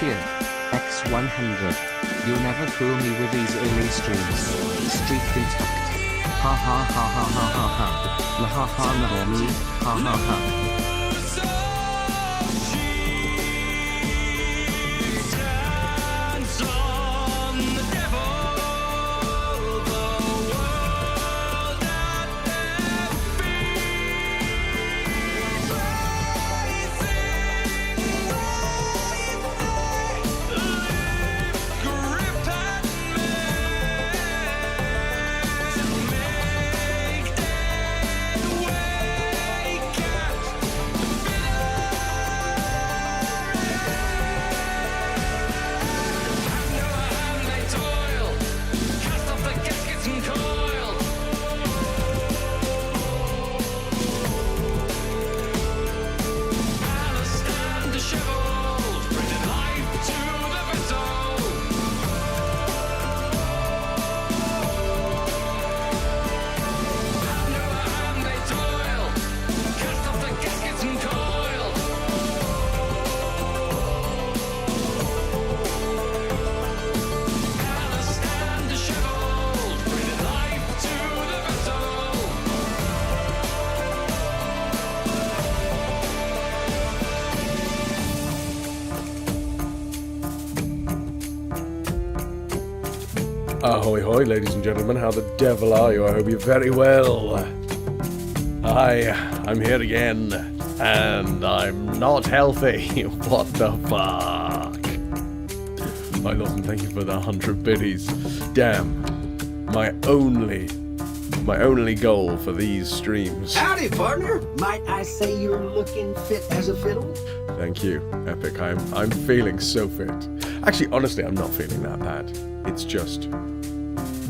Cheer. X100. You'll never fool me with these early streams. Streak intact. Ha ha ha ha ha ha ha. La ha ha no me. Ha ha ha. Ahoy hoy, ladies and gentlemen, how the devil are you? I hope you're very well. I'm here again, and I'm not healthy. What the fuck? My lord, thank you for the 100 biddies. Damn, my only goal for these streams. Howdy, partner. Might I say you're looking fit as a fiddle? Thank you, Epic. I'm feeling so fit. Actually, honestly, I'm not feeling that bad. It's just...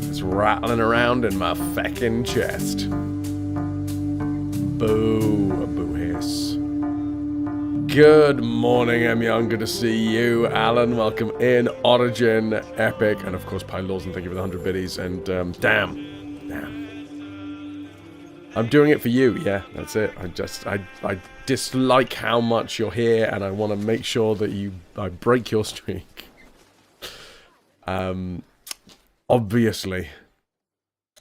it's rattling around in my feckin' chest. Boo, a boo hiss. Good morning, M. Young. Good to see you. Alan, welcome in. Origin, Epic, and of course, Pi Lawson, thank you for the 100 biddies. And damn. I'm doing it for you, yeah, that's it. I dislike how much you're here, and I want to make sure that I break your streak. Obviously,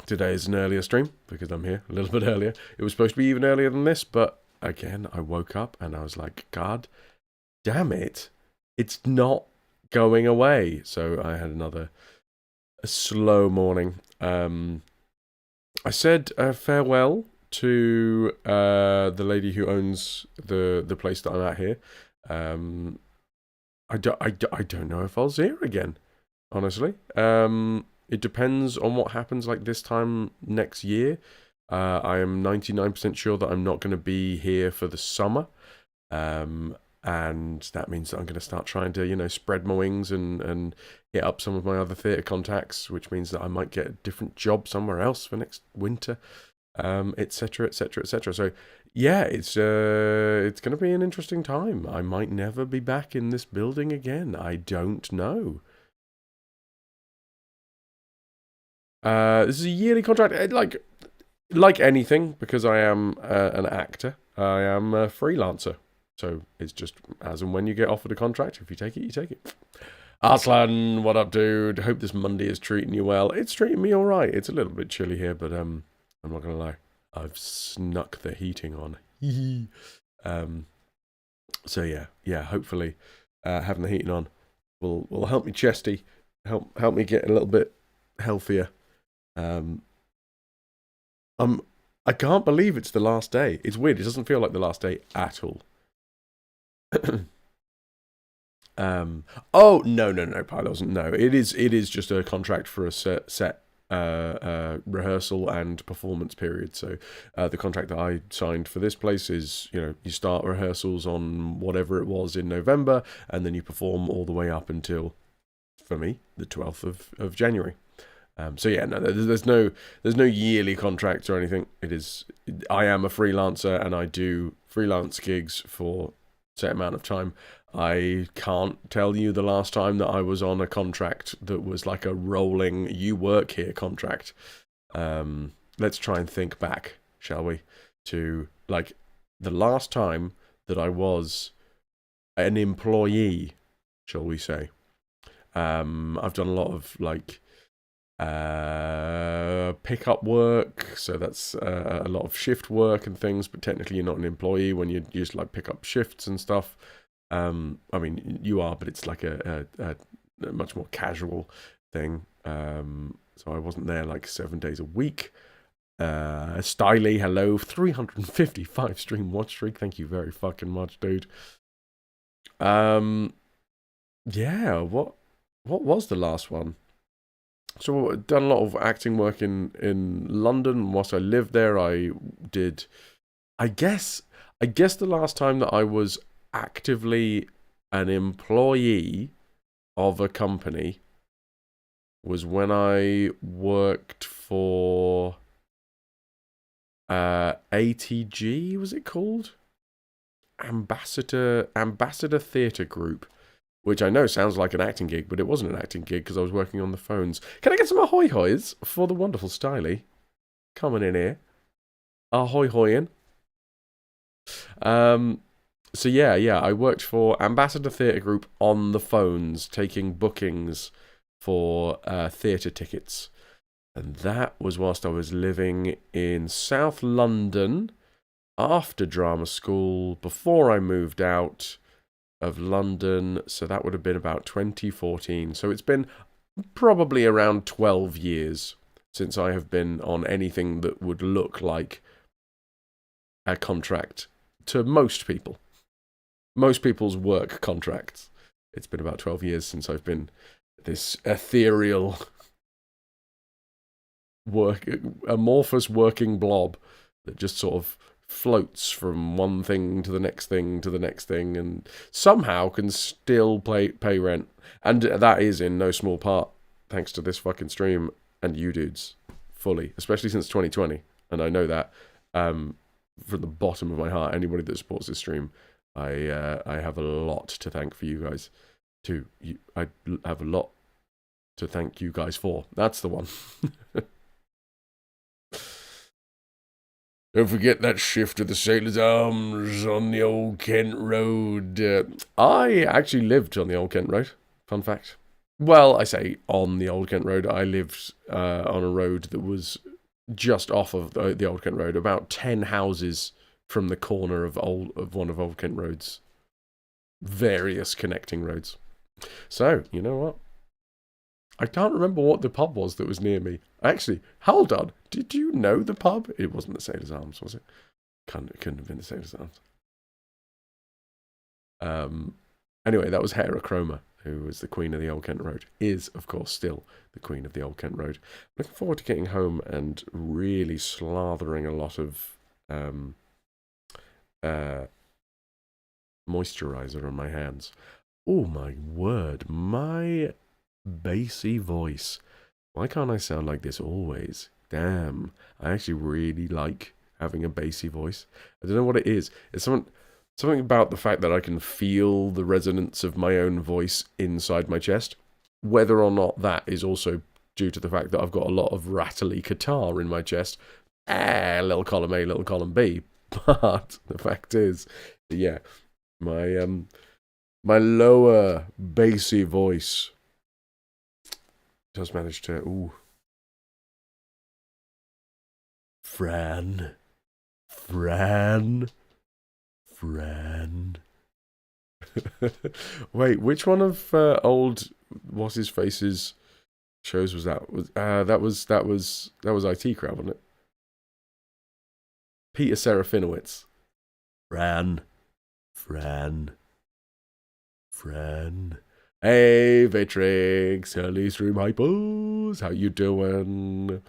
today is an earlier stream, because I'm here a little bit earlier. It was supposed to be even earlier than this, but again, I woke up and I was like, God damn it, it's not going away. So I had a slow morning. I said farewell to the lady who owns the place that I'm at here. I don't know if I'll see her again, honestly. It depends on what happens like this time next year. I am 99% sure that I'm not going to be here for the summer. And that means that I'm going to start trying to, spread my wings and hit up some of my other theatre contacts, which means that I might get a different job somewhere else for next winter, etc., etc., etc. So, yeah, it's going to be an interesting time. I might never be back in this building again. I don't know. This is a yearly contract. Like anything, because I am an actor, I am a freelancer. So it's just as and when you get offered a contract. If you take it, you take it. Arslan, what up, dude? Hope this Monday is treating you well. It's treating me all right. It's a little bit chilly here, but I'm not gonna lie. I've snuck the heating on. So yeah. Hopefully, having the heating on will help me chesty, help me get a little bit healthier. I can't believe it's the last day. It's weird. It doesn't feel like the last day at all. Oh no, Pilos. No, it is just a contract for a set rehearsal and performance period. So the contract that I signed for this place is, you start rehearsals on whatever it was in November, and then you perform all the way up until, for me, the 12th of January. So yeah, no, there's no yearly contract or anything. I am a freelancer and I do freelance gigs for a set amount of time. I can't tell you the last time that I was on a contract that was like a rolling you work here contract. Let's try and think back, shall we, to like the last time that I was an employee shall we say. I've done a lot of like pickup work, so that's a lot of shift work and things, but technically you're not an employee when you just like pick up shifts and stuff. I mean, you are, but it's like a much more casual thing. So I wasn't there like 7 days a week. Styly, hello, 355 stream watch streak. Thank you very fucking much, dude. Yeah, what was the last one? So I've done a lot of acting work in London. Whilst I lived there, I did, I guess the last time that I was actively an employee of a company was when I worked for ATG, was it called? Ambassador Theatre Group, which I know sounds like an acting gig, but it wasn't an acting gig because I was working on the phones. Can I get some ahoy hoys for the wonderful Styly coming in here? Ahoy hoying. So yeah, I worked for Ambassador Theatre Group on the phones, taking bookings for theatre tickets. And that was whilst I was living in South London after drama school, before I moved out of London. So that would have been about 2014. So it's been probably around 12 years since I have been on anything that would look like a contract to most people. Most people's work contracts. It's been about 12 years since I've been this ethereal, amorphous working blob that just sort of floats from one thing to the next thing to the next thing and somehow can still pay rent. And that is in no small part thanks to this fucking stream and you dudes, fully, especially since 2020. And I know that from the bottom of my heart, anybody that supports this stream, I have a lot to thank for you guys too. I have a lot to thank you guys for. That's the one. Don't forget that shift of the Sailor's Arms on the Old Kent Road. I actually lived on the Old Kent Road. Fun fact. Well, I say on the Old Kent Road. I lived on a road that was just off of the Old Kent Road, about 10 houses from the corner of one of Old Kent Road's various connecting roads. So, you know what? I can't remember what the pub was that was near me. Actually, hold on. Did you know the pub? It wasn't the Sailor's Arms, was it? It couldn't have been the Sailor's Arms. Anyway, that was Heterochroma, who was the queen of the Old Kent Road. Is, of course, still the queen of the Old Kent Road. Looking forward to getting home and really slathering a lot of moisturizer on my hands. Oh my word, my bassy voice. Why can't I sound like this always? Damn, I actually really like having a bassy voice. I don't know what it is. It's something about the fact that I can feel the resonance of my own voice inside my chest. Whether or not that is also due to the fact that I've got a lot of rattly guitar in my chest. Little column A, little column B. But the fact is, yeah, my lower bassy voice does manage to, ooh. Fran. Wait, which one of old what's his face's shows was that? That was IT Crowd, wasn't it? Peter Serafinowicz. Fran. Hey, Vitrix, early stream hypos, how you doing?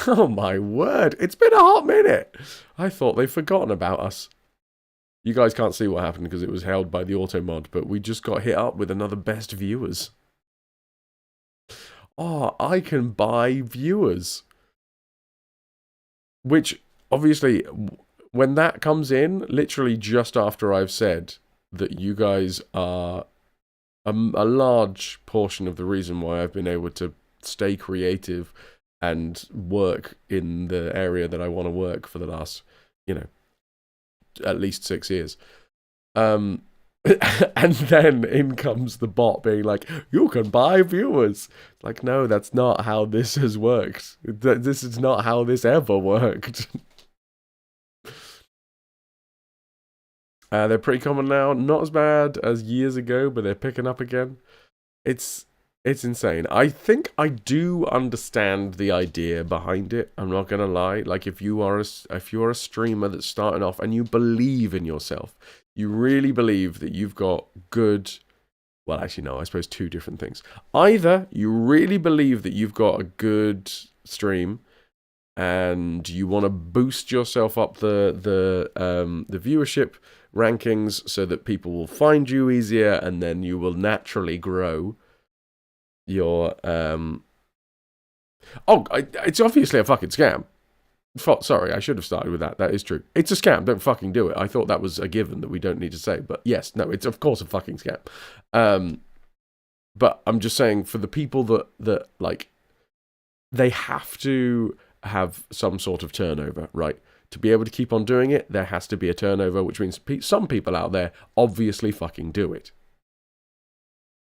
Oh my word, it's been a hot minute. I thought they'd forgotten about us. You guys can't see what happened because it was held by the auto mod, but we just got hit up with another best viewers. Oh, I can buy viewers. Which, obviously, when that comes in, literally just after I've said that you guys are a large portion of the reason why I've been able to stay creative and work in the area that I want to work for the last, at least 6 years. And then in comes the bot being like, you can buy viewers. Like, no, that's not how this has worked. This is not how this ever worked. They're pretty common now. Not as bad as years ago, but they're picking up again. It's insane. I think I do understand the idea behind it. I'm not gonna lie. Like, if you are a streamer that's starting off and you believe in yourself, you really believe that you've got good. Well, actually, no. I suppose two different things. Either you really believe that you've got a good stream, and you want to boost yourself up the viewership rankings so that people will find you easier, and then you will naturally grow your it's obviously a fucking scam. Sorry, I should have started with that. That is true. It's a scam. Don't fucking do it. I thought that was a given that we don't need to say, but yes, no, it's of course a fucking scam. But I'm just saying, for the people that like, they have to have some sort of turnover, right? To be able to keep on doing it, there has to be a turnover, which means some people out there obviously fucking do it.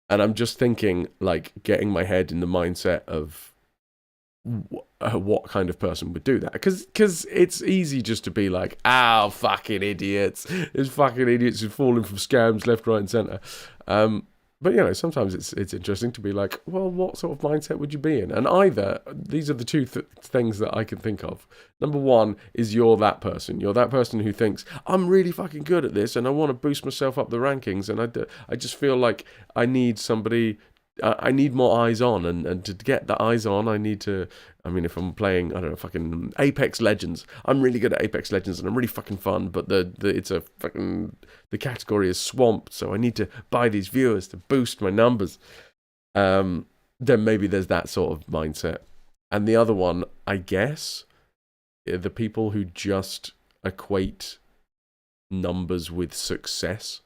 And I'm just thinking, like, getting my head in the mindset of what kind of person would do that. Because it's easy just to be like, oh, fucking idiots. There's fucking idiots who've fallen from scams left, right, and centre. But, you know, sometimes it's interesting to be like, well, what sort of mindset would you be in? And either, these are the two things that I can think of. Number one is you're that person. You're that person who thinks, I'm really fucking good at this and I want to boost myself up the rankings. And I just feel like I need somebody, I need more eyes on. And to get the eyes on, I need to, I mean, if I'm playing, I don't know, fucking Apex Legends, I'm really good at Apex Legends and I'm really fucking fun, but the category is swamped, so I need to buy these viewers to boost my numbers. Then maybe there's that sort of mindset. And the other one, I guess, the people who just equate numbers with success,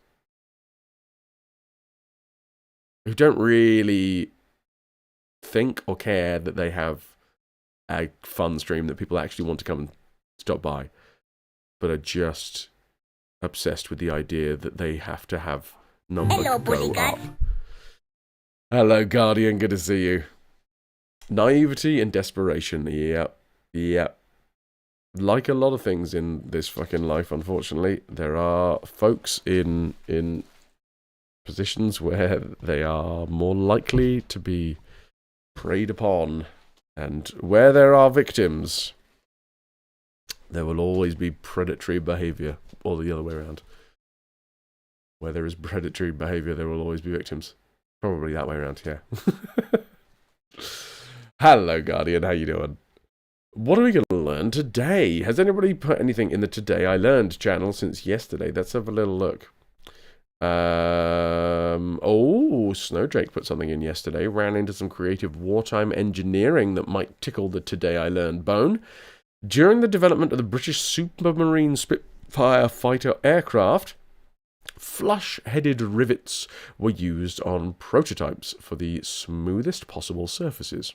who don't really think or care that they have a fun stream that people actually want to come and stop by, but are just obsessed with the idea that they have to have numbers go up. Hello, Guardian. Good to see you. Naivety and desperation. Yep. Like a lot of things in this fucking life, unfortunately, there are folks in positions where they are more likely to be preyed upon. And where there are victims, there will always be predatory behavior, or the other way around. Where there is predatory behavior, there will always be victims. Probably that way around, yeah. Hello, Guardian, how you doing? What are we going to learn today? Has anybody put anything in the Today I Learned channel since yesterday? Let's have a little look. Snowdrake put something in yesterday. Ran into some creative wartime engineering that might tickle the Today I Learned bone. During the development of the British Supermarine Spitfire fighter aircraft, flush-headed rivets were used on prototypes for the smoothest possible surfaces.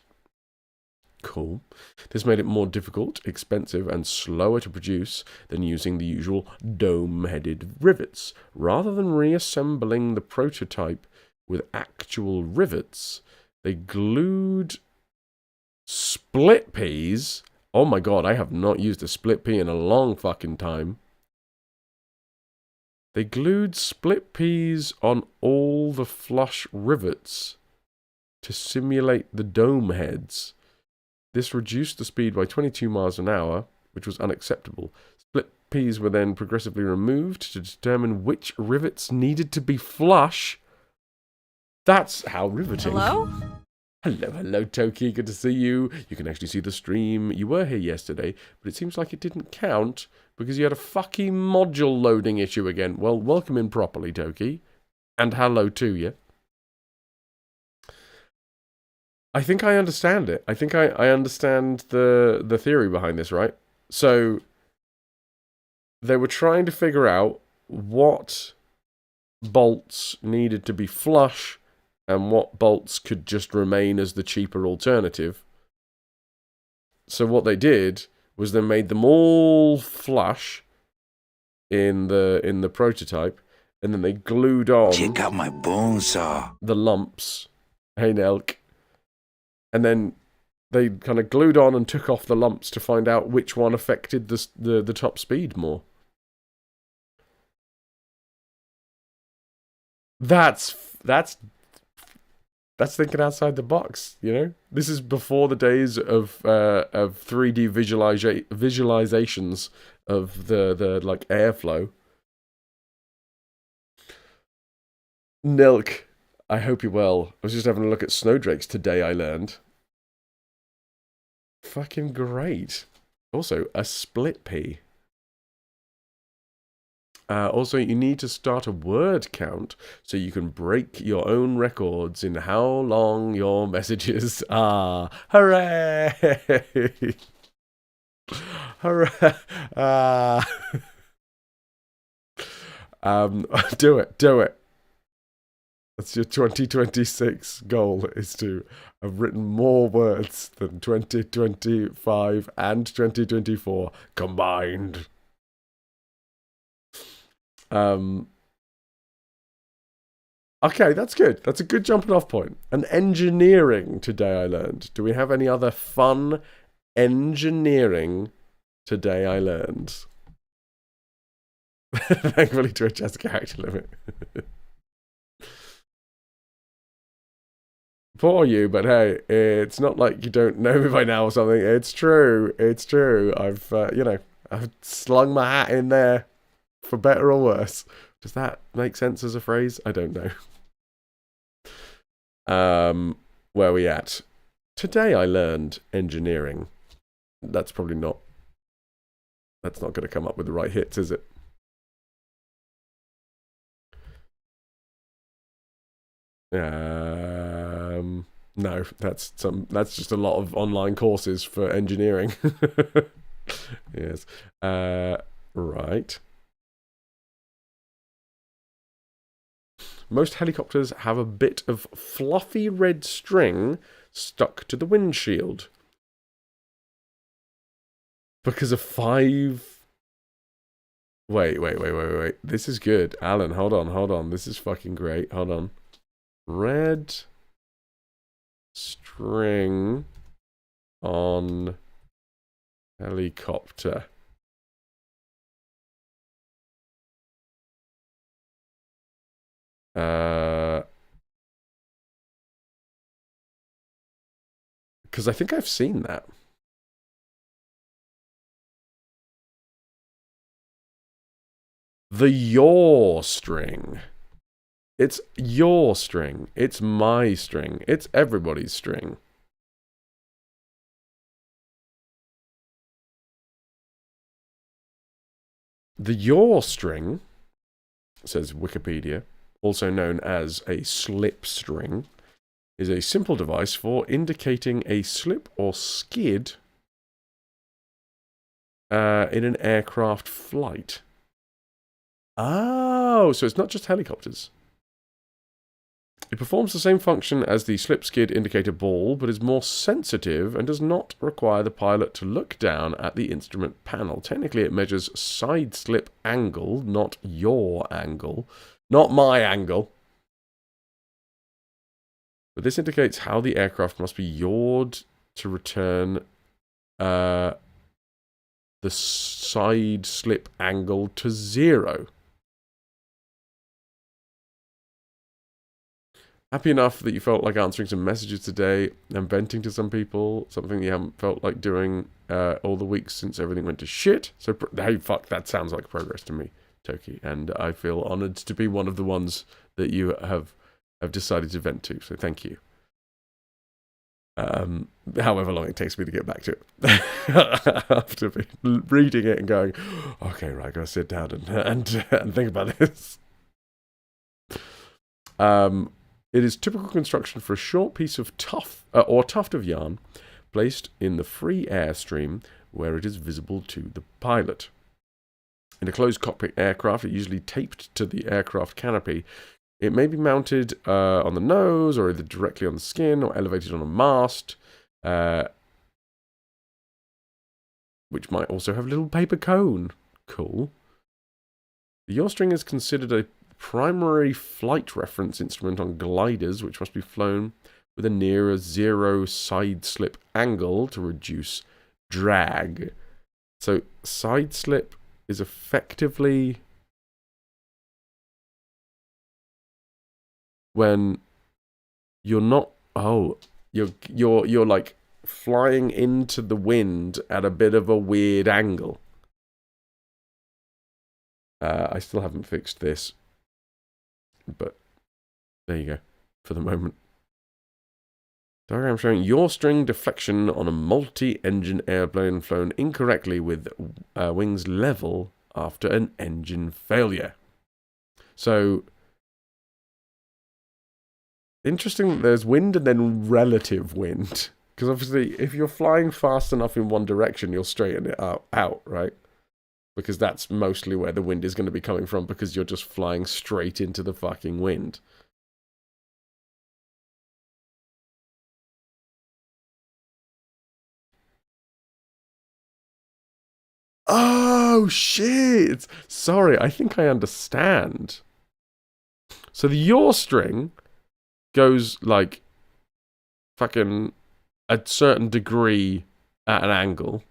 Cool. This made it more difficult, expensive, and slower to produce than using the usual dome-headed rivets. Rather than reassembling the prototype with actual rivets, they glued split peas. Oh my god, I have not used a split pea in a long fucking time. They glued split peas on all the flush rivets to simulate the dome heads. This reduced the speed by 22 miles an hour, which was unacceptable. Split peas were then progressively removed to determine which rivets needed to be flush. That's how riveting. Hello? Hello, Toki. Good to see you. You can actually see the stream. You were here yesterday, but it seems like it didn't count because you had a fucking module loading issue again. Well, welcome in properly, Toki. And hello to you. I think I understand it. I think I understand the theory behind this, right? So, they were trying to figure out what bolts needed to be flush and what bolts could just remain as the cheaper alternative. So what they did was they made them all flush in the prototype, and then they glued on Check out my bone saw. the lumps. Hey, Nelk. And then they kind of glued on and took off the lumps to find out which one affected the top speed more. That's thinking outside the box, you know? This is before the days of 3D visualizations of the like airflow. Nilk, I hope you're well. I was just having a look at snowdrakes today, I learned. Fucking great. Also, a split pea. Also, you need to start a word count so you can break your own records in how long your messages are. Hooray! Hooray! Do it. That's your 2026 goal, is to have written more words than 2025 and 2024 combined. Okay, that's good. That's a good jumping off point. And engineering today I learned. Do we have any other fun engineering today I learned? Thankfully Twitch has a character limit. Poor you, but hey, it's not like you don't know me by now or something. It's true. It's true. I've slung my hat in there. For better or worse. Does that make sense as a phrase? I don't know. Where are we at? Today I learned engineering. That's probably not... That's not going to come up with the right hits, is it? No, that's just a lot of online courses for engineering. Yes. Right. Most helicopters have a bit of fluffy red string stuck to the windshield. Because of 5... Wait. This is good. Alan, hold on. This is fucking great. Hold on. Red string on helicopter. Because I think I've seen that. The your string. It's your string. It's my string. It's everybody's string. The yaw string, says Wikipedia, also known as a slip string, is a simple device for indicating a slip or skid in an aircraft flight. Oh, so it's not just helicopters. It performs the same function as the slip skid indicator ball, but is more sensitive and does not require the pilot to look down at the instrument panel. Technically, it measures side slip angle, not your angle. Not my angle. But this indicates how the aircraft must be yawed to return the side slip angle to 0. Happy enough that you felt like answering some messages today and venting to some people, something you haven't felt like doing all the weeks since everything went to shit. So, hey, fuck, that sounds like progress to me, Toki. And I feel honoured to be one of the ones that you have decided to vent to. So thank you. However long it takes me to get back to it. After reading it and going, okay, right, I gotta sit down and think about this. It is typical construction for a short piece of tuft of yarn placed in the free airstream where it is visible to the pilot. In a closed cockpit aircraft, it usually taped to the aircraft canopy. It may be mounted on the nose or either directly on the skin or elevated on a mast, which might also have a little paper cone. Cool. The yaw string is considered a primary flight reference instrument on gliders, which must be flown with a near zero side slip angle to reduce drag. So side slip is effectively when you're not you're like flying into the wind at a bit of a weird angle. I still haven't fixed this, but there you go for the moment. Diagram showing yaw string deflection on a multi-engine airplane flown incorrectly with wings level after an engine failure. So, interesting that there's wind and then relative wind. Because obviously, if you're flying fast enough in one direction, you'll straighten it out, right? Because that's mostly where the wind is going to be coming from, because you're just flying straight into the fucking wind. Oh, shit! Sorry, I think I understand. So the yaw string goes, like, fucking a certain degree at an angle.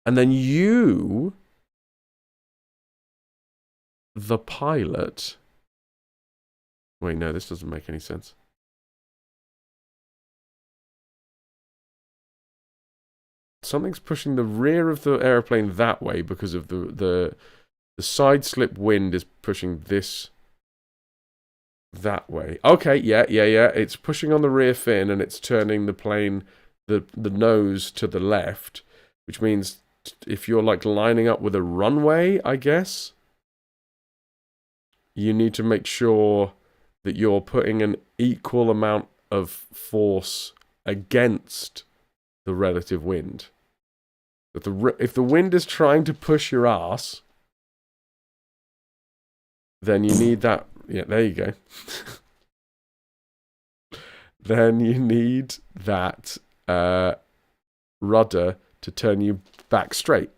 And then you, the pilot... Wait, no, this doesn't make any sense. Something's pushing the rear of the airplane that way because of the side slip wind is pushing this that way. Okay, yeah. It's pushing on the rear fin and it's turning the plane, the nose to the left, which means if you're like lining up with a runway, I guess, you need to make sure that you're putting an equal amount of force against the relative wind. If the wind is trying to push your ass, then you need that. Yeah, there you go. Then you need that rudder to turn you back straight.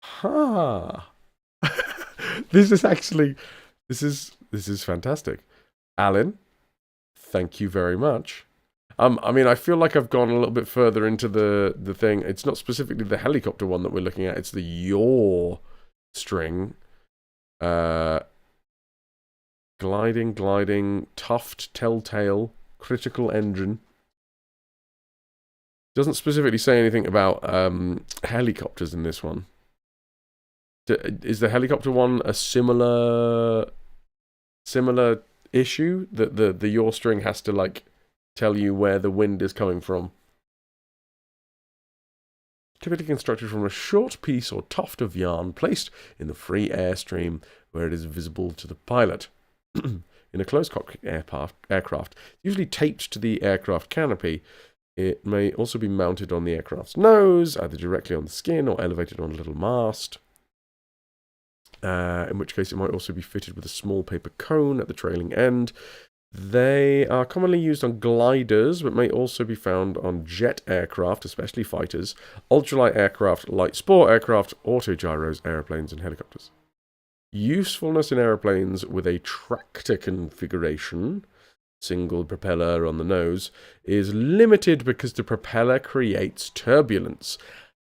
Huh. This is fantastic. Alan, thank you very much. I mean, I feel like I've gone a little bit further into the thing. It's not specifically the helicopter one that we're looking at. It's the yaw string. Gliding, tuft, telltale, critical engine. Doesn't specifically say anything about helicopters in this one. Is the helicopter one a similar issue that the yaw string has to like tell you where the wind is coming from? Typically constructed from a short piece or tuft of yarn placed in the free airstream where it is visible to the pilot. In a closed cockpit aircraft, usually taped to the aircraft canopy, it may also be mounted on the aircraft's nose, either directly on the skin or elevated on a little mast. In which case it might also be fitted with a small paper cone at the trailing end. They are commonly used on gliders, but may also be found on jet aircraft, especially fighters, ultralight aircraft, light sport aircraft, autogyros, aeroplanes, and helicopters. Usefulness in aeroplanes with a tractor configuration, single propeller on the nose, is limited because the propeller creates turbulence.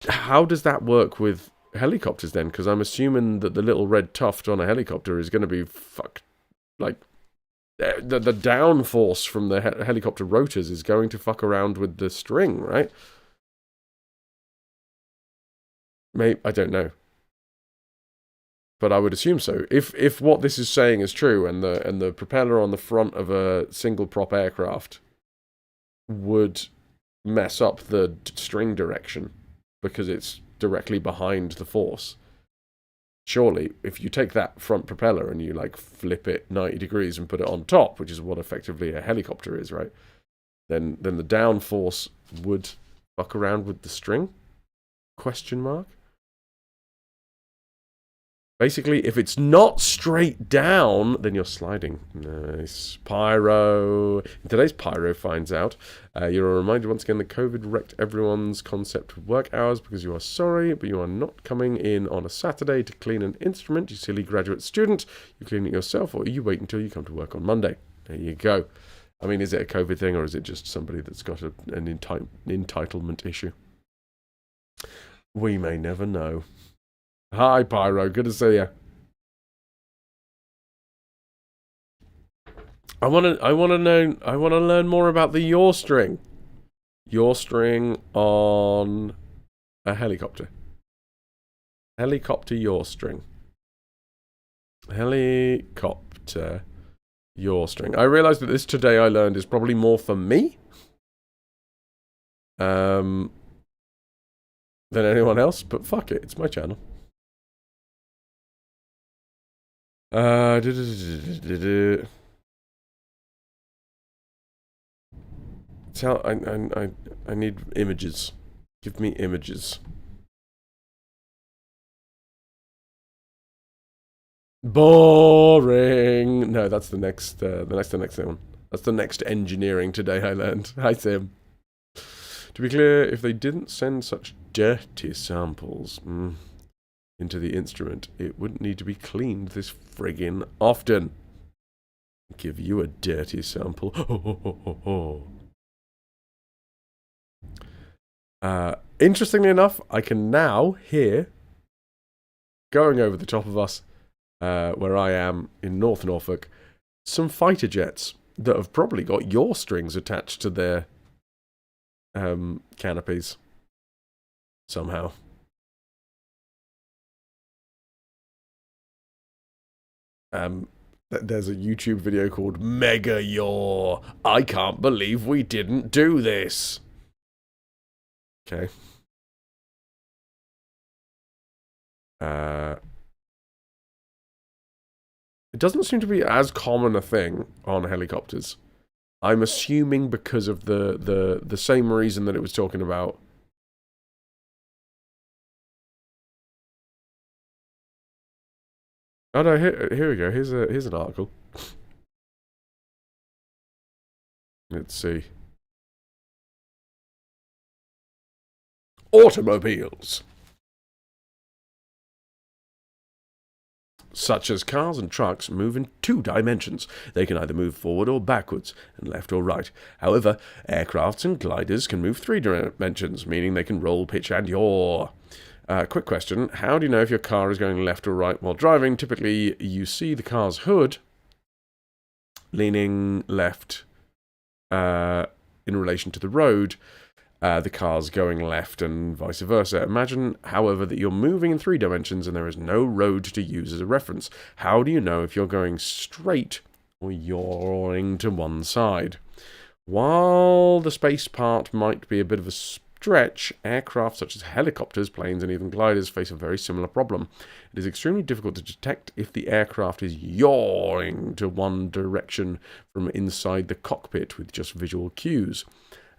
How does that work with helicopters then? Because I'm assuming that the little red tuft on a helicopter is going to be like the downforce from the helicopter rotors is going to fuck around with the string, right? Maybe, I don't know, but I would assume so. If what this is saying is true, and the propeller on the front of a single prop aircraft would mess up the string direction because it's directly behind the force. Surely, if you take that front propeller and you like flip it 90 degrees and put it on top, which is what effectively a helicopter is, right? Then the downforce would fuck around with the string? Question mark? Basically, if it's not straight down, then you're sliding. Nice. Pyro. In today's Pyro finds out. You're reminded once again that COVID wrecked everyone's concept of work hours because you are sorry, but you are not coming in on a Saturday to clean an instrument, you silly graduate student. You clean it yourself, or you wait until you come to work on Monday. There you go. I mean, is it a COVID thing, or is it just somebody that's got an entitlement issue? We may never know. Hi, Pyro. Good to see you. I want to learn more about the yaw string. Yaw string on a helicopter. Helicopter yaw string. Helicopter yaw string. I realised that this today I learned is probably more for me. Than anyone else, but fuck it, it's my channel. I need images. Give me images. Boring. No, that's the next one. That's the next engineering today I learned. Hi, Tim. To be clear, if they didn't send such dirty samples into the instrument, it wouldn't need to be cleaned this friggin' often. Give you a dirty sample. Interestingly enough, I can now hear, going over the top of us, where I am in North Norfolk, some fighter jets that have probably got yaw strings attached to their canopies somehow. There's a YouTube video called Mega Yaw. I can't believe we didn't do this. Okay. It doesn't seem to be as common a thing on helicopters. I'm assuming because of the same reason that it was talking about. Oh no, here we go. Here's an article. Let's see. Automobiles. Such as cars and trucks move in 2 dimensions. They can either move forward or backwards, and left or right. However, aircrafts and gliders can move 3 dimensions, meaning they can roll, pitch, and yaw. Quick question. How do you know if your car is going left or right while driving? Typically, you see the car's hood leaning left in relation to the road. The car's going left and vice versa. Imagine, however, that you're moving in 3 dimensions and there is no road to use as a reference. How do you know if you're going straight or yawing to one side? While the space part might be a bit of a stretch, aircraft such as helicopters, planes, and even gliders face a very similar problem. It is extremely difficult to detect if the aircraft is yawing to one direction from inside the cockpit with just visual cues,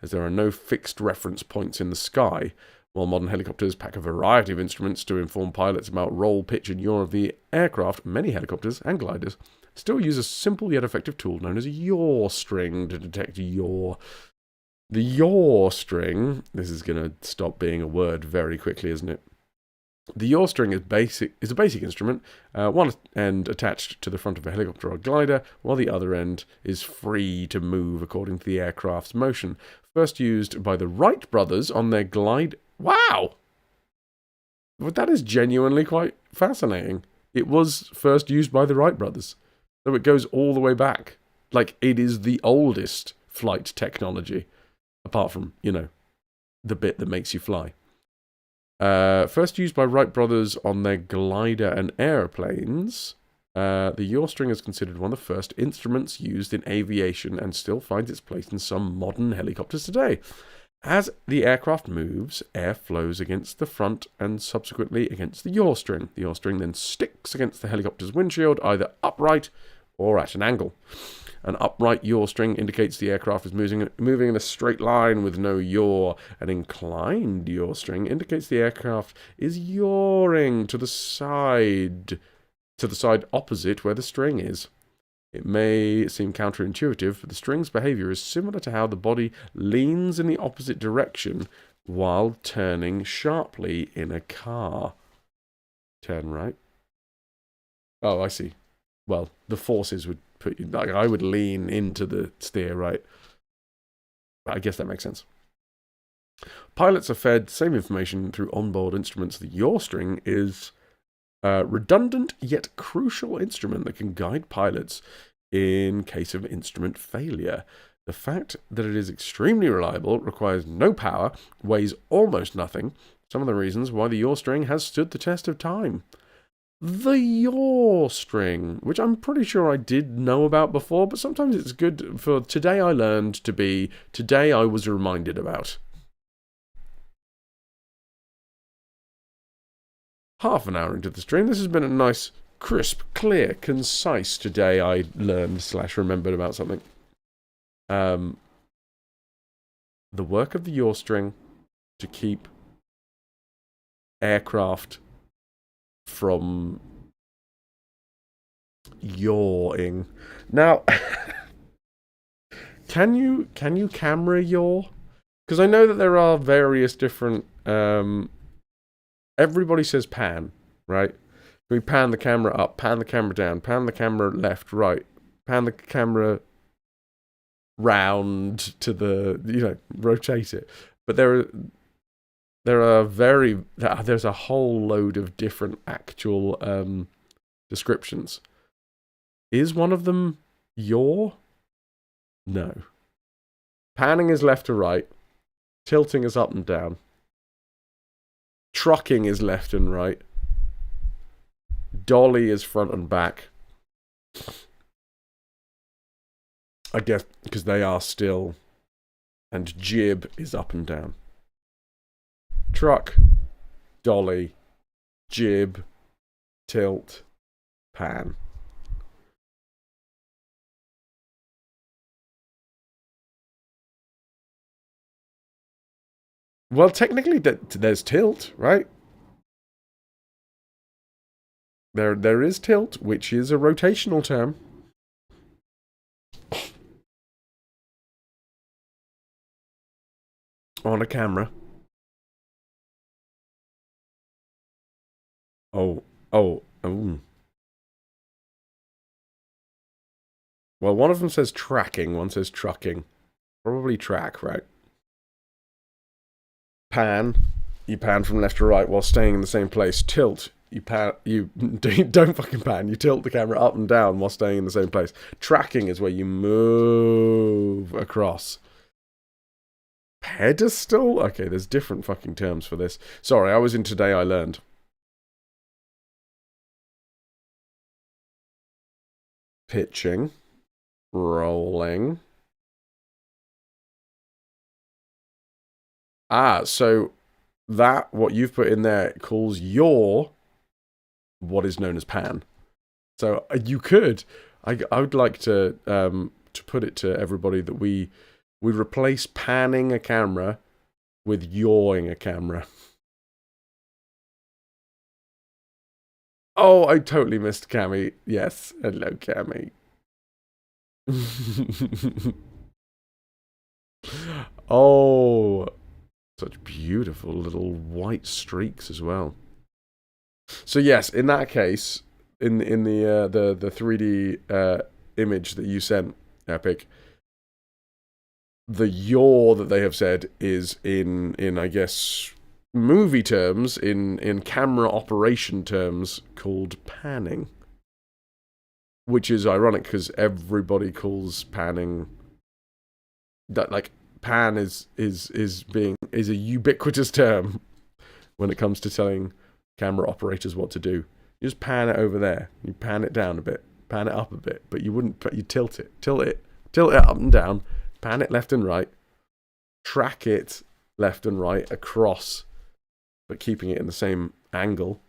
as there are no fixed reference points in the sky. While modern helicopters pack a variety of instruments to inform pilots about roll, pitch, and yaw of the aircraft, many helicopters and gliders still use a simple yet effective tool known as a yaw string to detect yaw. The yaw string, this is going to stop being a word very quickly, isn't it? The yaw string is a basic instrument, one end attached to the front of a helicopter or glider, while the other end is free to move according to the aircraft's motion. First used by the Wright brothers on their glide... Wow! But that is genuinely quite fascinating. It was first used by the Wright brothers. So it goes all the way back. Like, it is the oldest flight technology. Apart from, you know, the bit that makes you fly. First used by Wright brothers on their glider and airplanes, the yaw string is considered one of the first instruments used in aviation and still finds its place in some modern helicopters today. As the aircraft moves, air flows against the front and subsequently against the yaw string. The yaw string then sticks against the helicopter's windshield, either upright or at an angle. An upright yaw string indicates the aircraft is moving in a straight line with no yaw. An inclined yaw string indicates the aircraft is yawing to the side to the side opposite where the string is. It may seem counterintuitive, but the string's behavior is similar to how the body leans in the opposite direction while turning sharply in a car. Turn right. Oh, I see. Well, the forces would put you... Like, I would lean into the steer, right? I guess that makes sense. Pilots are fed the same information through onboard instruments. The yaw string is a redundant yet crucial instrument that can guide pilots in case of instrument failure. The fact that it is extremely reliable, requires no power, weighs almost nothing. Some of the reasons why the yaw string has stood the test of time. The yaw string, which I'm pretty sure I did know about before, but sometimes it's good for today I learned to be, today I was reminded about. Half an hour into the stream, this has been a nice, crisp, clear, concise today I learned / remembered about something. The work of the yaw string to keep aircraft from yawing. Now, can you camera yaw? Because I know that there are various different. Everybody says pan, right? We pan the camera up, pan the camera down, pan the camera left, right, pan the camera round to the, rotate it. But there's a whole load of different actual descriptions. Is one of them yaw? No. Panning is left to right. Tilting is up and down. Trucking is left and right. Dolly is front and back. I guess because they are still. And jib is up and down. Truck, dolly, jib, tilt, pan. Well, technically, there's tilt, right? There is tilt, which is a rotational term. On a camera. Oh. Well, one of them says tracking, one says trucking. Probably track, right? Pan, you pan from left to right while staying in the same place. Tilt, you don't fucking pan. You tilt the camera up and down while staying in the same place. Tracking is where you move across. Pedestal? Okay, there's different fucking terms for this. Sorry, I was in Today I Learned. Pitching. Rolling. So that, what you've put in there, calls your what is known as pan. So you could, I would like to put it to everybody that we replace panning a camera with yawing a camera. Oh, I totally missed Cammy. Yes, hello, Cammy. Oh. Such beautiful little white streaks as well. So yes, in that case, in the 3D image that you sent, Epic, the yaw that they have said is in I guess movie terms, in camera operation terms, called panning, which is ironic because everybody calls panning that, like, pan is a ubiquitous term when it comes to telling camera operators what to do. You just pan it over there. You pan it down a bit, pan it up a bit, but you tilt it up and down, pan it left and right, track it left and right across, but keeping it in the same angle.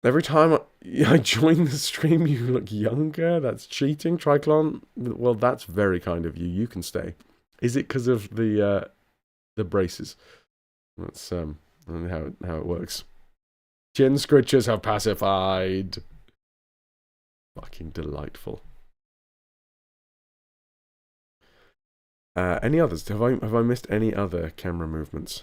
Every time I join the stream, you look younger. That's cheating, Triclon. Well, that's very kind of you. You can stay. Is it because of the braces? That's and how it works. Chin scritches have pacified. Fucking delightful. Any others? Have I missed any other camera movements?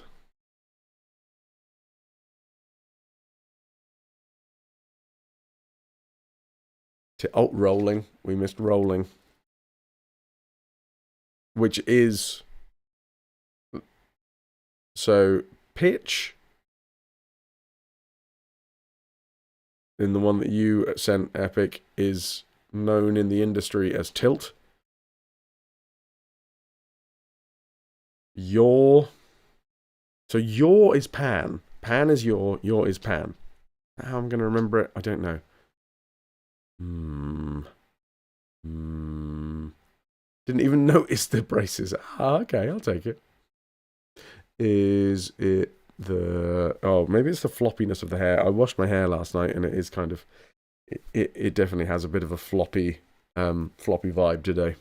Oh, rolling. We missed rolling. Which is... So, pitch... in the one that you sent, Epic, is known in the industry as tilt. Yaw. So yaw is pan. Pan is yaw. Yaw is pan. How I'm going to remember it, I don't know. Didn't even notice the braces. Ah, okay, I'll take it. Is it the... Oh, maybe it's the floppiness of the hair. I washed my hair last night, and it is kind of... It definitely has a bit of a floppy vibe today.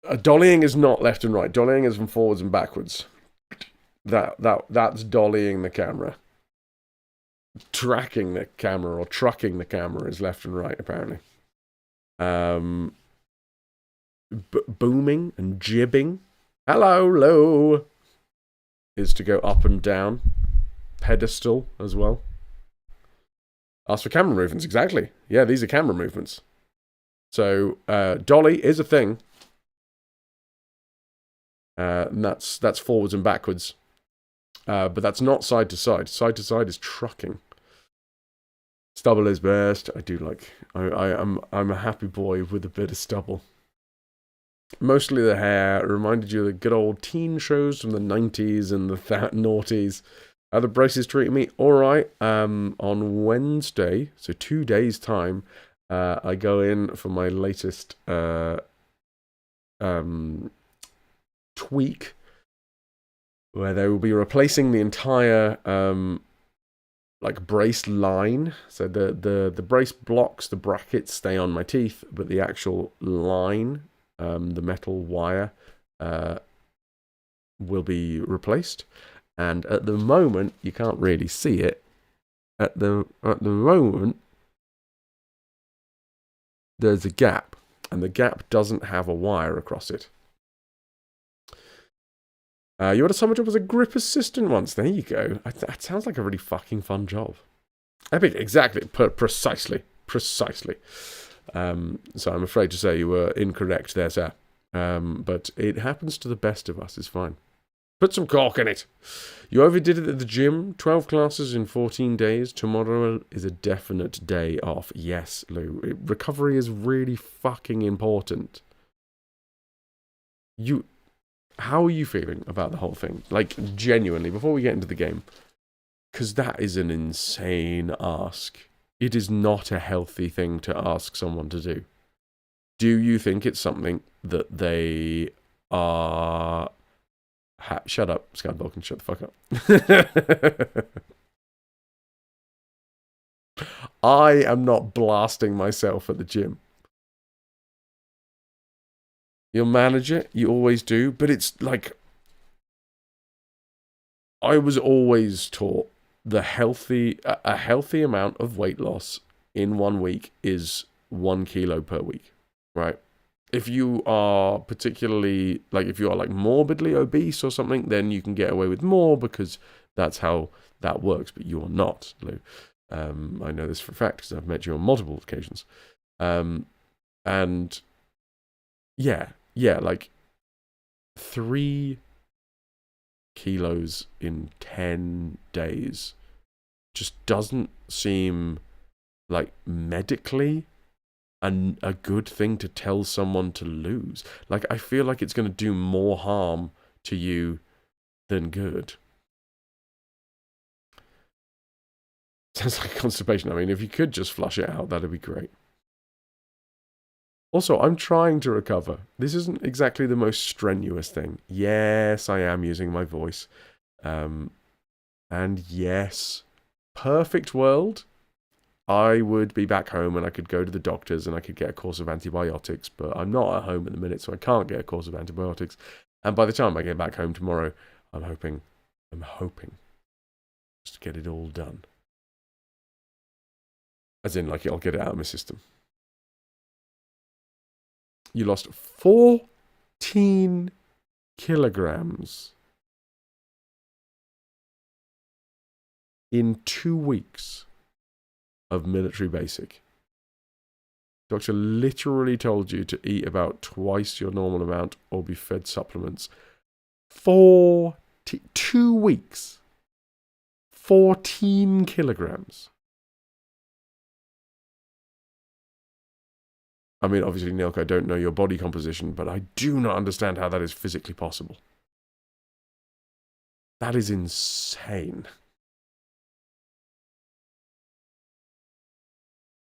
Dollying is not left and right. Dollying is from forwards and backwards. That's dollying the camera. Tracking the camera or trucking the camera is left and right, apparently. Booming and jibbing. Hello, low. Is to go up and down. Pedestal as well. Ask for camera movements, exactly. Yeah, these are camera movements. So, dolly is a thing. And that's forwards and backwards. But that's not side to side. Side to side is trucking. Stubble is best. I do like... I'm a happy boy with a bit of stubble. Mostly the hair. Reminded you of the good old teen shows from the 90s and the noughties. How the braces treating me? Alright. On Wednesday, so 2 days' time, I go in for my latest tweak, where they will be replacing the entire like brace line. So the brace blocks, the brackets stay on my teeth, but the actual line, the metal wire, will be replaced. And at the moment, you can't really see it. At the moment, there's a gap, and the gap doesn't have a wire across it. You had a summer job as a grip assistant once. There you go. That sounds like a really fucking fun job. Epic, exactly. Precisely. So I'm afraid to say you were incorrect there, sir. But it happens to the best of us. It's fine. Put some cork in it. You overdid it at the gym. 12 classes in 14 days. Tomorrow is a definite day off. Yes, Lou. Recovery is really fucking important. How are you feeling about the whole thing? Like, genuinely, before we get into the game. Because that is an insane ask. It is not a healthy thing to ask someone to do. Do you think it's something that they are... Shut up, Scott Vulcan, shut the fuck up. I am not blasting myself at the gym. You'll manage it, you always do, but it's like... I was always taught a healthy amount of weight loss in 1 week is 1 kilo per week, right? If you are particularly, like if you are like morbidly obese or something, then you can get away with more because that's how that works, but you are not, Lou. I know this for a fact because I've met you on multiple occasions. And yeah, like 3 kilos in 10 days just doesn't seem like medically a good thing to tell someone to lose. Like, I feel like it's going to do more harm to you than good. Sounds like constipation. I mean, if you could just flush it out, that'd be great. Also, I'm trying to recover. This isn't exactly the most strenuous thing. Yes, I am using my voice. And yes, perfect world, I would be back home and I could go to the doctors and I could get a course of antibiotics, but I'm not at home at the minute, so I can't get a course of antibiotics. And by the time I get back home tomorrow, I'm hoping just to get it all done. As in, like, I'll get it out of my system. You lost 14 kilograms in 2 weeks of military basic. Doctor literally told you to eat about twice your normal amount or be fed supplements. 2 weeks. 14 kilograms. I mean, obviously, Nilk, I don't know your body composition, but I do not understand how that is physically possible. That is insane.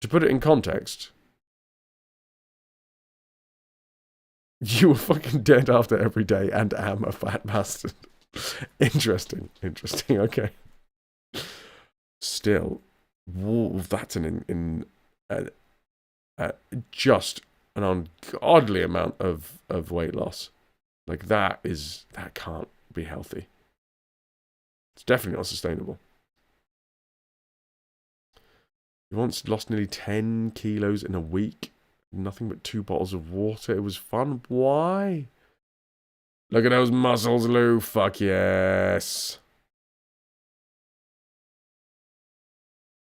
To put it in context, you were fucking dead after every day and am a fat bastard. Interesting, okay. Still, that's just an ungodly amount of weight loss. Like, that can't be healthy. It's definitely not sustainable. You once lost nearly 10 kilos in a week. Nothing but 2 bottles of water. It was fun. Why? Look at those muscles, Lou. Fuck yes.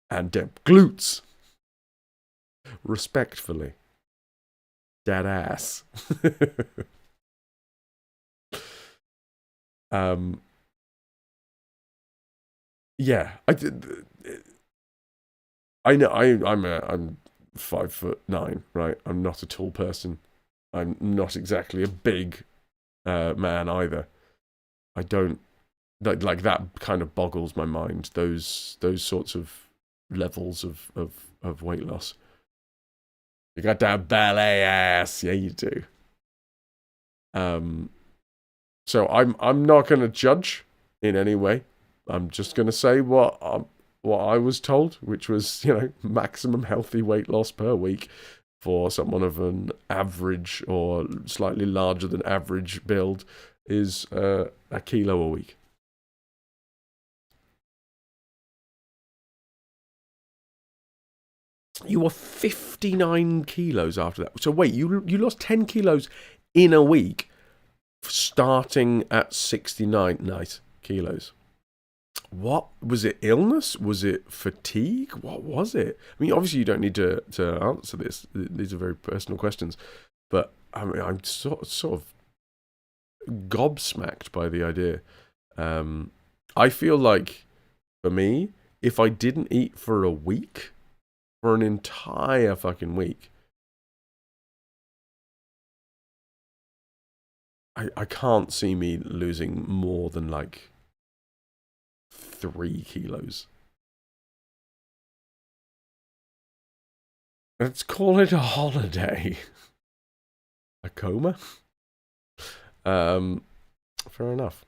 And them glutes. Respectfully. Dead ass. Yeah. I know I'm 5'9", right? I'm not a tall person. I'm not exactly a big man either. I don't like that kind of boggles my mind. Those sorts of levels of weight loss. You got that ballet ass, yeah, you do. So I'm not going to judge in any way. I'm just going to say what I was told, which was, maximum healthy weight loss per week for someone of an average or slightly larger than average build is a kilo a week. You were 59 kilos after that. So wait, you lost 10 kilos in a week, starting at 69 kilos. What was it? Illness? Was it fatigue? What was it? I mean, obviously you don't need to answer this. These are very personal questions, but I mean, I'm sort of gobsmacked by the idea. I feel like, for me, if I didn't eat for a week, for an entire fucking week, I can't see me losing more than like 3 kilos. Let's call it a holiday. A coma? Fair enough.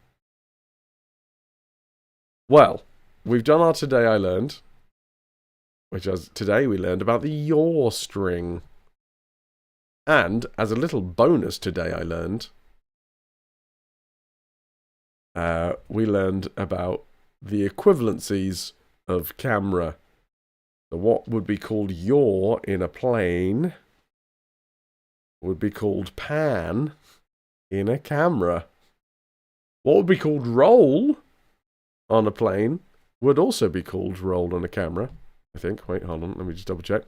Well, we've done our Today I Learned, which is today we learned about the yaw string. And as a little bonus Today I Learned, we learned about the equivalencies of camera. So what would be called yaw in a plane would be called pan in a camera. What would be called roll on a plane would also be called roll on a camera, I think. Wait, hold on, let me just double check.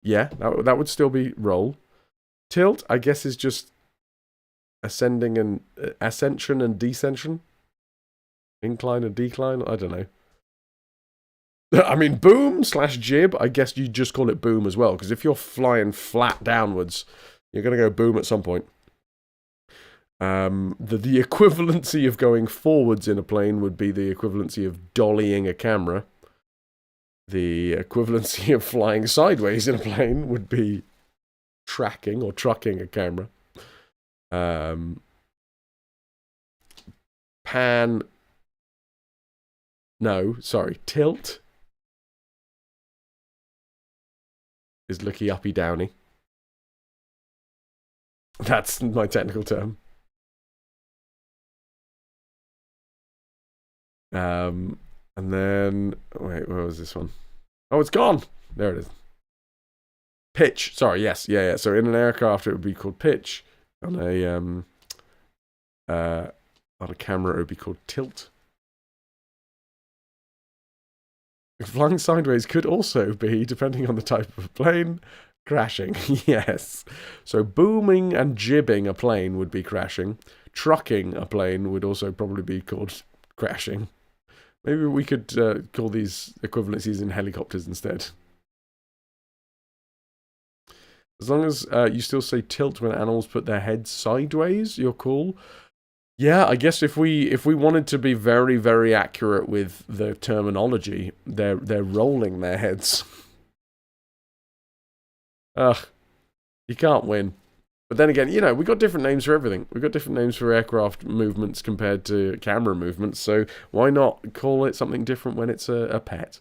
Yeah, that would still be roll. Tilt, I guess, is just ascension and descension. Incline and decline, I don't know. I mean, boom/jib, I guess you just call it boom as well, because if you're flying flat downwards, you're going to go boom at some point. The equivalency of going forwards in a plane would be the equivalency of dollying a camera. The equivalency of flying sideways in a plane would be tracking or trucking a camera. Tilt is looky uppy downy. That's my technical term. And then, wait, where was this one? Oh, it's gone. There it is. Pitch. Sorry, yes, yeah. So in an aircraft, it would be called pitch. On a camera, it would be called tilt. Flying sideways could also be, depending on the type of plane, crashing. Yes. So booming and jibbing a plane would be crashing. Trucking a plane would also probably be called crashing. Maybe we could call these equivalencies in helicopters instead. As long as you still say tilt when animals put their heads sideways, you're cool. Yeah, I guess if we wanted to be very, very accurate with the terminology, they're rolling their heads. Ugh, you can't win. But then again, you know, we got different names for everything. We got different names for aircraft movements compared to camera movements. So why not call it something different when it's a pet?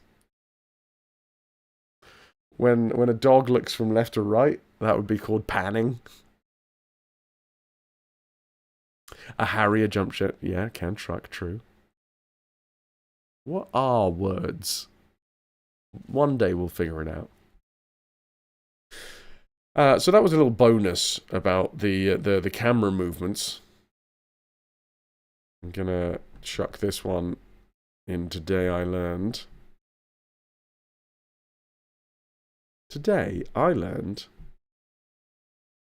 When a dog looks from left to right, that would be called panning. A Harrier jump jet, yeah, can truck, true. What are words? One day we'll figure it out. So that was a little bonus about the camera movements. I'm gonna chuck this one in Today I Learned. Today I learned...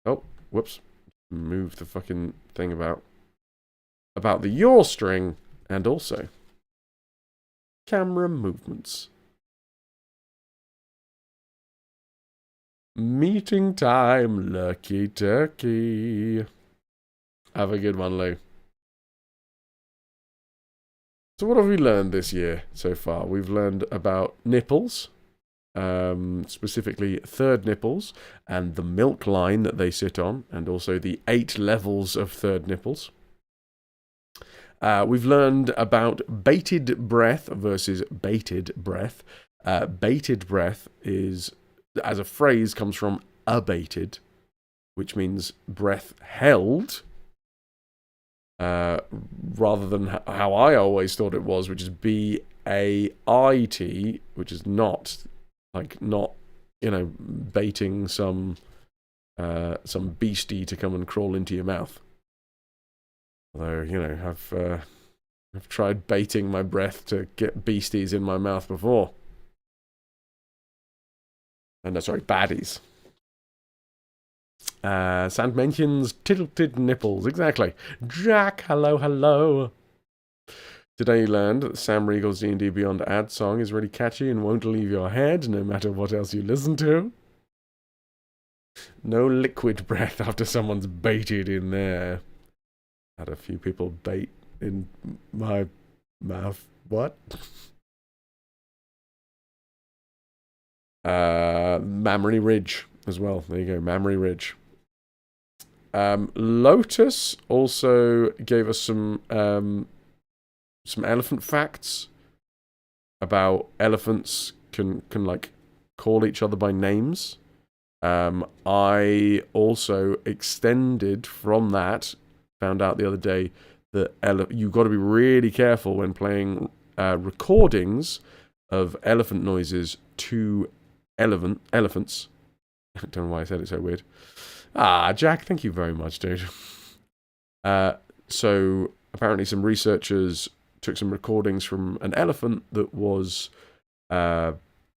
Oh, whoops. Move the fucking thing about the yaw string and also camera movements. Meeting time, lucky turkey. Have a good one, Lou. So what have we learned this year so far? We've learned about nipples, specifically third nipples, and the milk line that they sit on, and also the 8 levels of third nipples. We've learned about bated breath versus bated breath. Bated breath is, as a phrase, comes from abated, which means breath held, rather than how I always thought it was, which is B-A-I-T, which is not, like, not, you know, baiting some beastie to come and crawl into your mouth. Although, you know, I've tried baiting my breath to get beasties in my mouth before. No, sorry, baddies. Sandmention's tilted nipples, exactly. Jack, hello, hello. Today you learned that Sam Riegel's D&D Beyond ad song is really catchy and won't leave your head, no matter what else you listen to. No liquid breath after someone's baited in there. Had a few people bait in my mouth. What? Mammary Ridge as well. There you go, Mammary Ridge. Lotus also gave us some elephant facts about elephants can like call each other by names. I also extended from that. Found out the other day that you've got to be really careful when playing recordings of elephant noises to elephants. I don't know why I said it so weird. Jack, thank you very much, dude. So apparently some researchers took some recordings from an elephant that was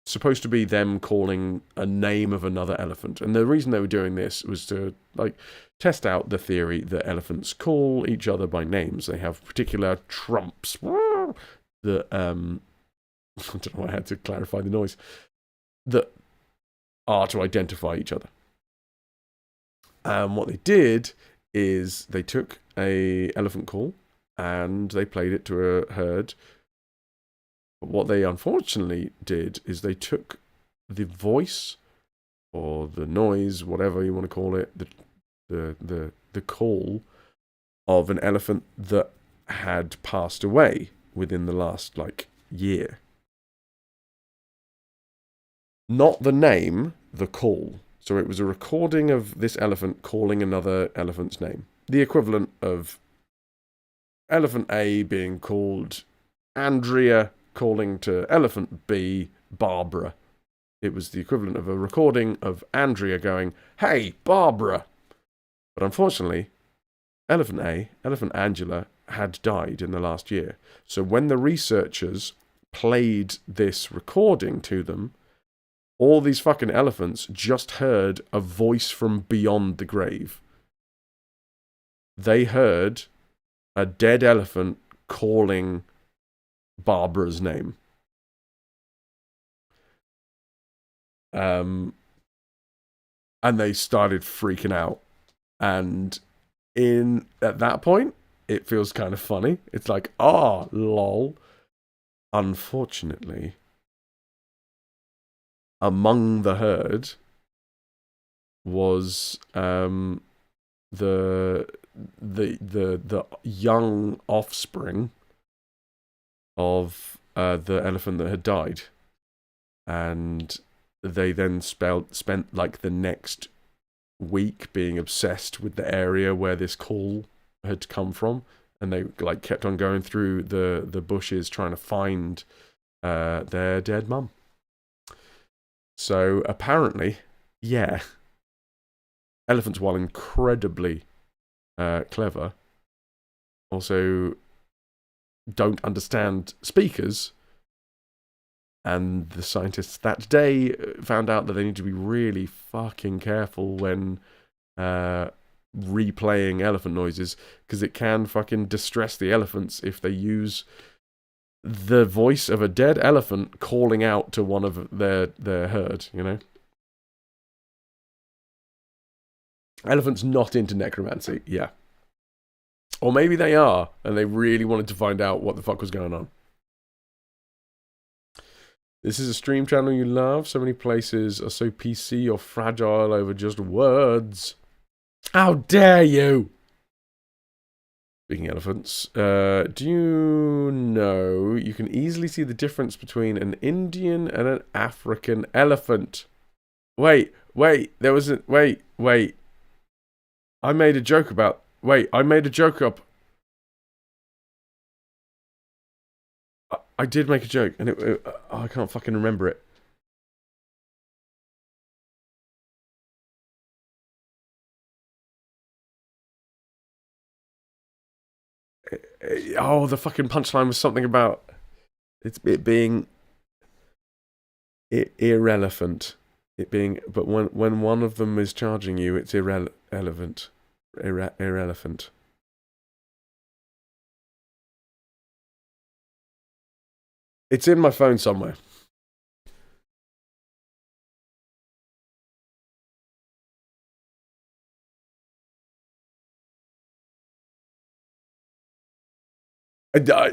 supposed to be them calling a name of another elephant. And the reason they were doing this was to, like, test out the theory that elephants call each other by names. They have particular trumps that, I don't know why I had to clarify the noise, that are to identify each other. What they did is they took a elephant call and they played it to a herd. But what they unfortunately did is they took the voice or the noise, whatever you want to call it, the call of an elephant that had passed away within the last, like, year. Not the name, the call. So it was a recording of this elephant calling another elephant's name. The equivalent of Elephant A being called Andrea, calling to Elephant B, Barbara. It was the equivalent of a recording of Andrea going, "Hey, Barbara!" But unfortunately, Elephant A, Elephant Angela, had died in the last year. So when the researchers played this recording to them, all these fucking elephants just heard a voice from beyond the grave. They heard a dead elephant calling Barbara's name. And they started freaking out. And at that point, it feels kind of funny. It's like, lol. Unfortunately, among the herd was the young offspring of the elephant that had died, and they then spent like the next week being obsessed with the area where this call had come from, and they like kept on going through the bushes trying to find their dead mum. So apparently, yeah, elephants, while incredibly clever, also don't understand speakers. And the scientists that day found out that they need to be really fucking careful when replaying elephant noises, because it can fucking distress the elephants if they use the voice of a dead elephant calling out to one of their herd, you know? Elephants not into necromancy, yeah. Or maybe they are, and they really wanted to find out what the fuck was going on. This is a stream channel you love. So many places are so PC or fragile over just words. How dare you! Speaking of elephants, do you know you can easily see the difference between an Indian and an African elephant? Wait, there was a... Wait. I made a joke up. I did make a joke, and I can't fucking remember it. Oh, the fucking punchline was something about it being irrelevant. It being, but when one of them is charging you, it's irrelevant. Irrelevant. It's in my phone somewhere.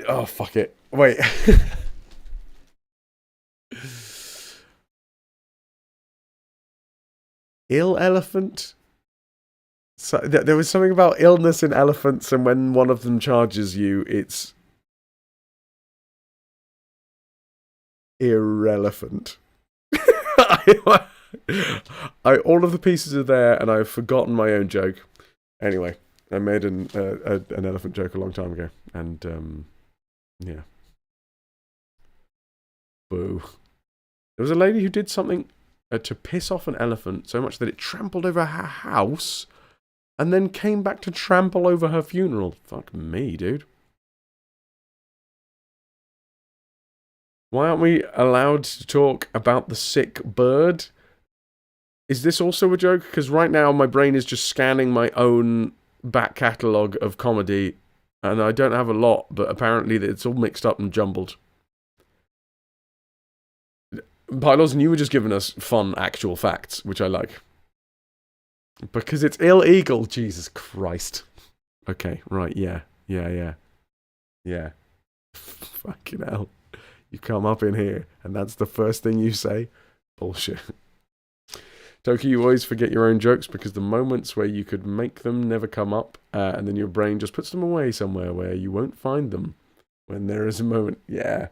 Oh, fuck it. Wait. Ill elephant? So, there was something about illness in elephants, and when one of them charges you, it's irrelevant. All of the pieces are there, and I've forgotten my own joke. Anyway, I made an elephant joke a long time ago, and yeah. Boo. There was a lady who did something to piss off an elephant so much that it trampled over her house, and then came back to trample over her funeral. Fuck me, dude. Why aren't we allowed to talk about the sick bird? Is this also a joke? Because right now my brain is just scanning my own back catalogue of comedy, and I don't have a lot, but apparently it's all mixed up and jumbled. Pylos, and you were just giving us fun actual facts, which I like. Because it's illegal, Jesus Christ. Okay, right, yeah. Fucking hell. You come up in here, and that's the first thing you say? Bullshit. Toki, you always forget your own jokes because the moments where you could make them never come up, and then your brain just puts them away somewhere where you won't find them when there is a moment. Yeah.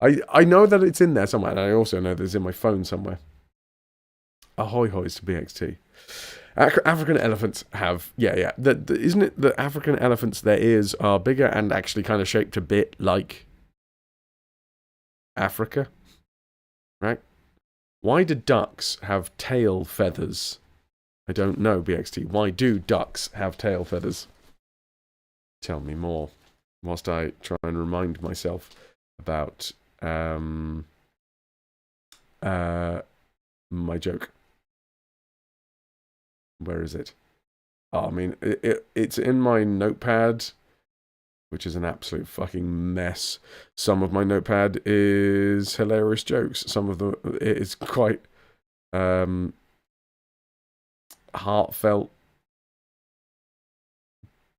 I know that it's in there somewhere, and I also know that it's in my phone somewhere. ahoy hoys to BXT. African elephants have, yeah. Isn't it that African elephants, their ears are bigger and actually kind of shaped a bit like Africa, right? Why do ducks have tail feathers? I don't know, BXT. Why do ducks have tail feathers? Tell me more, whilst I try and remind myself about my joke. Where is it? Oh, I mean, it's in my notepad, which is an absolute fucking mess. Some of my notepad is hilarious jokes. Some of them, it is quite heartfelt,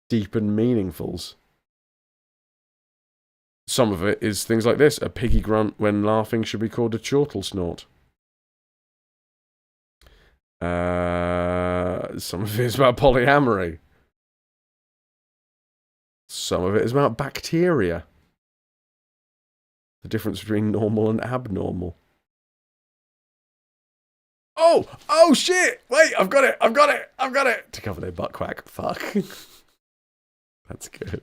deep and meaningfuls. Some of it is things like this. A piggy grunt when laughing should be called a chortle snort. Some of it is about polyamory. Some of it is about bacteria. The difference between normal and abnormal. Oh shit! Wait, I've got it! To cover their butt quack. Fuck. That's good.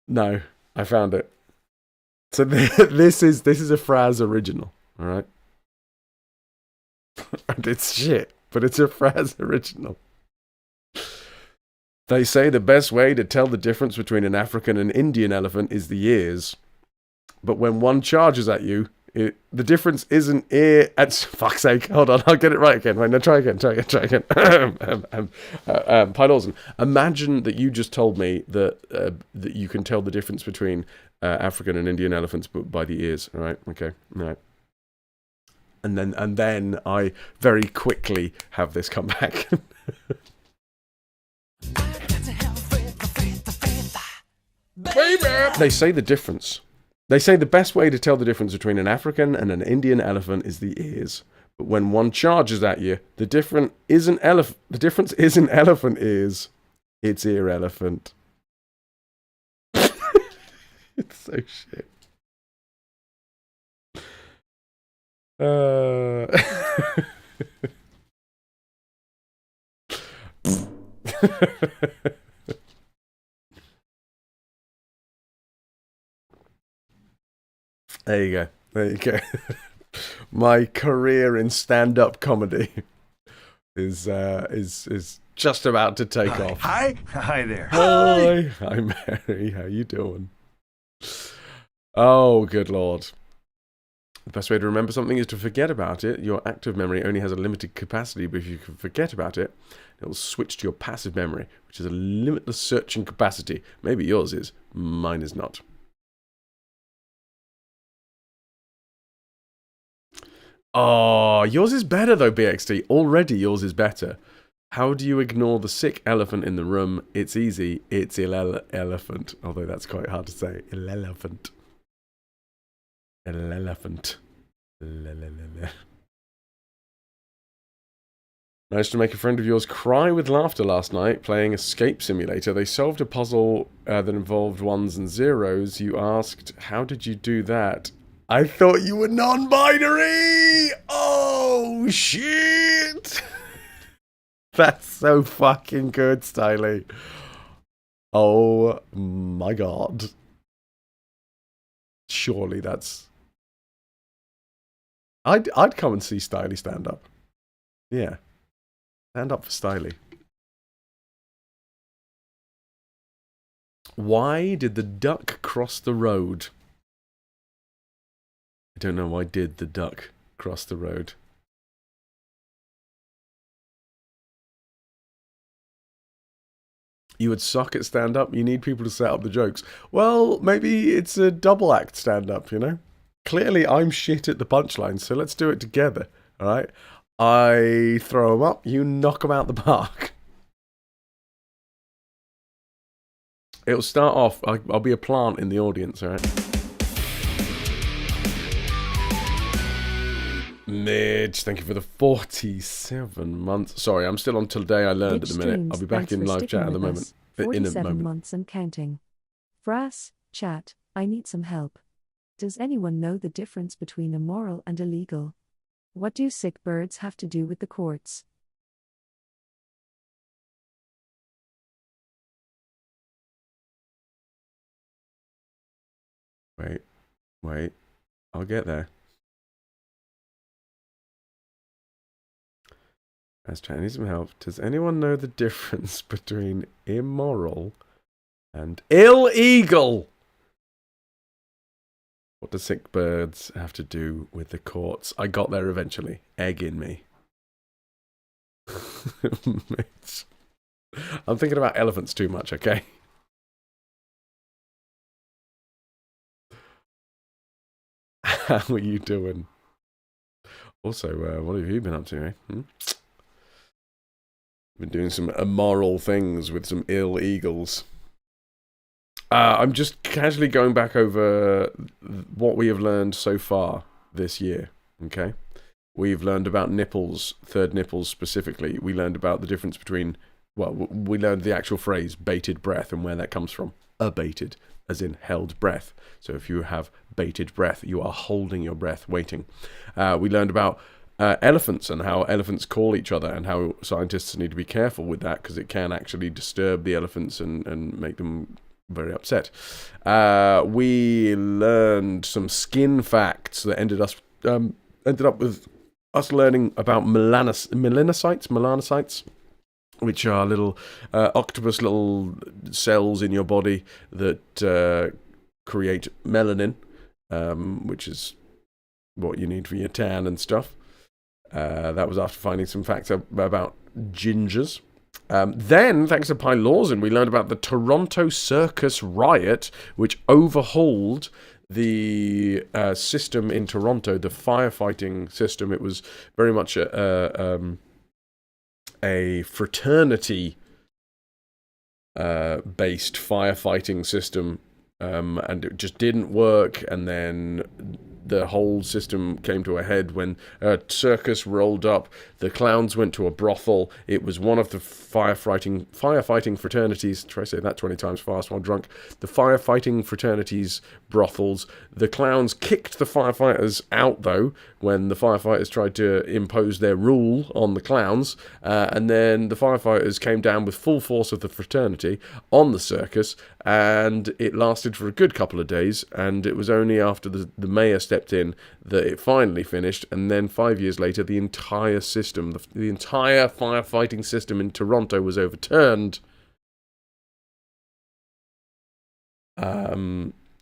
No, I found it. So this is a Fraz original, all right? And it's shit, but it's a Fraz original. They say the best way to tell the difference between an African and Indian elephant is the ears. But when one charges at you, the difference isn't ear... Fuck's sake, hold on, I'll get it right again. Wait, no, try again. Pine Olsen, imagine that you just told me that you can tell the difference between African and Indian elephants by the ears, all right? Okay, all right. And then I very quickly have this come back. They say the difference. They say the best way to tell the difference between an African and an Indian elephant is the ears. But when one charges at you, the difference isn't elephant ears. It's ear elephant. It's so shit. There you go. My career in stand-up comedy is just about to take off. Hi there. Hi, Mary. How you doing? Oh, good lord. The best way to remember something is to forget about it. Your active memory only has a limited capacity, but if you can forget about it, it will switch to your passive memory, which is a limitless searching capacity. Maybe yours is. Mine is not. Oh, yours is better though, BXT. Already yours is better. How do you ignore the sick elephant in the room? It's easy. It's elephant. Although that's quite hard to say. Elephant. Elephant. Managed to make a friend of yours cry with laughter last night playing Escape Simulator. They solved a puzzle that involved ones and zeros. You asked, how did you do that? I thought you were non-binary! Oh, shit! That's so fucking good, Styly. Oh, my God. Surely that's... I'd come and see Styly stand up. Yeah. Stand up for Styly. Why did the duck cross the road? I don't know why did the duck cross the road. You would suck at stand-up. You need people to set up the jokes. Well, maybe it's a double act stand-up, you know? Clearly, I'm shit at the punchlines, so let's do it together, all right? I throw them up, you knock them out the park. It'll start off, I'll be a plant in the audience, all right? Midge, thank you for the 47 months. Sorry, I'm still on Till Day I Learned at the minute. I'll be back in live chat at the moment. In a moment. Months and counting. Frass, chat, I need some help. Does anyone know the difference between immoral and illegal? What do sick birds have to do with the courts? Wait. I'll get there. As chat, I need some help. Does anyone know the difference between immoral and illegal? What do sick birds have to do with the courts? I got there eventually. Egg in me. Mate. I'm thinking about elephants too much, okay? How are you doing? Also, what have you been up to, eh? Been doing some immoral things with some illegals. I'm just casually going back over what we have learned so far this year, okay? We've learned about nipples, third nipples specifically. We learned about the difference between, well, we learned the actual phrase bated breath and where that comes from. Abated, as in held breath. So if you have bated breath, you are holding your breath, waiting. We learned about elephants and how elephants call each other and how scientists need to be careful with that because it can actually disturb the elephants and make them very upset. We learned some skin facts that ended up with us learning about melanocytes, which are little octopus little cells in your body that create melanin, which is what you need for your tan and stuff. That was after finding some facts about gingers. Then, thanks to Pi Lawson, we learned about the Toronto Circus riot, which overhauled the system in Toronto, the firefighting system. It was very much a fraternity based firefighting system, and it just didn't work. And then the whole system came to a head when a circus rolled up. The clowns went to a brothel. It was one of the firefighting fraternities. Try to say that 20 times fast while drunk. The firefighting fraternities brothels. The clowns kicked the firefighters out, though, when the firefighters tried to impose their rule on the clowns. And then the firefighters came down with full force of the fraternity on the circus, and it lasted for a good couple of days. And it was only after the mayor stepped in that it finally finished. And then 5 years later, the entire system, the entire firefighting system in Toronto was overturned.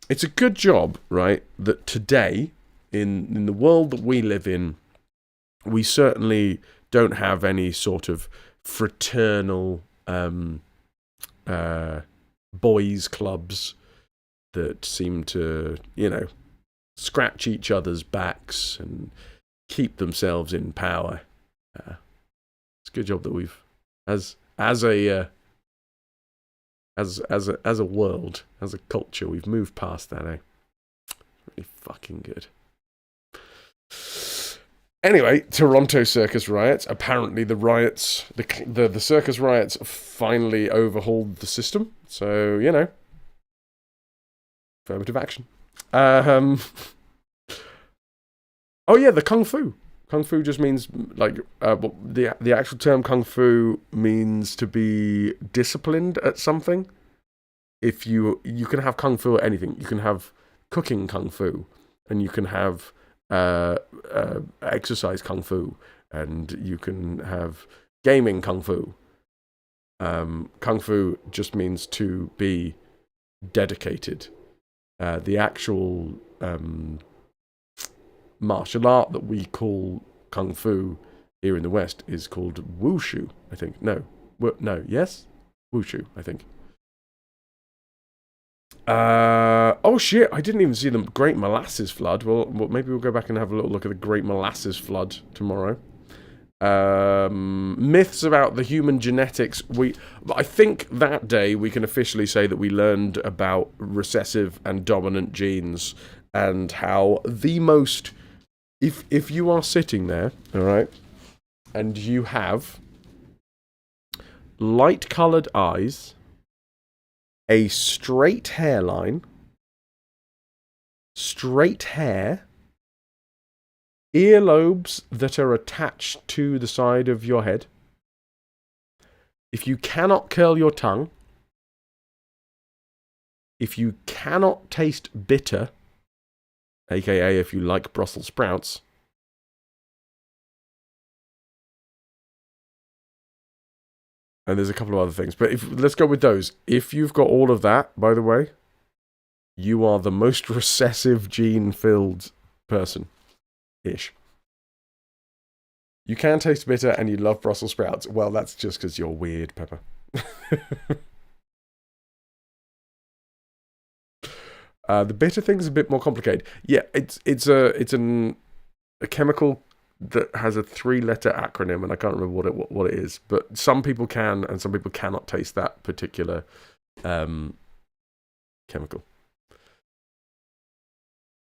It's a good job, right, that today, in the world that we live in, we certainly don't have any sort of fraternal boys clubs that seem to, scratch each other's backs and keep themselves in power. It's a good job that we've, as a world, as a culture, we've moved past that, eh? Really fucking good. Anyway, Toronto circus riots. Apparently the riots, the circus riots finally overhauled the system. So, affirmative action. Oh yeah, the kung fu. Kung fu just means, the actual term kung fu means to be disciplined at something. If you can have kung fu at anything. You can have cooking kung fu, and you can have exercise kung fu, and you can have gaming kung fu. Kung fu just means to be dedicated. The actual martial art that we call kung fu here in the West is called wushu, I think. Yes? Wushu, I think. Oh shit, I didn't even see the Great Molasses Flood. Well, maybe we'll go back and have a little look at the Great Molasses Flood tomorrow. Myths about the human genetics. I think that day we can officially say that we learned about recessive and dominant genes, and how the most, if you are sitting there, all right, and you have light-coloured eyes a straight hairline, straight hair, earlobes that are attached to the side of your head. If you cannot curl your tongue, if you cannot taste bitter, aka if you like Brussels sprouts, and there's a couple of other things, but let's go with those. If you've got all of that, by the way, you are the most recessive gene-filled person-ish. You can taste bitter and you love Brussels sprouts. Well, that's just because you're weird, Pepper. The bitter thing's a bit more complicated. Yeah, it's a chemical that has a 3-letter acronym, and I can't remember what it is. But some people can, and some people cannot taste that particular chemical.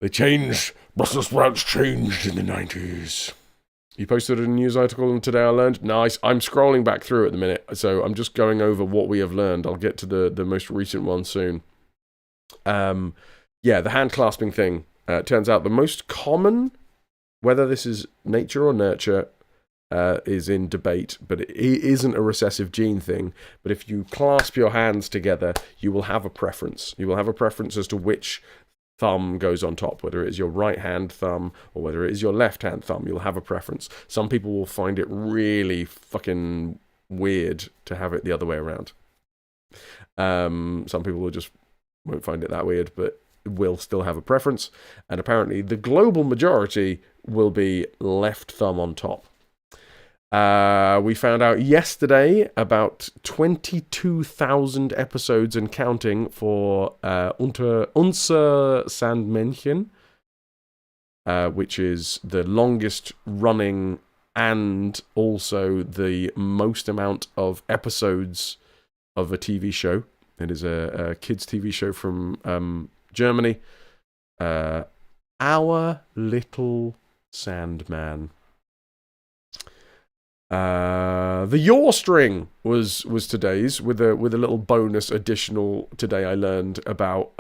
They changed. Brussels sprouts changed in the 90s. You posted a news article and today I learned. Nice. I'm scrolling back through at the minute, so I'm just going over what we have learned. I'll get to the most recent one soon. Yeah, the hand clasping thing. Turns out the most common, whether this is nature or nurture, is in debate, but it isn't a recessive gene thing. But if you clasp your hands together, you will have a preference. You will have a preference as to which thumb goes on top, whether it is your right hand thumb or whether it is your left hand thumb. You'll have a preference. Some people will find it really fucking weird to have it the other way around. Some people won't find it that weird, but will still have a preference. And apparently the global majority will be left thumb on top. We found out yesterday about 22,000 episodes and counting for Unser Sandmännchen, which is the longest running and also the most amount of episodes of a TV show. It is a kids' TV show from Germany. Our Little Sandman. The yaw string was today's with a little bonus additional. Today I learned about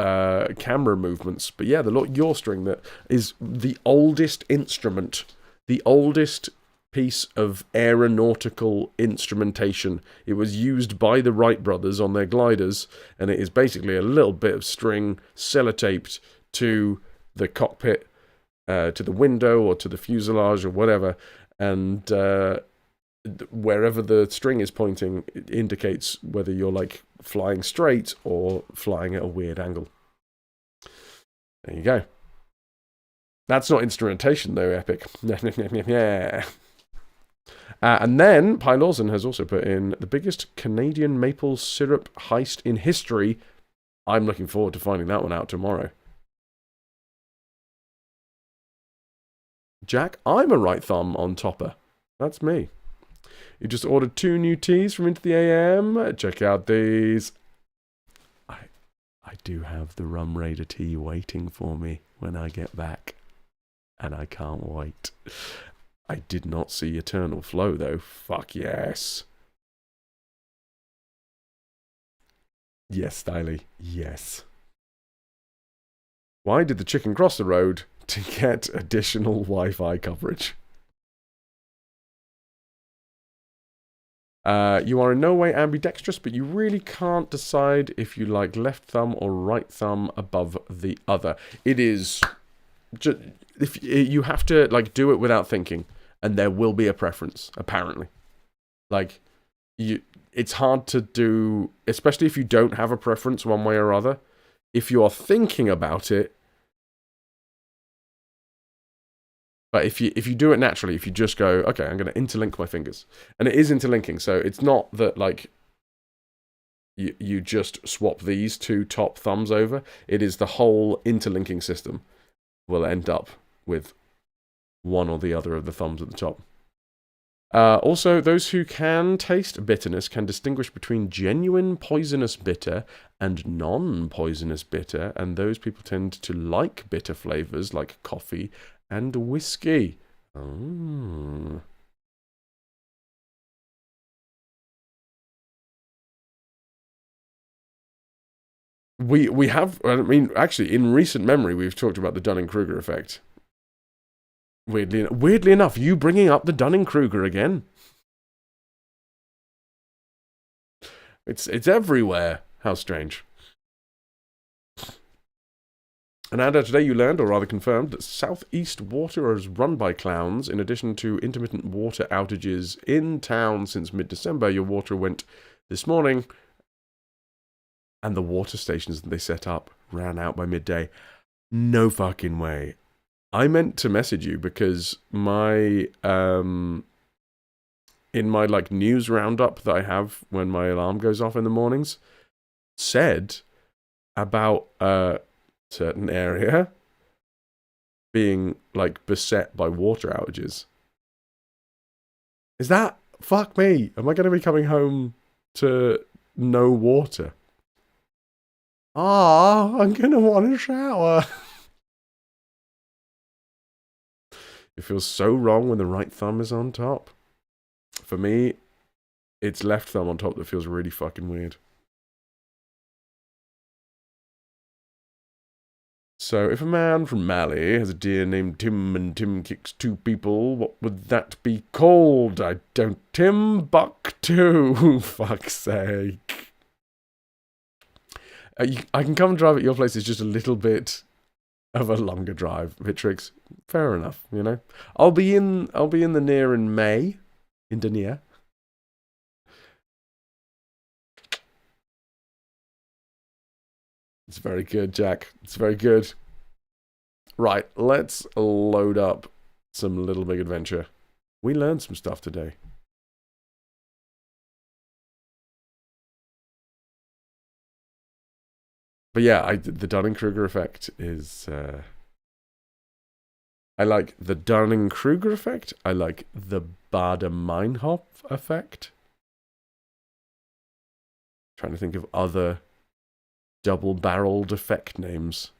camera movements, but yeah, the yaw string, that is the oldest instrument, the oldest piece of aeronautical instrumentation. It was used by the Wright brothers on their gliders, and it is basically a little bit of string sellotaped to the cockpit, to the window or to the fuselage or whatever, and wherever the string is pointing, it indicates whether you're like flying straight or flying at a weird angle. There you go. That's not instrumentation though, Epic. And then Pi Lawson has also put in the biggest Canadian maple syrup heist in history. I'm looking forward to finding that one out tomorrow. Jack, I'm a right thumb on topper. That's me. You just ordered 2 new teas from Into the AM. Check out these. I do have the Rum Raider tea waiting for me when I get back. And I can't wait. I did not see Eternal Flow, though. Fuck yes. Yes, Styly. Yes. Why did the chicken cross the road? To get additional Wi-Fi coverage. You are in no way ambidextrous, but you really can't decide if you like left thumb or right thumb above the other. It is just, if you have to like do it without thinking, and there will be a preference. Apparently, like it's hard to do, especially if you don't have a preference one way or other. If you are thinking about it. But if you do it naturally, if you just go, okay, I'm going to interlink my fingers. And it is interlinking, so it's not that, like, you just swap these 2 top thumbs over. It is the whole interlinking system will end up with one or the other of the thumbs at the top. Also, those who can taste bitterness can distinguish between genuine poisonous bitter and non-poisonous bitter, and those people tend to like bitter flavors like coffee and whiskey. Oh. We have, I mean, actually, in recent memory, we've talked about the Dunning-Kruger effect. Weirdly enough, you bringing up the Dunning-Kruger again. It's everywhere. How strange. And Ada, today you learned, or rather confirmed, that Southeast Water is run by clowns. In addition to intermittent water outages in town since mid-December, your water went this morning, and the water stations that they set up ran out by midday. No fucking way. I meant to message you because my in my like news roundup that I have when my alarm goes off in the mornings said about a certain area being like beset by water outages. Is that, fuck me, am I going to be coming home to no water? I'm going to want a shower. It feels so wrong when the right thumb is on top. For me, it's left thumb on top that feels really fucking weird. So, if a man from Mali has a deer named Tim and Tim kicks 2 people, what would that be called? I don't... Timbuktu! Fuck's sake. I can come and drive at your place. It's just a little bit of a longer drive, Vitrix. Fair enough, you know. I'll be in the near in May, in Dania. It's very good, Jack. It's very good. Right, let's load up some Little Big Adventure. We learned some stuff today. But yeah, the Dunning-Kruger effect is... I like the Dunning-Kruger effect. I like the Baader-Meinhof effect. Trying to think of other double-barreled effect names.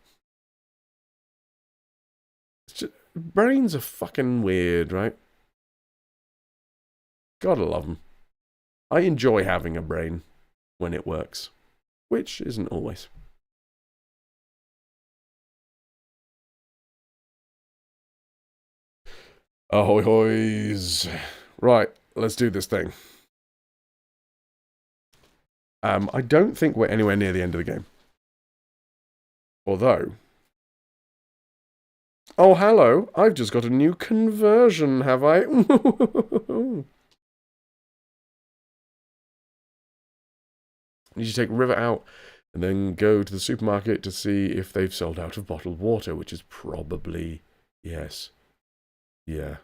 Brains are fucking weird, right? Gotta love them. I enjoy having a brain when it works, which isn't always. Ahoy hoys. Right, let's do this thing. I don't think we're anywhere near the end of the game. Although... Oh, hello. I've just got a new conversion, have I? You should take River out and then go to the supermarket to see if they've sold out of bottled water, which is probably... Yes. Yeah.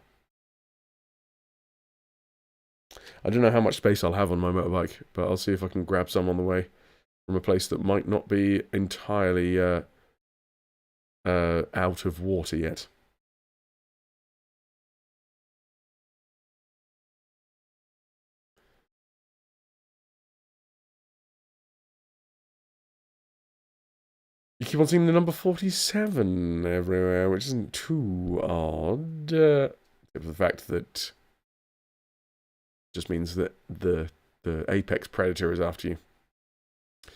I don't know how much space I'll have on my motorbike, but I'll see if I can grab some on the way from a place that might not be entirely out of water yet. You keep on seeing the number 47 everywhere, which isn't too odd. Except for the fact that just means that the apex predator is after you. Do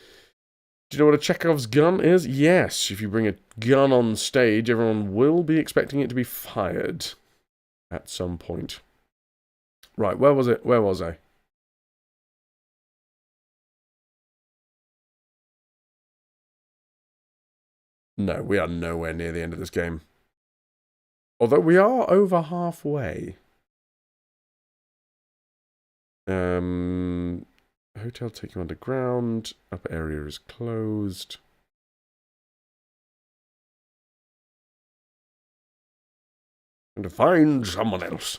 you know what a Chekhov's gun is? Yes. If you bring a gun on stage, everyone will be expecting it to be fired at some point. Right, where was it? Where was I? No, we are nowhere near the end of this game. Although we are over halfway. Hotel take you underground. Upper area is closed. And to find someone else.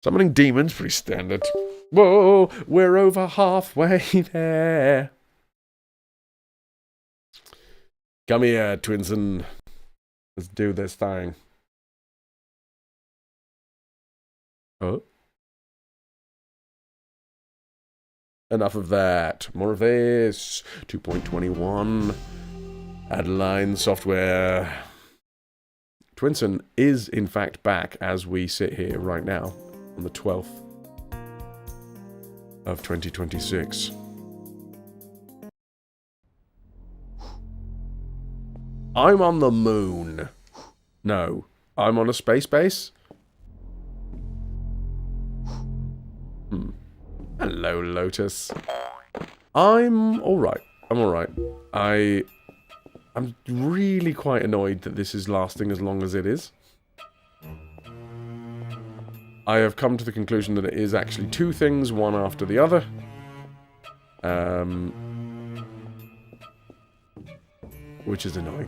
Summoning demons, pretty standard. Whoa, we're over halfway there. Come here, Twinson. Let's do this thing. Oh. Enough of that. More of this. 2.21. Adeline software. Twinson is, in fact, back as we sit here right now on the 12th of 2026. I'm on the moon. No, I'm on a space base. Hello, Lotus. I'm alright. I'm alright. I'm really quite annoyed that this is lasting as long as it is. I have come to the conclusion that it is actually two things, one after the other. Which is annoying.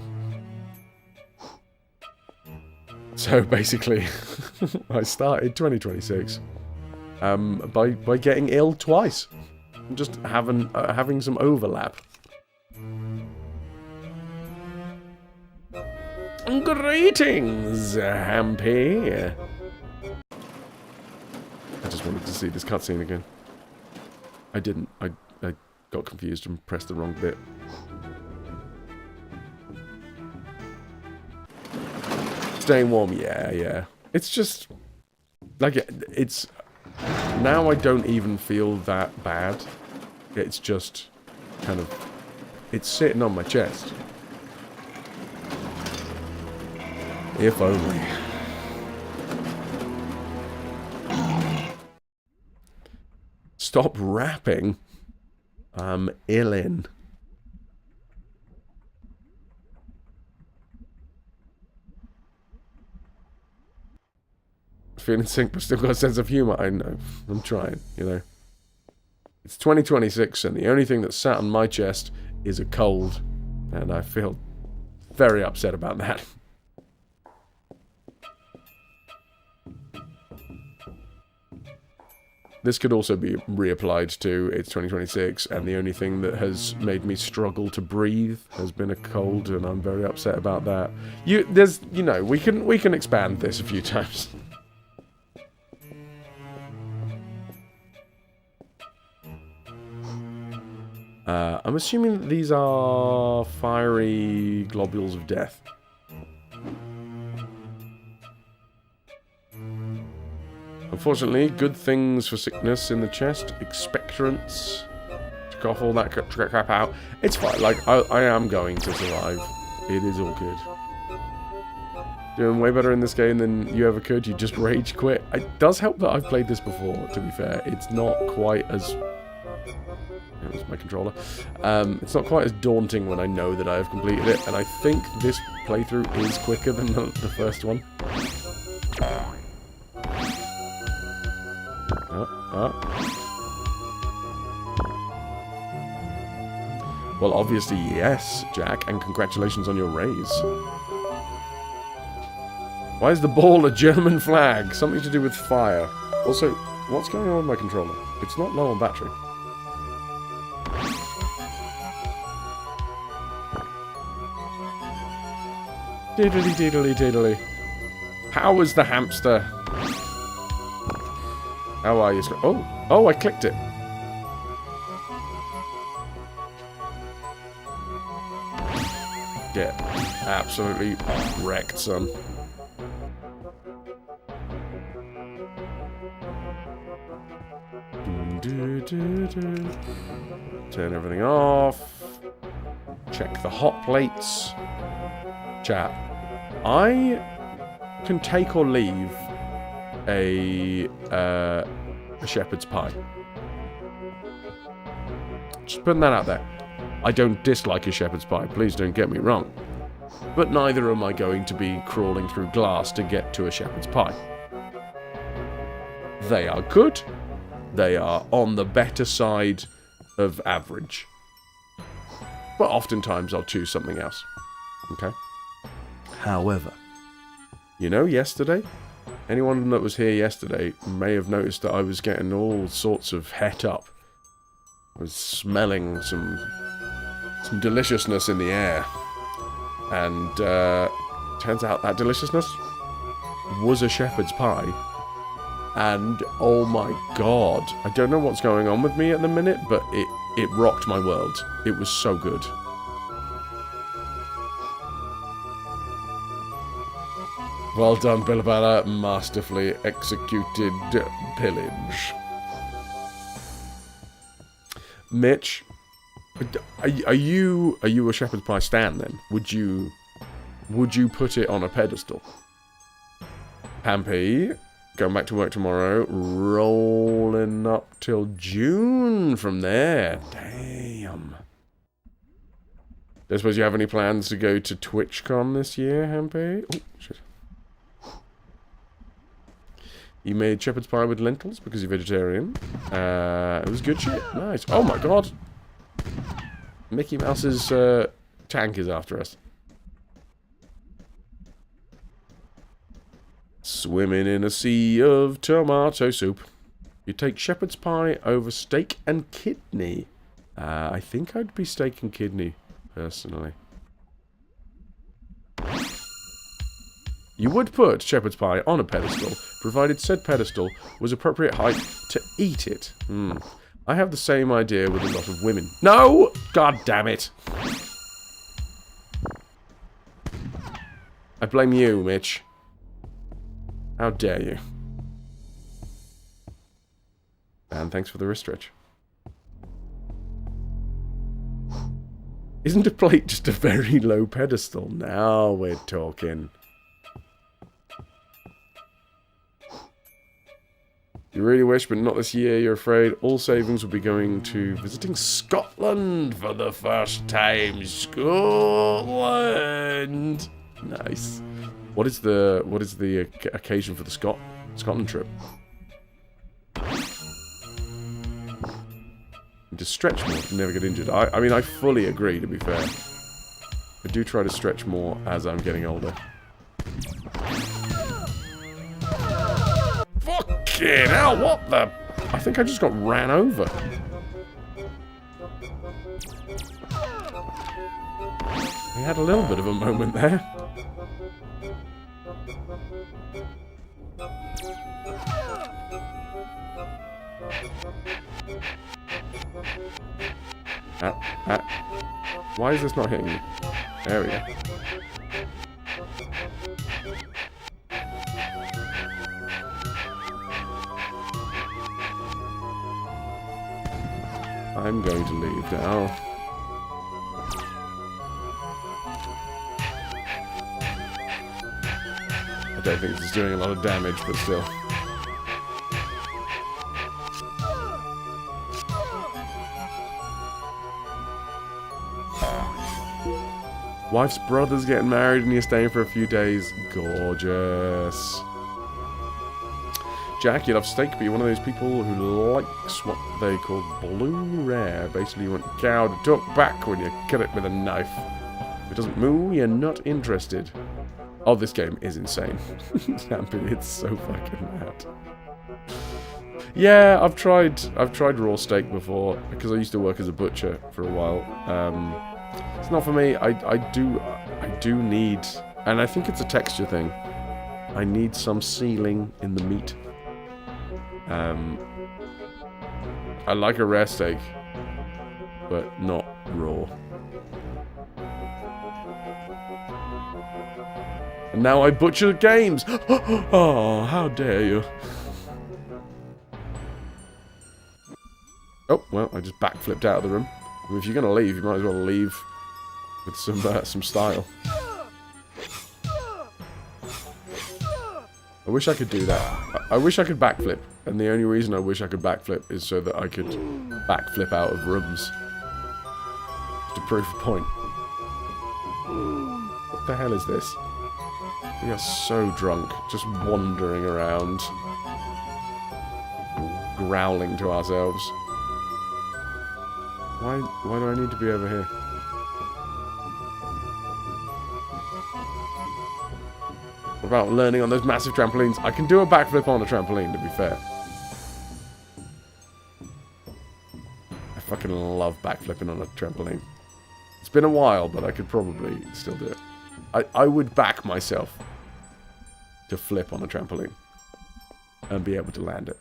So basically, I started 2026 by getting ill twice. Just having some overlap. Greetings, Hampy. I just wanted to see this cutscene again. I didn't. I got confused and pressed the wrong bit. Staying warm, yeah. It's just like it's now I don't even feel that bad. It's just kind of it's sitting on my chest. If only. Stop rapping. I'm illin. Feeling sick but still got a sense of humour. I know. I'm trying, you know. It's 2026 and the only thing that's sat on my chest is a cold. And I feel very upset about that. This could also be reapplied to it's 2026, and the only thing that has made me struggle to breathe has been a cold, and I'm very upset about that. You know, we can expand this a few times. I'm assuming that these are fiery globules of death. Unfortunately, good things for sickness in the chest. Expectorants. To cough all that crap out. It's fine. Like, I am going to survive. It is all good. Doing way better in this game than you ever could. You just rage quit. It does help that I've played this before, to be fair. It's not quite as... That was my controller. It's not quite as daunting when I know that I have completed it. And I think this playthrough is quicker than the first one. Well, obviously, yes, Jack, and congratulations on your raise. Why is the ball a German flag? Something to do with fire. Also, what's going on with my controller? It's not low on battery. Diddly diddly diddly. How was the hamster? How are you? Oh, I clicked it. Get absolutely wrecked, son. Turn everything off. Check the hot plates. Chat. I can take or leave a shepherd's pie. Just putting that out there. I don't dislike a shepherd's pie, please don't get me wrong. But neither am I going to be crawling through glass to get to a shepherd's pie. They are good. They are on the better side of average. But oftentimes I'll choose something else. Okay? However, you know, yesterday, anyone that was here yesterday may have noticed that I was getting all sorts of het up. I was smelling some deliciousness in the air. And turns out that deliciousness was a shepherd's pie. And oh my god, I don't know what's going on with me at the minute, but it rocked my world. It was so good. Well done, Billabella. Masterfully executed pillage. Mitch, are you a shepherd's pie stan then? Would you would you put it on a pedestal? Pampy, going back to work tomorrow, rolling up till June from there. Damn. Don't suppose you have any plans to go to TwitchCon this year, Hampy? Oh, shit. You made shepherd's pie with lentils because you're vegetarian. It was good shit. Nice. Oh my god. Mickey Mouse's tank is after us. Swimming in a sea of tomato soup. You take shepherd's pie over steak and kidney. I think I'd be steak and kidney, personally. You would put shepherd's pie on a pedestal, provided said pedestal was appropriate height to eat it. I have the same idea with a lot of women. No! God damn it! I blame you, Mitch. How dare you? And thanks for the wrist stretch. Isn't a plate just a very low pedestal? Now we're talking. You really wish, but not this year, you're afraid. All savings will be going to visiting Scotland for the first time. Scotland! Nice. What is the occasion for the Scotland trip? To stretch more, to never get injured. I mean, I fully agree, to be fair. I do try to stretch more as I'm getting older. Fucking hell, what the... I think I just got ran over. We had a little bit of a moment there. Why is this not hitting me? There we go. I'm going to leave now. I don't think this is doing a lot of damage, but still. Wife's brother's getting married and you're staying for a few days. Gorgeous. Jack, you love steak, but you're one of those people who likes what they call blue rare. Basically, you want cow to duck back when you cut it with a knife. If it doesn't move, you're not interested. Oh, this game is insane. It's so fucking mad. Yeah, I've tried raw steak before because I used to work as a butcher for a while. It's not for me. I do need, and I think it's a texture thing. I need some sealing in the meat. I like a rare steak, but not raw. And now I butcher games. Oh, how dare you! Oh well, I just backflipped out of the room. I mean, if you're gonna leave, you might as well leave with some style. I wish I could do that. I wish I could backflip, and the only reason I wish I could backflip is so that I could backflip out of rooms. Just to prove a point. What the hell is this? We are so drunk, just wandering around, growling to ourselves. Why do I need to be over here? What about learning on those massive trampolines? I can do a backflip on a trampoline, to be fair. I fucking love backflipping on a trampoline. It's been a while, but I could probably still do it. I would back myself to flip on a trampoline and be able to land it.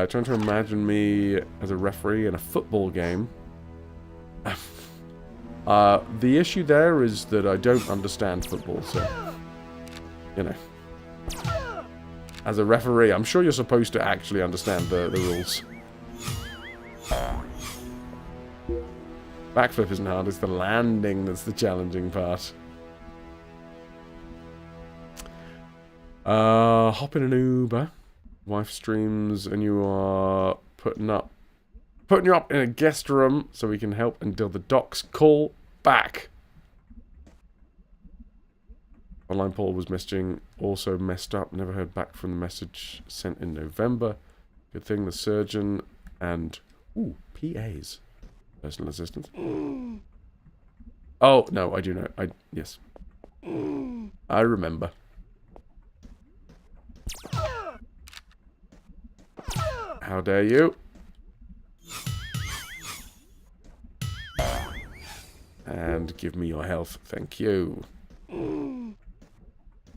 Trying to imagine me as a referee in a football game. The issue there is that I don't understand football, so, you know. As a referee, I'm sure you're supposed to actually understand the rules. Backflip isn't hard, it's the landing that's the challenging part. Hop in an Uber. Wife streams and you are putting you up in a guest room so we can help until the docs call back. Online Paul was messaging, also messed up, never heard back from the message sent in November. Good thing the surgeon and PAs. Personal assistants. Oh, no, I do know. Yes. I remember. How dare you? And give me your health. Thank you.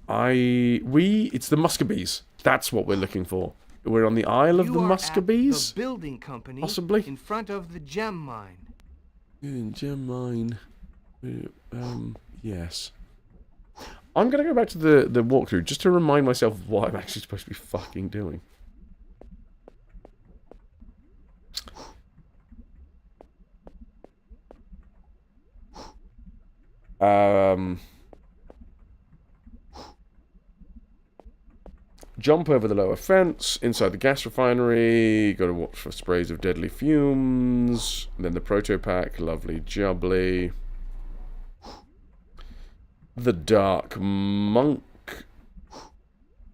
It's the Muscobees. That's what we're looking for. We're on the Isle of the Muscobees? The building company Possibly. in front of the gem mine. Gem mine. Yes. I'm going to go back to the walkthrough just to remind myself of what I'm actually supposed to be fucking doing. Jump over the lower fence, inside the gas refinery, got to watch for sprays of deadly fumes, and then the proto pack, lovely jubbly. The Dark Monk.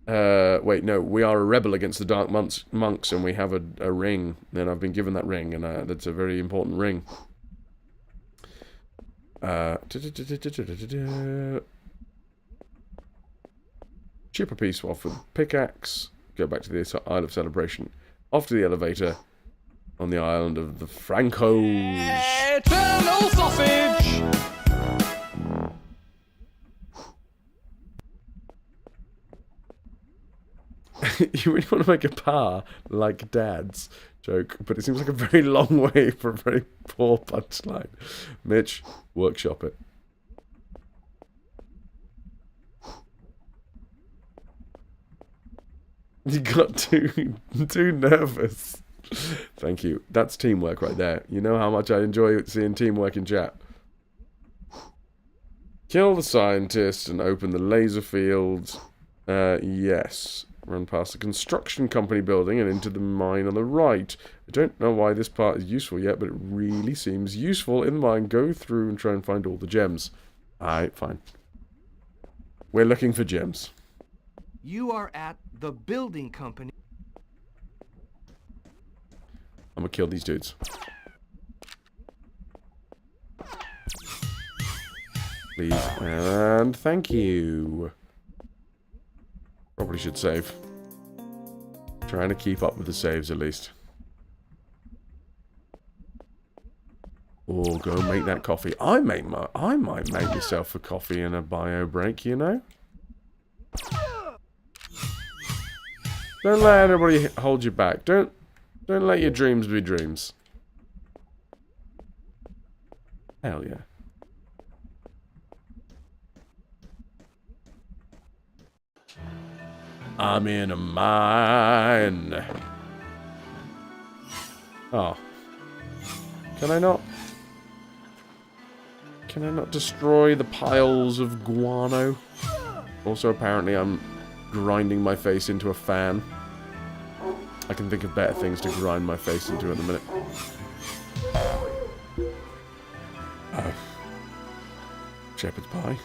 Wait, no, we are a rebel against the Dark Monks, and we have a ring, and I've been given that ring, and that's a very important ring. Chip a piece off with a pickaxe. Go back to the Isle of Celebration. Off to the elevator on the island of the Francos. Eternal sausage! You really want to make a par like Dad's joke, but it seems like a very long way for a very poor punchline. Mitch, workshop it. You got too nervous. Thank you. That's teamwork right there. You know how much I enjoy seeing teamwork in chat. Kill the scientist and open the laser field. Yes. Run past the construction company building and into the mine on the right. I don't know why this part is useful yet, but it really seems useful in the mine. Go through and try and find all the gems. Alright, fine. We're looking for gems. You are at the building company. I'm gonna kill these dudes. Please. And thank you. Probably should save. Trying to keep up with the saves at least. Or go make that coffee. I might make myself a coffee and a bio break, you know? Don't let anybody hold you back. Don't let your dreams be dreams. Hell yeah. I'm in a mine. Oh. Can I not destroy the piles of guano? Also, apparently, I'm grinding my face into a fan. I can think of better things to grind my face into at the minute. Shepherd's pie.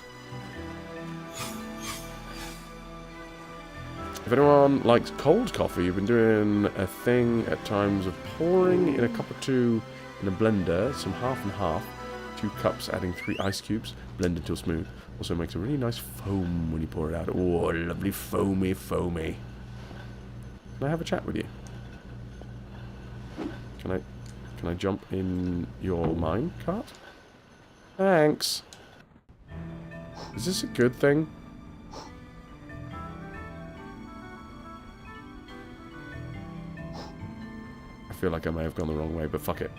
If anyone likes cold coffee, you've been doing a thing at times of pouring in a cup or two in a blender, some half and half, 2 cups, adding 3 ice cubes, blend until smooth. Also makes a really nice foam when you pour it out. Oh, lovely foamy. Can I have a chat with you? Can I jump in your mine cart? Thanks. Is this a good thing? I feel like I may have gone the wrong way, but fuck it.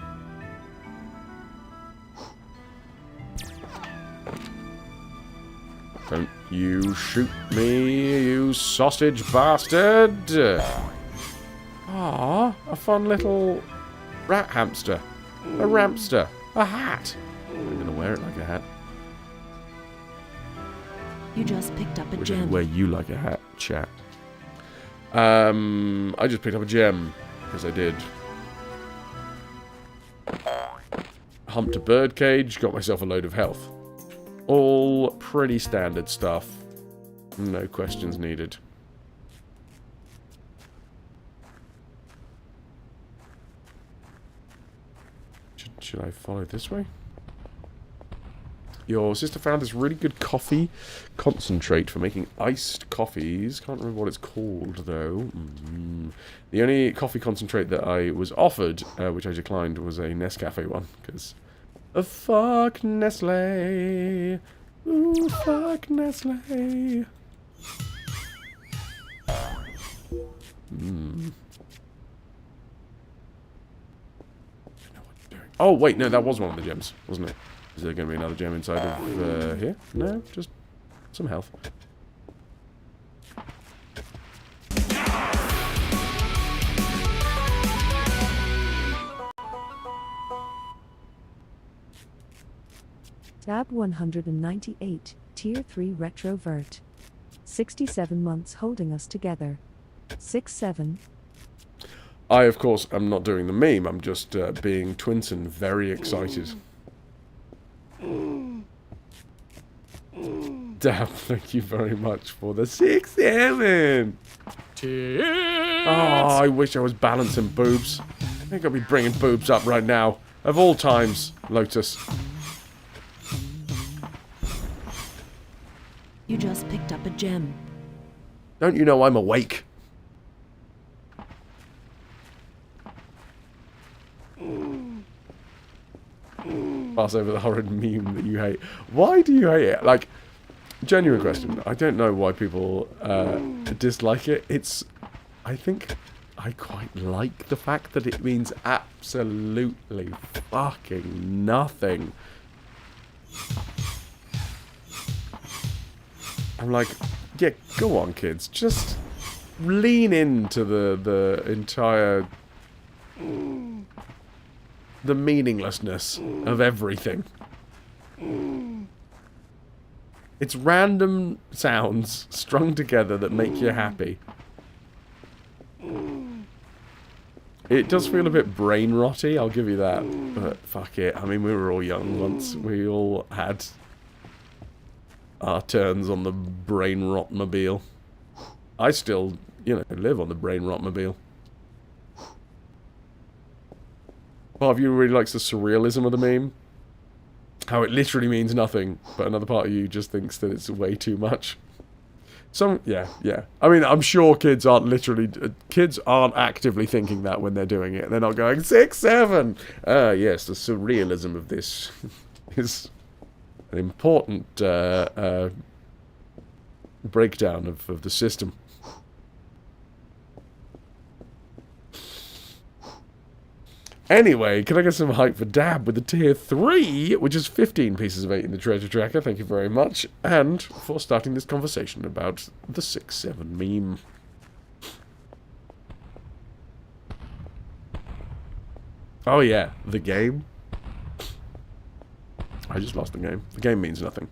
Don't you shoot me, you sausage bastard! Ah, a fun little rat hamster. A ramster. A hat. I'm gonna wear it like a hat. You just picked up a Wish I could gem. wear you like a hat, chat. I just picked up a gem. Because I did. Humped a birdcage, got myself a load of health. All pretty standard stuff. No questions needed. Should I follow this way? Your sister found this really good coffee concentrate for making iced coffees. Can't remember what it's called, though. The only coffee concentrate that I was offered, which I declined, was a Nescafe one. Because, fuck Nestle. Ooh, fuck Nestle. Oh, wait, no, that was one of the gems, wasn't it? Is there going to be another gem inside of here? No, just some health. Tab 198, Tier 3 RetroVert. 67 months holding us together. 6-7. I, of course, am not doing the meme. I'm just being Twinson very excited. Damn, thank you very much for the 6-7. Oh, I wish I was balancing boobs. I think I'll be bringing boobs up right now. Of all times, Lotus. You just picked up a gem. Don't you know I'm awake? Pass over the horrid meme that you hate. Why do you hate it? Like, genuine question. I don't know why people dislike it. I think I quite like the fact that it means absolutely fucking nothing. I'm like, yeah, go on, kids. Just lean into the entire... the meaninglessness of everything. It's random sounds strung together that make you happy. It does feel a bit brain rotty, I'll give you that. But fuck it. I mean, we were all young once. We all had our turns on the brain rotmobile. I still, live on the brain rotmobile. Part of you really likes the surrealism of the meme. How it literally means nothing, but another part of you just thinks that it's way too much. Yeah. I mean, I'm sure kids aren't actively thinking that when they're doing it. They're not going, 6-7! Yes, the surrealism of this is an important breakdown of the system. Anyway, can I get some hype for Dab with the tier 3, which is 15 pieces of 8 in the treasure tracker, thank you very much, and for starting this conversation about the 6-7 meme. Oh yeah, the game. I just lost the game. The game means nothing.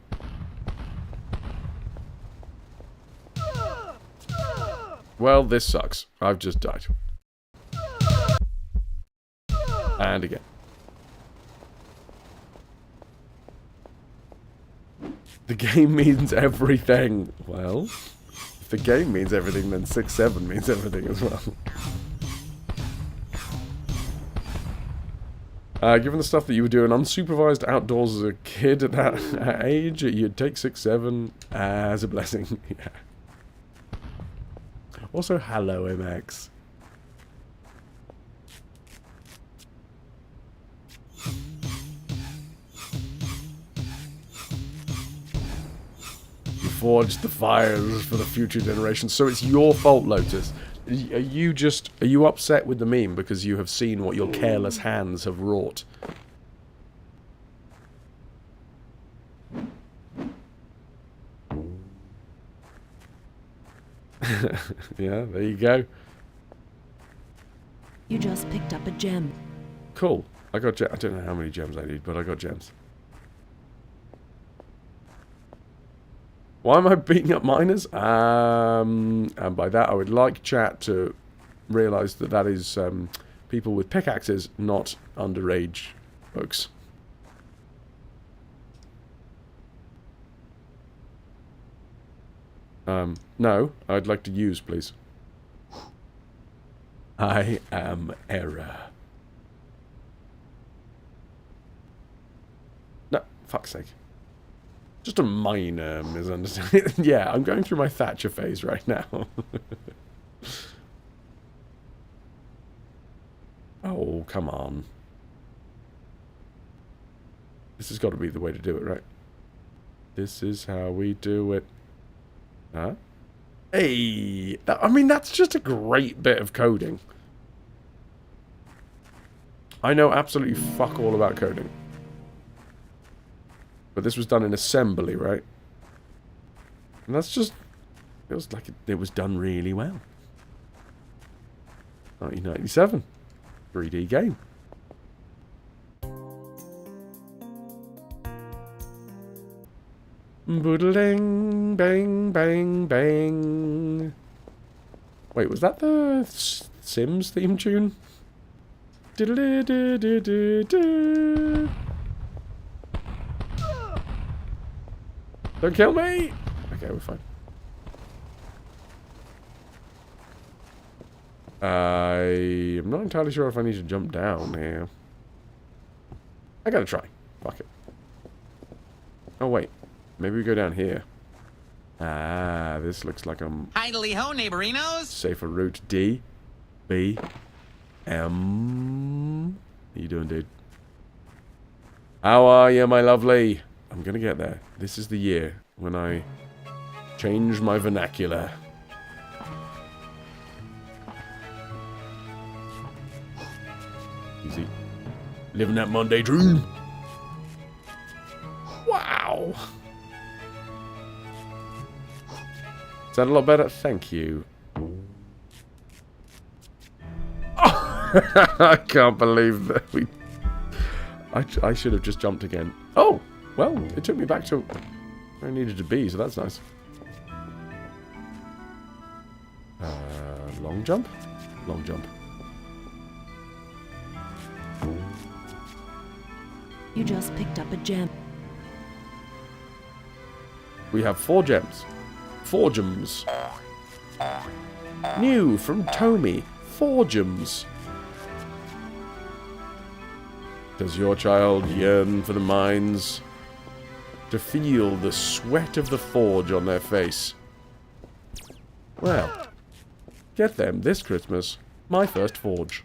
Well, this sucks. I've just died. And again. The game means everything. Well, if the game means everything, then 6-7 means everything as well. Given the stuff that you were doing unsupervised outdoors as a kid at that age, you'd take 6-7 as a blessing. Yeah. Also, hello, MX. Forged the fires for the future generations. So it's your fault, Lotus. Are you upset with the meme because you have seen what your careless hands have wrought? Yeah, there you go. You just picked up a gem. Cool. I got I don't know how many gems I need, but I got gems. Why am I beating up miners? And by that I would like chat to realise that that is people with pickaxes, not underage folks. No, I'd like to use, please. I am error. No, fuck's sake. Just a minor misunderstanding. Yeah, I'm going through my Thatcher phase right now. Oh, come on. This has got to be the way to do it, right? This is how we do it. Huh? Hey! I mean, that's just a great bit of coding. I know absolutely fuck all about coding. But this was done in assembly, right? And that's just... feels like it was done really well. 1997. 3D game. Boodling, bang, bang, bang. Wait, was that the Sims theme tune? Diddle-dee-dee-dee-dee-dee. Don't kill me! Okay, we're fine. I am not entirely sure if I need to jump down here. I gotta try. Fuck it. Oh, wait. Maybe we go down here. Ah, this looks like a Idly-ho, neighborinos! safer route. D, B, M. How you doing, dude? How are you, my lovely? I'm gonna get there. This is the year when I change my vernacular. Easy. Living that Monday dream. Wow. Is that a lot better? Thank you. Oh, I can't believe that we... I should have just jumped again. Oh! Well, it took me back to where I needed to be, so that's nice. Long jump? Long jump. You just picked up a gem. We have 4 gems. 4 gems. New from Tomy. 4 gems. Does your child yearn for the mines? To feel the sweat of the forge on their face? Well, get them this Christmas. My first forge.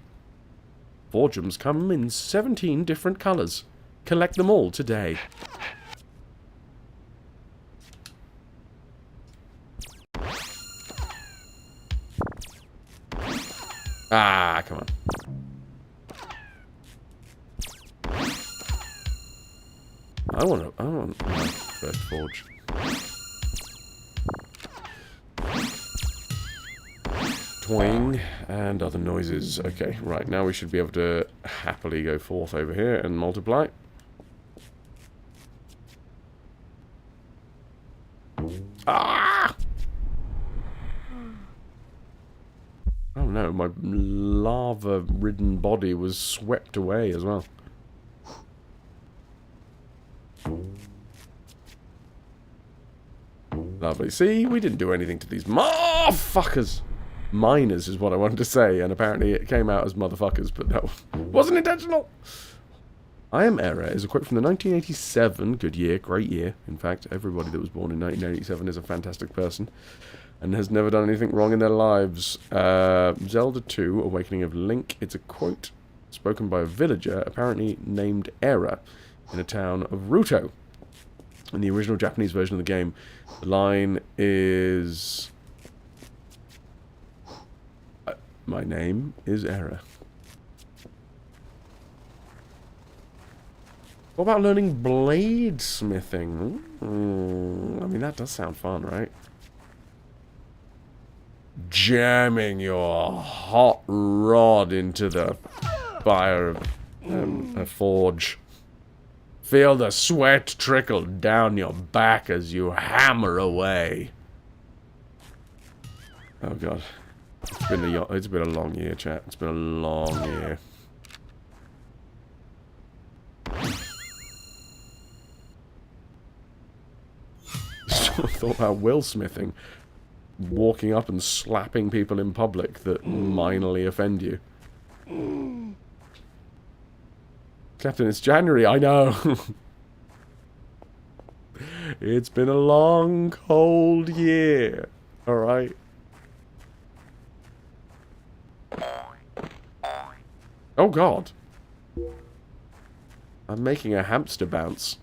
Forgems come in 17 different colours. Collect them all today. Ah, come on. I want my first forge. Twang and other noises. Okay, right, now we should be able to happily go forth over here and multiply. Ah! Oh no, my lava-ridden body was swept away as well. Lovely. See, we didn't do anything to these motherfuckers. Miners is what I wanted to say, and apparently it came out as motherfuckers, but that wasn't intentional. I am error is a quote from the 1987, good year, great year. In fact, everybody that was born in 1987 is a fantastic person and has never done anything wrong in their lives. Zelda 2, Awakening of Link. It's a quote spoken by a villager, apparently named Era, in a town of Ruto. In the original Japanese version of the game, the line is... my name is Era. What about learning bladesmithing? I mean, that does sound fun, right? jamming your hot rod into the fire of a forge. Feel the sweat trickle down your back as you hammer away. Oh god. It's been a long year, chat. It's been a long year. Thought about Will Smithing. Walking up and slapping people in public that minorly offend you. Captain, it's January, I know. It's been a long, cold year. Alright. Oh god. I'm making a hamster bounce.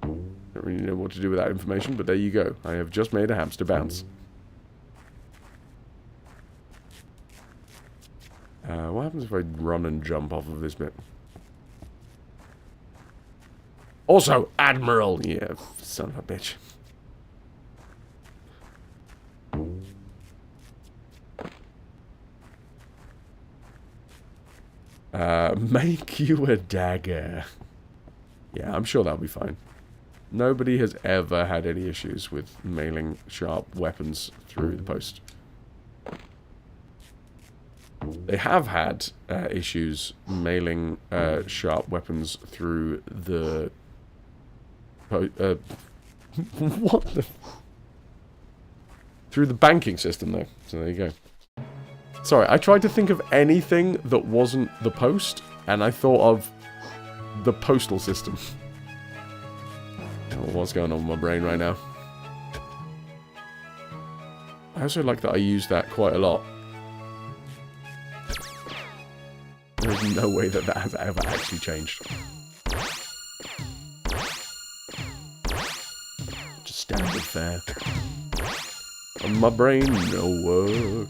Don't really know what to do with that information, but there you go. I have just made a hamster bounce. What happens if I run and jump off of this bit? Also, Admiral! Yeah, son of a bitch. Make you a dagger. Yeah, I'm sure that'll be fine. Nobody has ever had any issues with mailing sharp weapons through the post. They have had issues mailing sharp weapons through the... what the... Through the banking system, though. So there you go. Sorry, I tried to think of anything that wasn't the post, and I thought of the postal system. What's going on with my brain right now? I also like that I use that quite a lot. There's no way that that has ever actually changed. Just standard fare. On my brain, no work.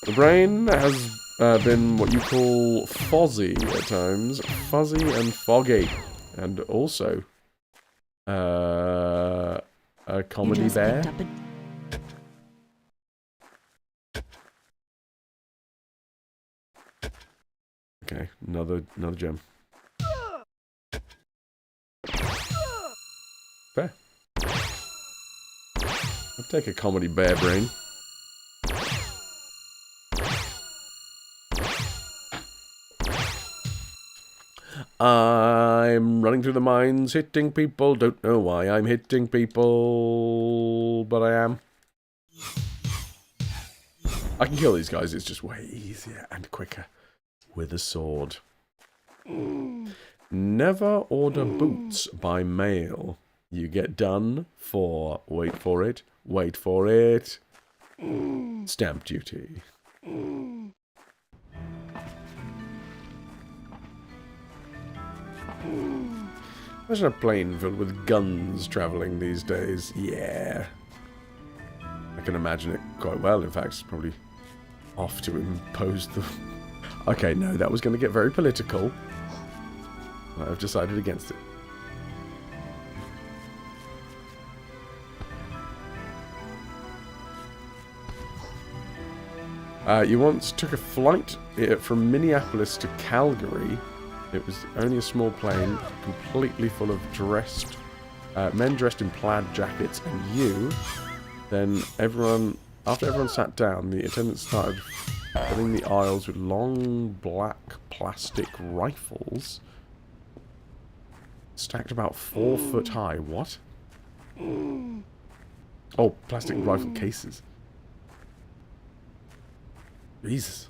The brain has been what you call fuzzy at times. Fuzzy and foggy. And also, a comedy bear. Okay, another gem. Fair. I'll take a comedy bear brain. I'm running through the mines, hitting people. Don't know why I'm hitting people, but I am. I can kill these guys, it's just way easier and quicker with a sword. Never order boots by mail. You get done for, wait for it, stamp duty. Imagine a plane filled with guns travelling these days. Yeah. I can imagine it quite well. In fact, it's probably off to impose the... Okay, no, that was going to get very political. I've decided against it. You once took a flight from Minneapolis to Calgary. It was only a small plane, completely full of men dressed in plaid jackets, and you. Then after everyone sat down, the attendants started filling the aisles with long black plastic rifles, stacked about 4 foot high. What? Oh, plastic rifle cases. Jesus.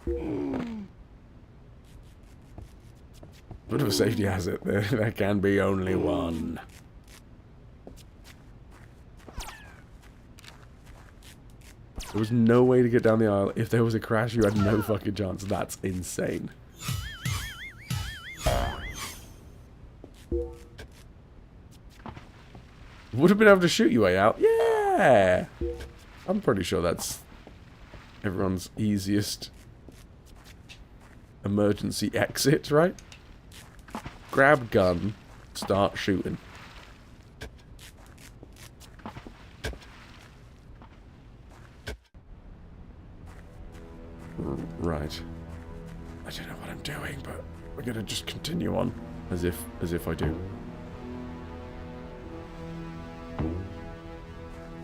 Bit of a safety hazard. There can be only one. There was no way to get down the aisle. If there was a crash, you had no fucking chance. That's insane. Would have been able to shoot your way out. Yeah! I'm pretty sure that's everyone's easiest emergency exit, right? Grab gun, start shooting. Right. I don't know what I'm doing, but we're gonna just continue on as if I do.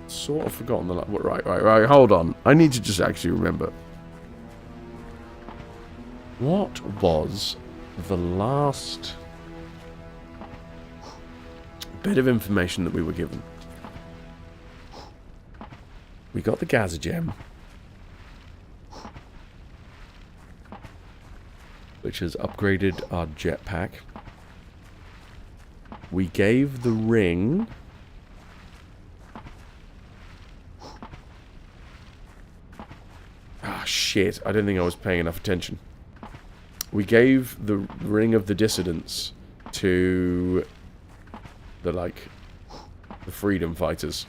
Sort of forgotten the right. Hold on. I need to just actually remember. What was the last bit of information that we were given? We got the Gaza gem, which has upgraded our jetpack. We gave the ring. Ah, shit. I don't think I was paying enough attention. We gave the ring of the dissidents to the freedom fighters.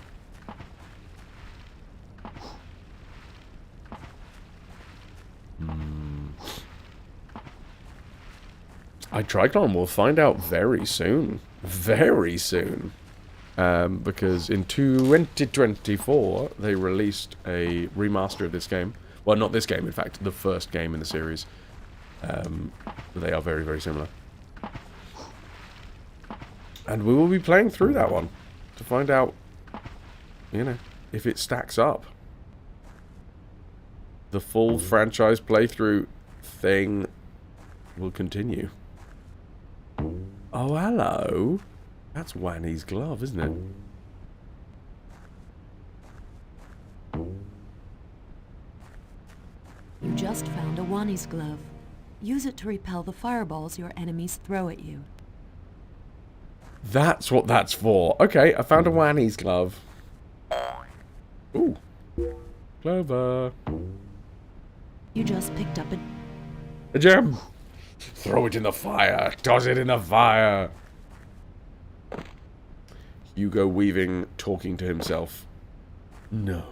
I Triclon will find out very soon. Very soon. Because in 2024, they released a remaster of this game. Well, not this game, in fact. The first game in the series. They are very, very similar. And we will be playing through that one. To find out, you know, if it stacks up. The full franchise playthrough thing will continue. Oh, hello. That's Wanny's glove, isn't it? You just found a Wani's glove. Use it to repel the fireballs your enemies throw at you. That's what that's for. Okay, I found a Wanny's glove. Ooh. Clover. You just picked up A gem. Throw it in the fire. Toss it in the fire. Hugo Weaving talking to himself. No.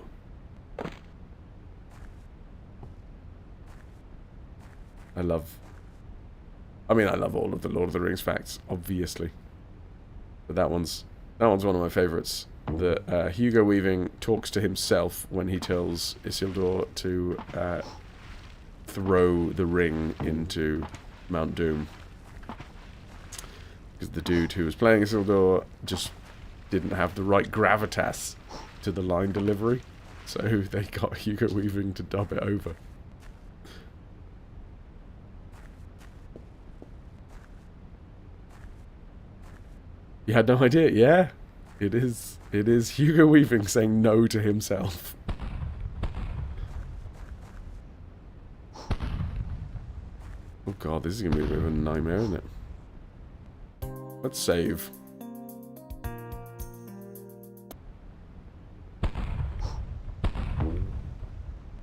I love all of the Lord of the Rings facts, obviously. But that one's one of my favourites. That Hugo Weaving talks to himself when he tells Isildur to throw the ring into Mount Doom. Because the dude who was playing Isildur just didn't have the right gravitas to the line delivery. So they got Hugo Weaving to dub it over. You had no idea? Yeah. It is Hugo Weaving saying no to himself. Oh god, this is going to be a bit of a nightmare, isn't it? Let's save.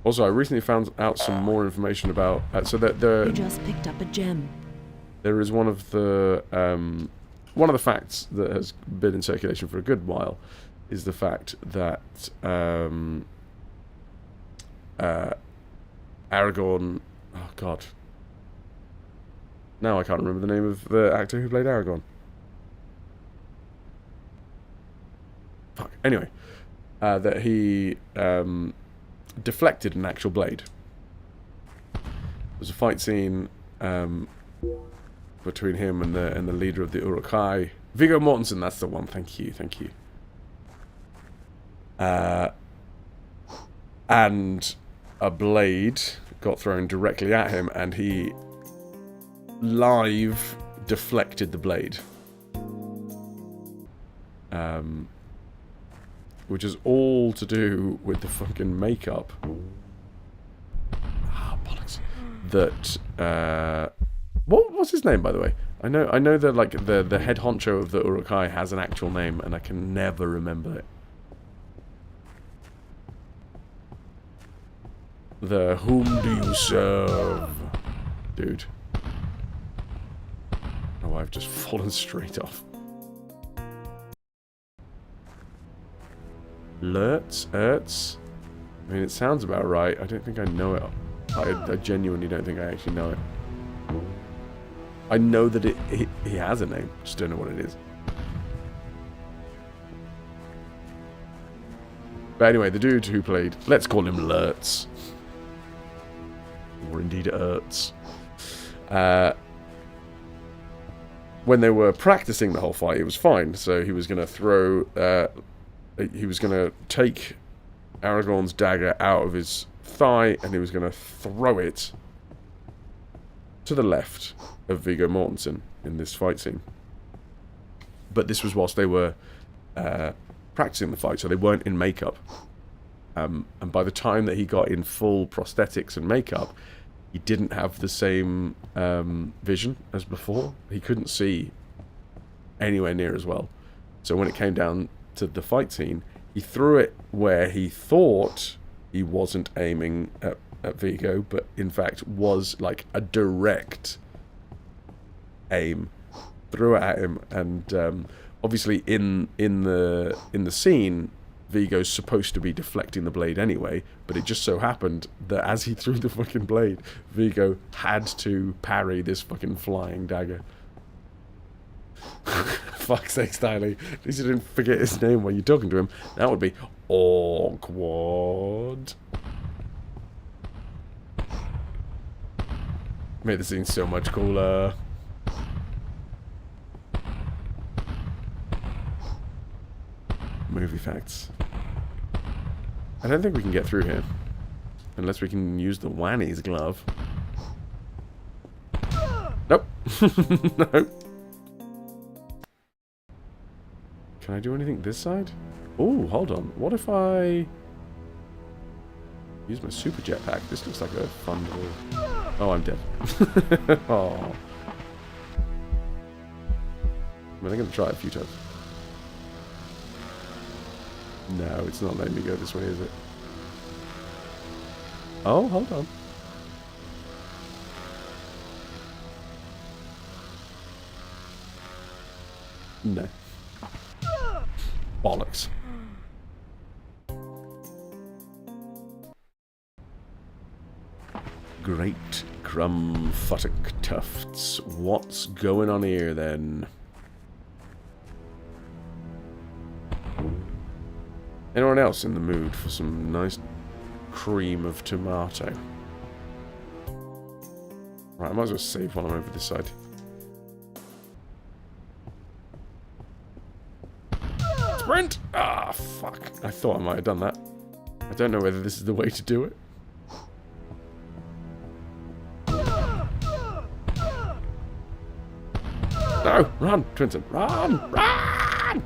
Also, I recently found out some more information about... so that You just picked up a gem. there is one of the facts that has been in circulation for a good while is the fact that Aragorn... Oh god. Now I can't remember the name of the actor who played Aragorn. Fuck. Anyway. That he deflected an actual blade. There was a fight scene between him and the leader of the Uruk-hai. Viggo Mortensen, that's the one. Thank you. And a blade got thrown directly at him, and he live deflected the blade. Which is all to do with the fucking makeup. Ah, bollocks. That, what's his name, by the way? I know that, like, the head honcho of the Uruk-hai has an actual name, and I can never remember it. The whom do you serve? Dude. Oh, I've just fallen straight off. Ertz? I mean, it sounds about right. I don't think I know it. I genuinely don't think I actually know it. I know that he has a name. Just don't know what it is. But anyway, the dude who played... Let's call him Lurtz. or indeed Ertz. When they were practicing the whole fight, it was fine. So he was going to throw... he was going to take Aragorn's dagger out of his thigh, and he was going to throw it to the left of Viggo Mortensen in this fight scene. But this was whilst they were practicing the fight, so they weren't in makeup. And by the time that he got in full prosthetics and makeup, he didn't have the same vision as before. He couldn't see anywhere near as well. So when it came down to the fight scene, he threw it where he thought he wasn't aiming at Viggo, but in fact was like a direct aim. Threw it at him, and obviously in the scene, Viggo's supposed to be deflecting the blade anyway, but it just so happened that as he threw the fucking blade, Viggo had to parry this fucking flying dagger. Fuck's sake, Styly. At least you didn't forget his name while you're talking to him. That would be awkward. Made the scene so much cooler. Movie facts. I don't think we can get through here. Unless we can use the Wanny's glove. Nope. Nope. Can I do anything this side? Oh, hold on. What if I use my super jetpack? This looks like a fun little... Oh, I'm dead. Oh. I'm going to try it a few times. No, it's not letting me go this way, is it? Oh, hold on. No. Bollocks. Great crumb-futtock tufts. What's going on here, then? Anyone else in the mood for some nice cream of tomato? Right, I might as well save while I'm over this side. Sprint! Ah, fuck. I thought I might have done that. I don't know whether this is the way to do it. No! Run, Twinton! Run! Run!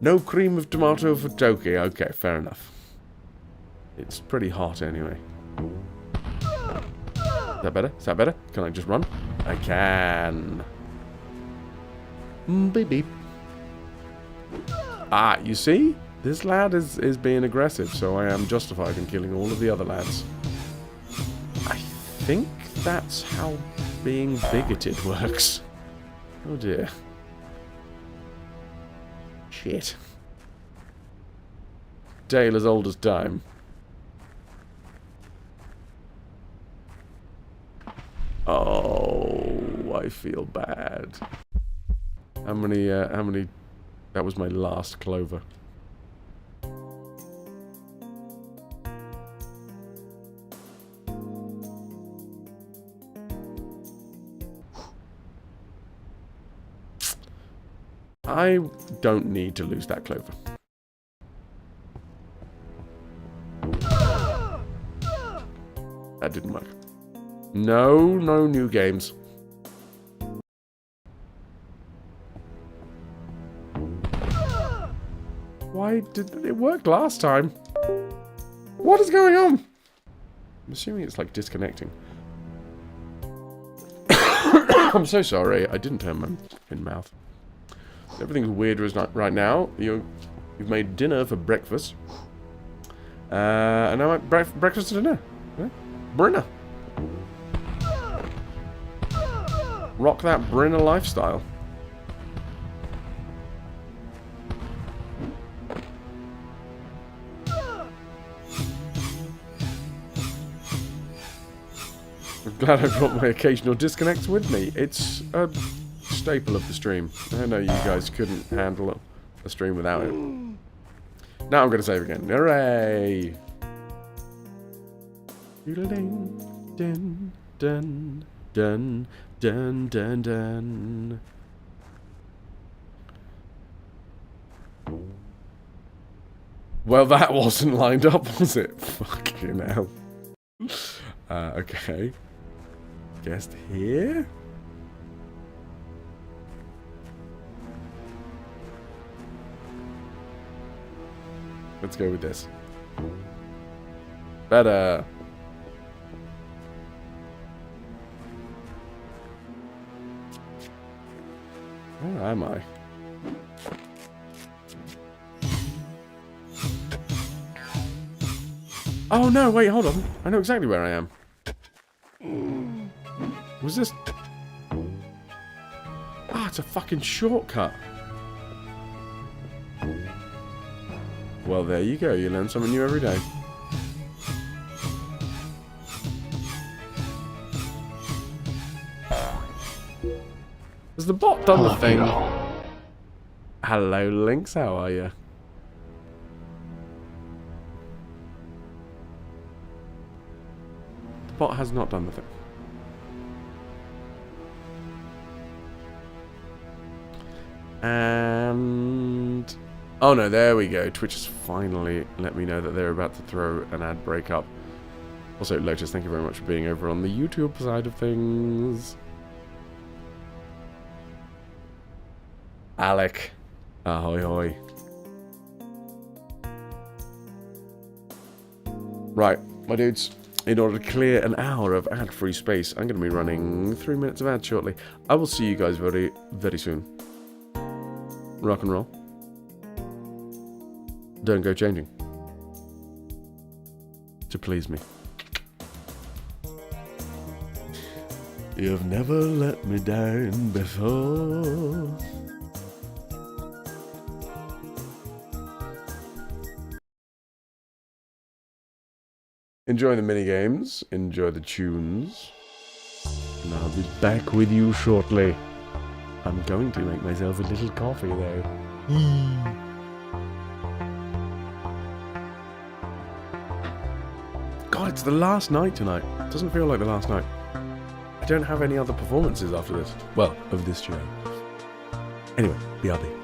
No cream of tomato for Toki. Okay, fair enough. It's pretty hot anyway. Is that better? Is that better? Can I just run? I can. Beep beep. Ah, you see? This lad is being aggressive, so I am justified in killing all of the other lads. I think that's how being bigoted works. Oh dear. Shit. Tale as old as time. Oh, I feel bad. How many, that was my last clover. I don't need to lose that clover. That didn't work. No new games. Why did it work last time? What is going on? I'm assuming it's like disconnecting. I'm so sorry. I didn't turn my mouth. Everything's weird right now. You've made dinner for breakfast. And now breakfast to dinner. Yeah? Brinner. Rock that Brinner lifestyle. I'm glad I brought my occasional disconnects with me. It's a staple of the stream. I know you guys couldn't handle a stream without it. Now I'm going to save again. Hooray! Dun, dun, dun, dun, dun, dun, dun. Well, that wasn't lined up, was it? Fucking hell. Okay. Guest here? Let's go with this. Better. Where am I? Oh no, wait, hold on. I know exactly where I am. Was this... Ah, it's a fucking shortcut. Well, there you go. You learn something new every day. Has the bot done the thing? Hello, Lynx. How are you? The bot has not done the thing. And... oh no, there we go. Twitch has finally let me know that they're about to throw an ad break up. Also, Lotus, thank you very much for being over on the YouTube side of things. Alec. Ahoy hoy. Right, my dudes. In order to clear an hour of ad-free space, I'm going to be running 3 minutes of ads shortly. I will see you guys very, very soon. Rock and roll. Don't go changing. To please me. You've never let me down before. Enjoy the mini games, enjoy the tunes, and I'll be back with you shortly. I'm going to make myself a little coffee though. God, it's the last night tonight. It doesn't feel like the last night. I don't have any other performances after this. Well, of this show. Anyway, BRB.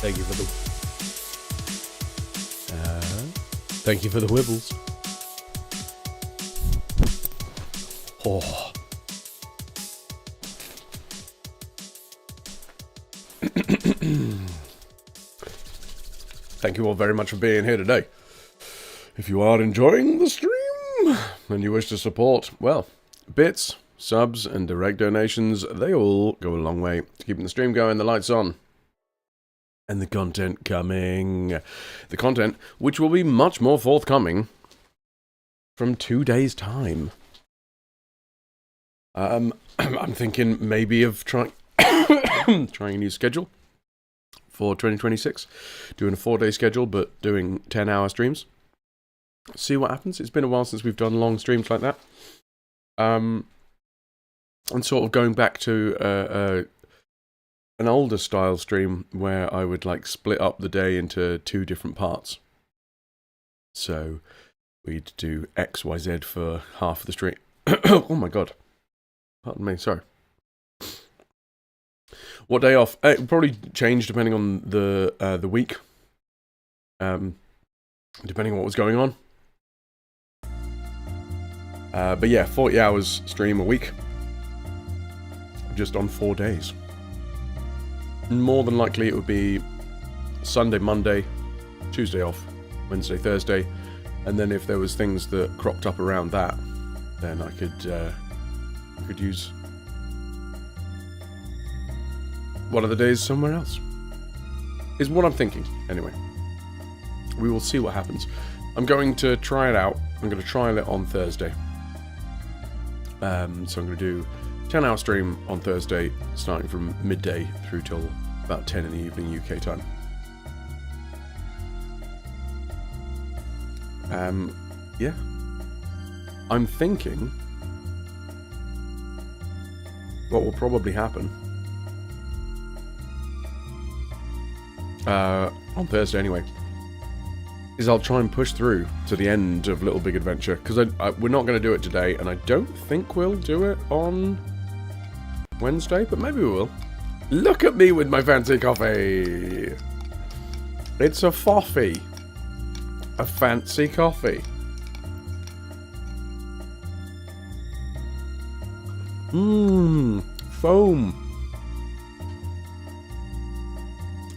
Thank you for the... thank you for the wibbles. Oh. Thank you all very much for being here today. If you are enjoying the stream and you wish to support, well, bits, subs, and direct donations, they all go a long way to keeping the stream going, the lights on, and the content coming. The content, which will be much more forthcoming from 2 days' time. I'm thinking maybe of trying a new schedule for 2026. Doing a 4-day schedule, but doing 10-hour streams. See what happens. It's been a while since we've done long streams like that. And sort of going back to an older style stream where I would like split up the day into 2 different parts. So we'd do X, Y, Z for half of the stream. Oh my god. Pardon me, sorry. What day off? It would probably change depending on the week. Depending on what was going on. But yeah, 40 hours stream a week. Just on 4 days. More than likely it would be Sunday, Monday, Tuesday off, Wednesday, Thursday. And then if there was things that cropped up around that, then I could use one of the days somewhere else. Is what I'm thinking, anyway. We will see what happens. I'm going to try it out. I'm going to trial it on Thursday. So I'm going to do 10-hour stream on Thursday, starting from midday through till about 10 in the evening UK time. Yeah. I'm thinking what will probably happen on Thursday anyway is I'll try and push through to the end of Little Big Adventure, because we're not going to do it today, and I don't think we'll do it on Wednesday, but maybe we will. Look at me with my fancy coffee! It's a foffy. A fancy coffee. Foam.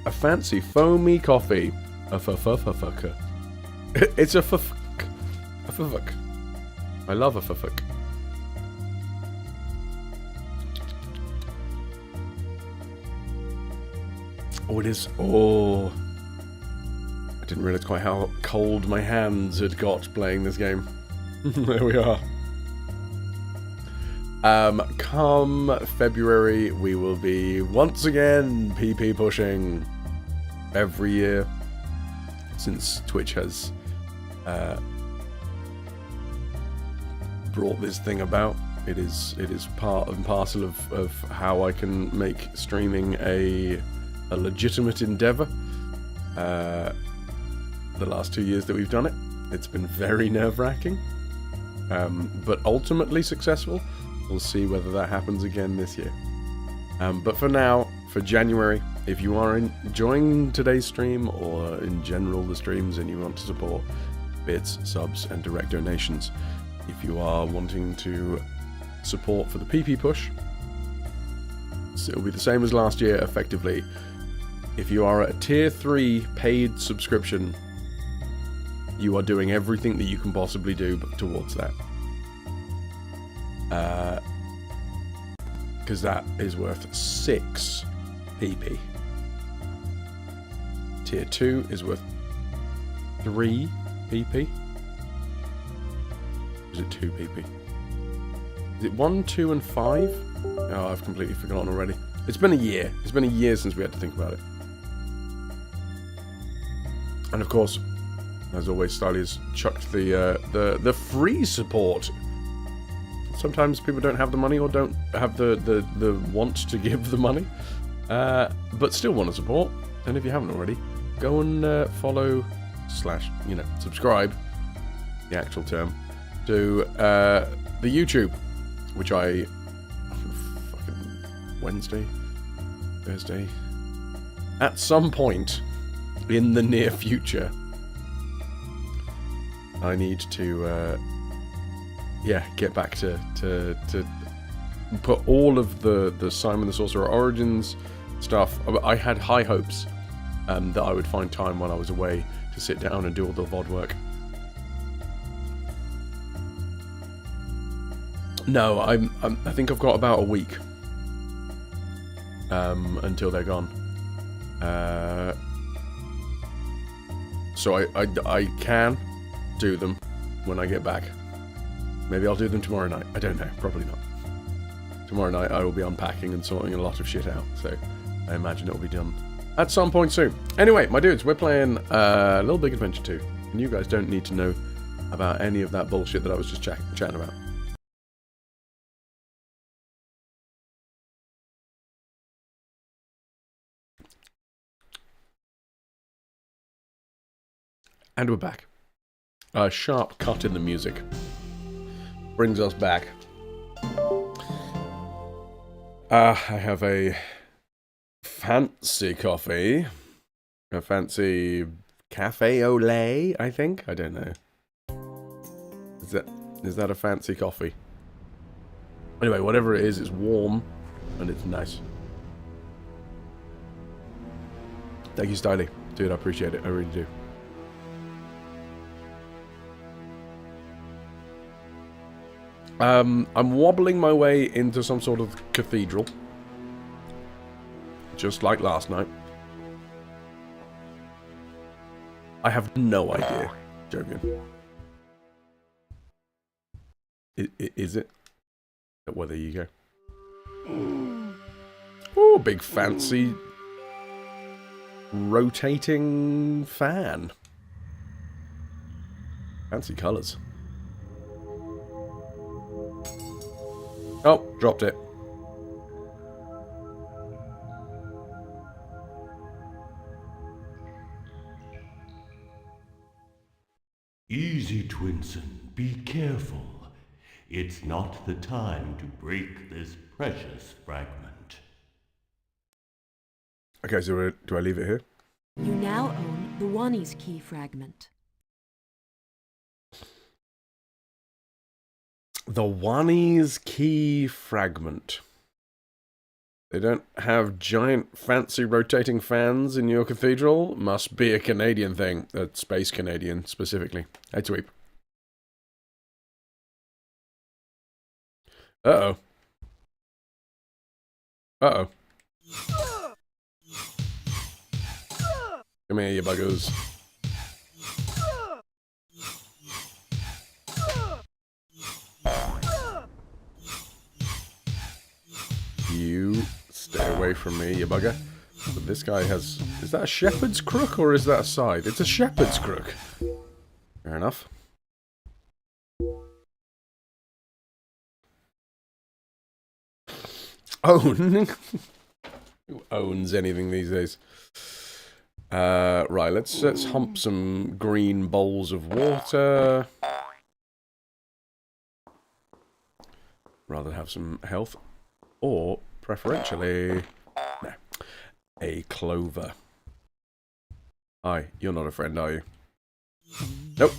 A fancy foamy coffee. A fucker. It's a fuck. A fuck. I love a fuck. Oh, it is. Oh. I didn't realise quite how cold my hands had got playing this game. There we are. Come February, we will be once again PP pushing every year since Twitch has brought this thing about. It is part and parcel of how I can make streaming a legitimate endeavour. The last 2 years that we've done it, it's been very nerve-wracking, but ultimately successful. We'll see whether that happens again this year. But for now, for January, if you are enjoying today's stream or in general the streams and you want to support bits, subs and direct donations, if you are wanting to support for the PP push, it'll be the same as last year effectively. If you are at a tier 3 paid subscription, you are doing everything that you can possibly do towards that. Because that is worth 6 PP. Tier 2 is worth 3 PP. Is it 2 PP? Is it 1, 2 and 5? Oh, I've completely forgotten already. It's been a year. It's been a year since we had to think about it. And of course, as always, Stylia's chucked the free support. Sometimes people don't have the money or don't have the want to give the money, but still want to support. And if you haven't already, go and follow / subscribe, the actual term, to the YouTube, which I fucking Wednesday, Thursday, at some point in the near future, I need to, yeah, get back to put all of the Simon the Sorcerer Origins stuff. I had high hopes that I would find time while I was away to sit down and do all the VOD work. No, I think I've got about a week until they're gone. So I can do them when I get back. Maybe I'll do them tomorrow night. I don't know. Probably not. Tomorrow night I will be unpacking and sorting a lot of shit out. So I imagine it'll be done at some point soon. Anyway, my dudes, we're playing Little Big Adventure 2. And you guys don't need to know about any of that bullshit that I was just chatting about. And we're back. A sharp cut in the music brings us back. I have a fancy coffee. A fancy cafe au lait, I think? I don't know. Is that a fancy coffee? Anyway, whatever it is, it's warm and it's nice. Thank you, Styly. Dude, I appreciate it. I really do. I'm wobbling my way into some sort of cathedral. Just like last night. I have no idea. Joking. Is it? Well, there you go. Oh, big fancy rotating fan. Fancy colours. Oh, dropped it. Easy, Twinson. Be careful. It's not the time to break this precious fragment. Okay, so do I leave it here? You now own the Wani's key fragment. The Wani's key fragment. They don't have giant fancy rotating fans in your cathedral? Must be a Canadian thing. A space Canadian, specifically. Hey, Tweep. Uh-oh. Uh-oh. Come here, you buggers. You stay away from me, you bugger. But this guy has... Is that a shepherd's crook or is that a scythe? It's a shepherd's crook. Fair enough. Own? Who owns anything these days? Right, let's hump some green bowls of water. Rather have some health. Or, preferentially, no, a clover. Hi, you're not a friend, are you? Nope.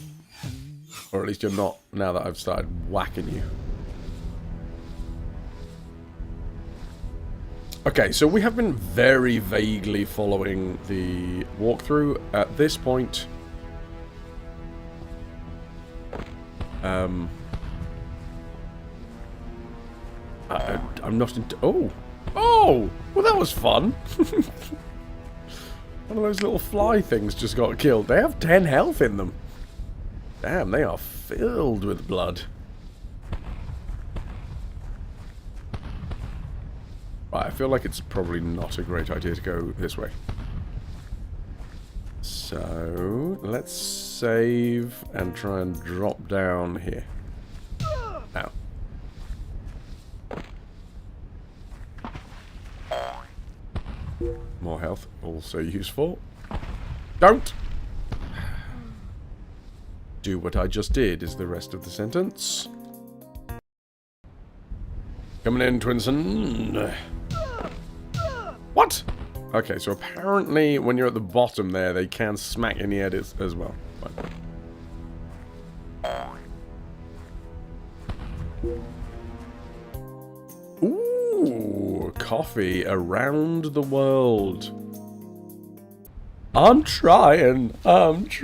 Or at least you're not, now that I've started whacking you. Okay, so we have been very vaguely following the walkthrough. At this point, I'm not into... Oh! Oh! Well, that was fun! One of those little fly things just got killed. They have 10 health in them. Damn, they are filled with blood. Right, I feel like it's probably not a great idea to go this way. So, let's save and try and drop down here. Now. More health, also useful. Don't! Do what I just did is the rest of the sentence. Coming in, Twinson. What? Okay, so apparently when you're at the bottom there, they can smack you in the head as well. Fine. Ooh, coffee around the world. I'm trying. So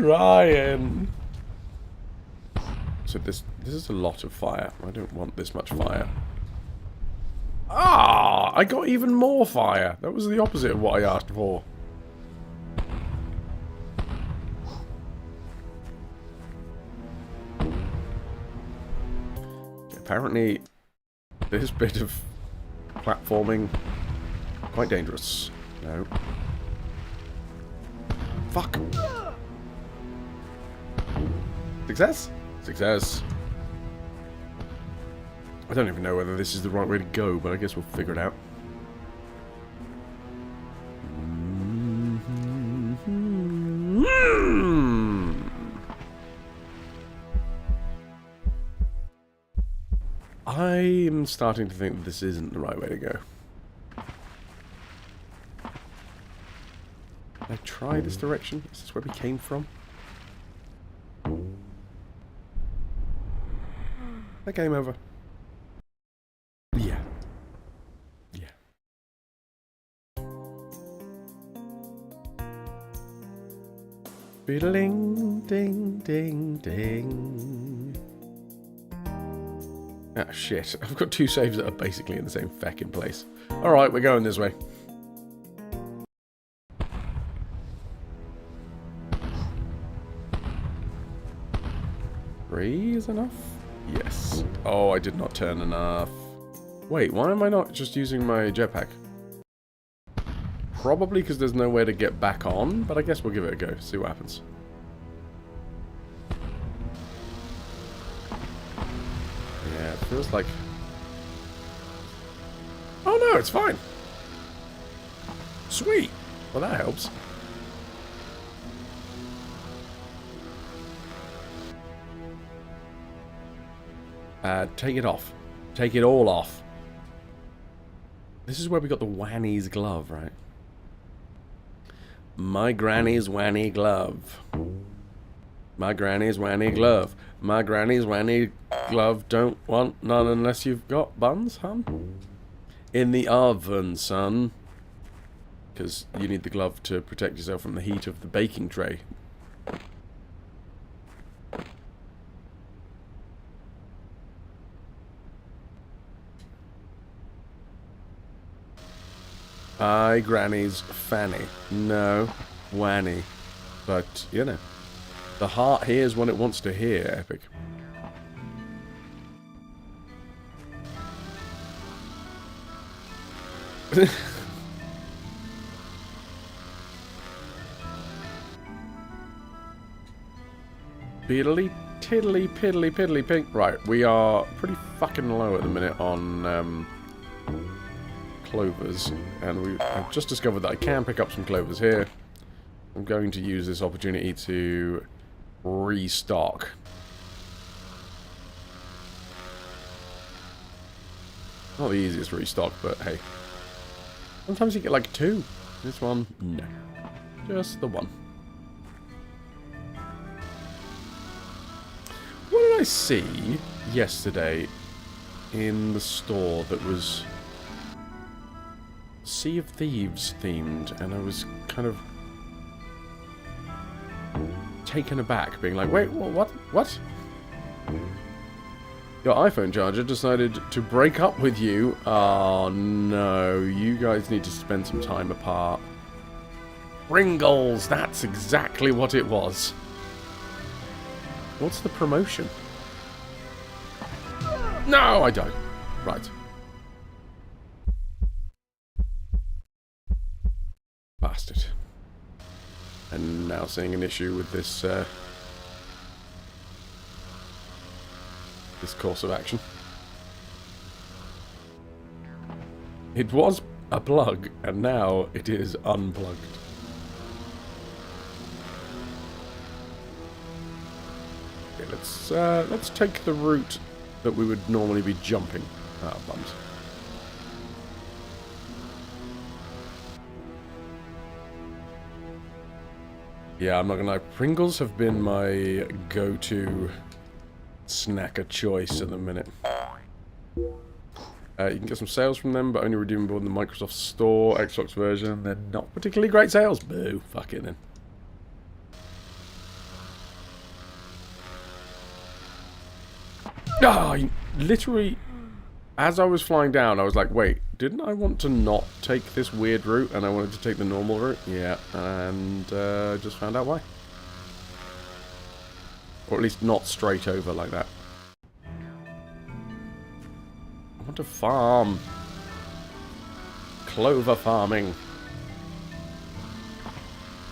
this is a lot of fire. I don't want this much fire. Ah, I got even more fire. That was the opposite of what I asked for. Apparently, this bit of platforming quite dangerous. No. Fuck. Success? Success. I don't even know whether this is the right way to go, but I guess we'll figure it out. I'm starting to think that this isn't the right way to go. Did I try this direction? Is this where we came from? That game over. Yeah. Yeah. Beedling, ding, ding, ding. Ah, shit. I've got two saves that are basically in the same feckin' place. Alright, we're going this way. Three is enough? Yes. Oh, I did not turn enough. Wait, why am I not just using my jetpack? Probably because there's nowhere to get back on, but I guess we'll give it a go, see what happens. Yeah, it feels like... Oh no, it's fine! Sweet! Well, that helps. Take it off. Take it all off. This is where we got the Wanny's glove, right? My granny's Wanny glove. My granny's Wanny glove. My granny's Wanny glove. Don't want none unless you've got buns, hun. In the oven, son. Because you need the glove to protect yourself from the heat of the baking tray. Aye, Granny's fanny. No, Wanny. But, you know, the heart hears when it wants to hear, Epic. Piddly, tiddly, piddly, piddly, pink. Right, we are pretty fucking low at the minute on, clovers, and I've just discovered that I can pick up some clovers here. I'm going to use this opportunity to restock. Not the easiest restock, but hey. Sometimes you get like two. This one, no. Just the one. What did I see yesterday in the store that was Sea of Thieves themed, and I was kind of taken aback, being like, wait, what? Your iPhone charger decided to break up with you? Oh no, you guys need to spend some time apart. Pringles, that's exactly what it was. What's the promotion? No, I don't. Right. Bastard. And now seeing an issue with this this course of action. It was a plug, and now it is unplugged. Okay, let's take the route that we would normally be jumping. Ah, bums. Yeah, I'm not gonna lie. Pringles have been my go-to snacker choice at the minute. You can get some sales from them, but only redeemable in the Microsoft Store, Xbox version. They're not particularly great sales. Boo. Fuck it then. Ah, literally, as I was flying down, I was like, wait, didn't I want to not take this weird route and I wanted to take the normal route? Yeah, and just found out why. Or at least not straight over like that. I want to farm. Clover farming.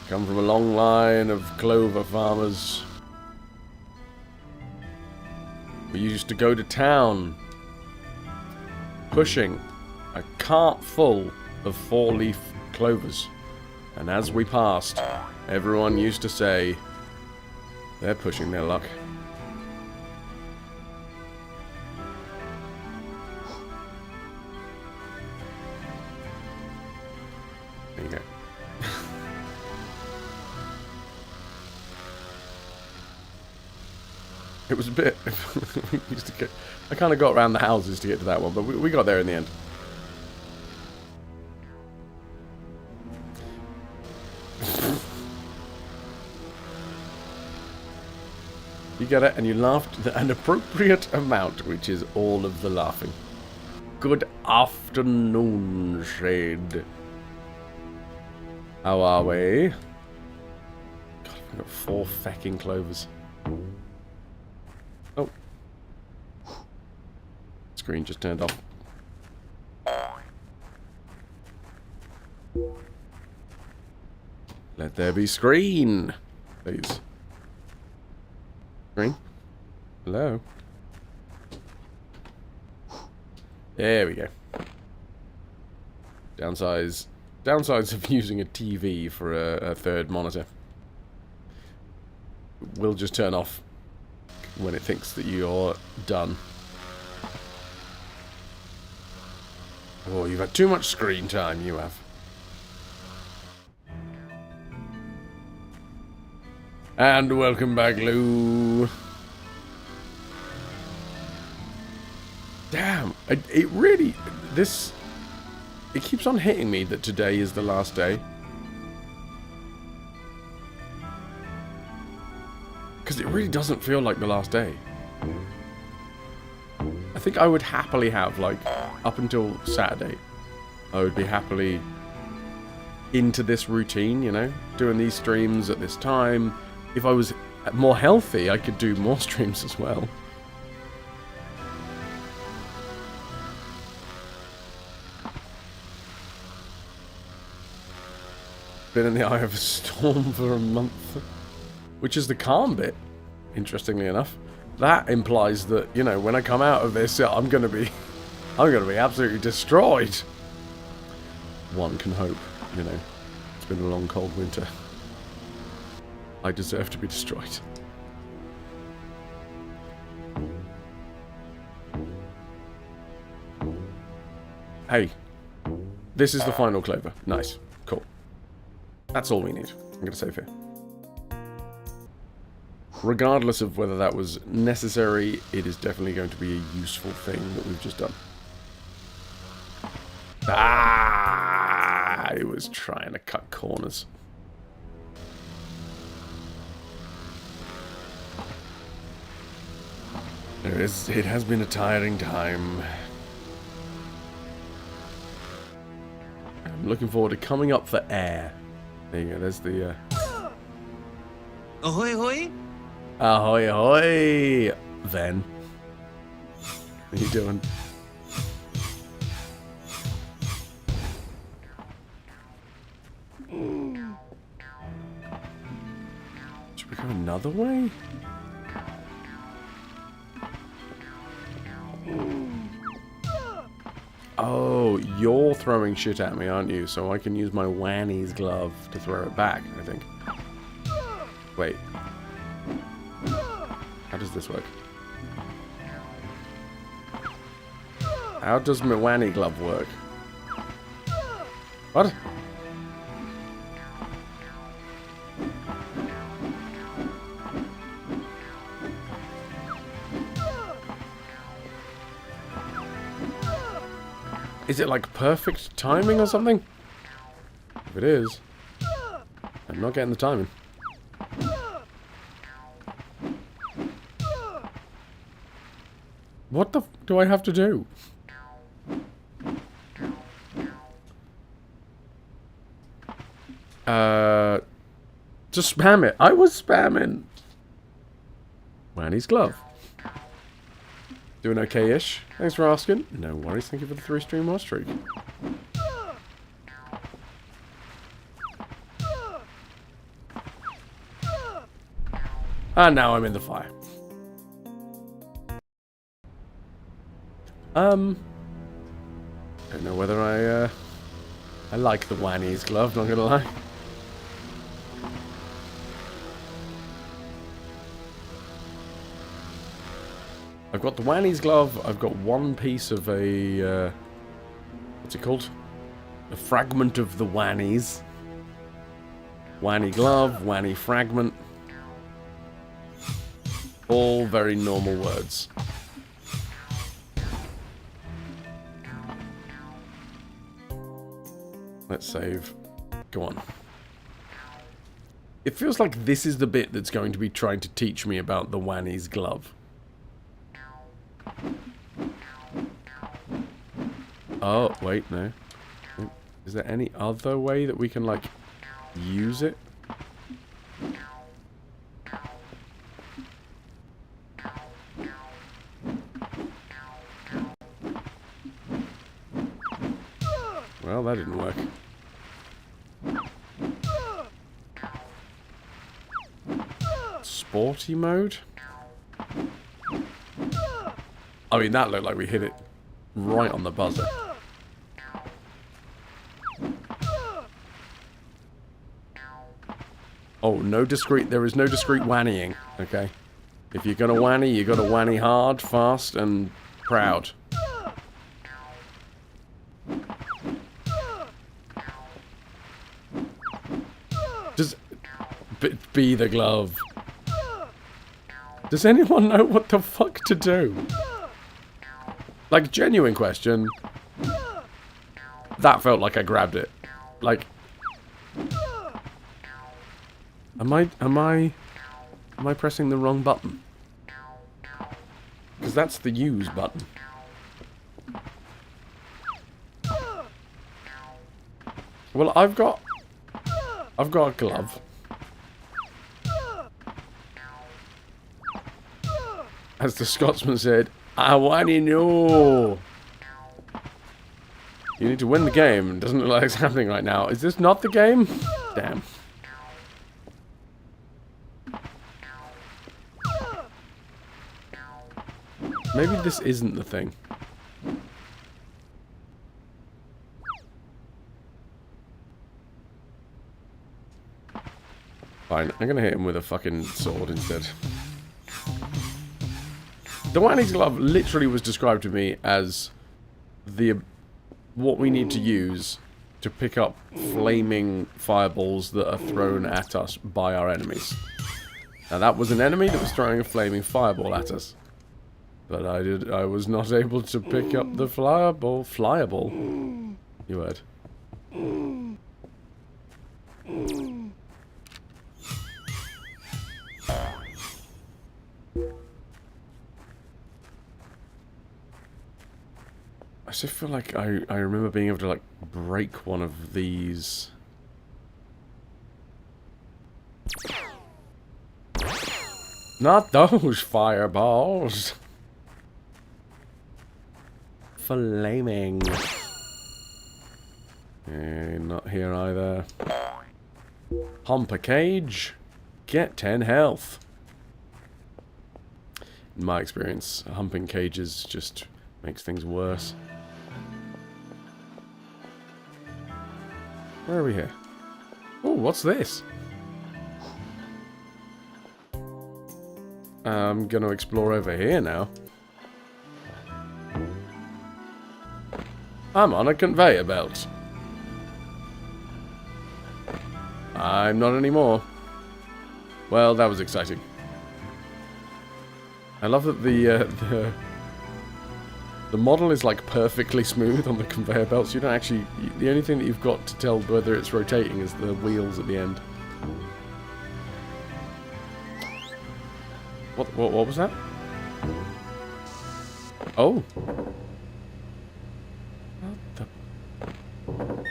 Come from a long line of clover farmers. We used to go to town pushing a cart full of 4-leaf clovers. And as we passed, everyone used to say, they're pushing their luck. There you go. It was a bit... we used to get, I kind of got around the houses to get to that one, but we got there in the end. You get it, and you laughed an appropriate amount, which is all of the laughing. Good afternoon, Shade. How are we? God, I've got 4 fecking clovers. Oh. Screen just turned off. Let there be screen, please. Screen? Hello? There we go. Downsides of using a TV for a third monitor. Will just turn off when it thinks that you're done. Oh, you've had too much screen time, you have. And welcome back, Lou. Damn, it really, it keeps on hitting me that today is the last day. Because it really doesn't feel like the last day. I think I would happily have, like, up until Saturday, I would be happily into this routine, you know? Doing these streams at this time. If I was more healthy, I could do more streams as well. Been in the eye of a storm for a month. Which is the calm bit, interestingly enough. That implies that, you know, when I come out of this, I'm gonna be absolutely destroyed. One can hope, you know. It's been a long, cold winter. I deserve to be destroyed. Hey, this is the final clover. Nice, cool. That's all we need. I'm gonna save here. Regardless of whether that was necessary, it is definitely going to be a useful thing that we've just done. Ah! I was trying to cut corners. It has been a tiring time. I'm looking forward to coming up for air. There you go, there's the... Ahoy, ahoy! Ahoy, ahoy, Ven. What are you doing? Should we go another way? Oh, you're throwing shit at me, aren't you? So I can use my Wanny's glove to throw it back, I think. Wait. How does this work? How does my Wanny glove work? What? Is it like perfect timing or something? If it is, I'm not getting the timing. What the f do I have to do? Just spam it. I was spamming. Wanny's glove. Doing okay-ish. Thanks for asking. No worries. Thank you for the 3-stream watch streak. And now I'm in the fire. Don't know whether I like the Wanny's glove, not gonna lie. I've got the Wanny's glove, I've got one piece of a, what's it called? A fragment of the Wannies. Wanny glove, Wanny fragment. All very normal words. Let's save. Go on. It feels like this is the bit that's going to be trying to teach me about the Wanny's glove. Oh, wait, no. Is there any other way that we can, like, use it? Well, that didn't work. Sporty mode? I mean, that looked like we hit it right on the buzzer. Oh, no discreet. There is no discreet wannying. Okay. If you're gonna wanny, you gotta wanny hard, fast, and proud. Just be the glove. Does anyone know what the fuck to do? Like, genuine question. That felt like I grabbed it. Like, am I pressing the wrong button? Because that's the use button. Well, I've got a glove. As the Scotsman said, I wanna know. You need to win the game. Doesn't look like it's happening right now. Is this not the game? Damn. Maybe this isn't the thing. Fine, I'm gonna hit him with a fucking sword instead. The Wanny's glove literally was described to me as what we need to use to pick up flaming fireballs that are thrown at us by our enemies. Now that was an enemy that was throwing a flaming fireball at us. But I was not able to pick up the flyable. You heard. I just feel like I remember being able to, like, break one of these. Not those fireballs. Flaming. Not here either. Hump a cage. Get 10 health. In my experience, humping cages just makes things worse. Where are we here? Oh, what's this? I'm gonna explore over here now. I'm on a conveyor belt. I'm not anymore. Well, that was exciting. I love that the The model is like perfectly smooth on the conveyor belt, so you don't actually... The only thing that you've got to tell whether it's rotating is the wheels at the end. What was that? Oh.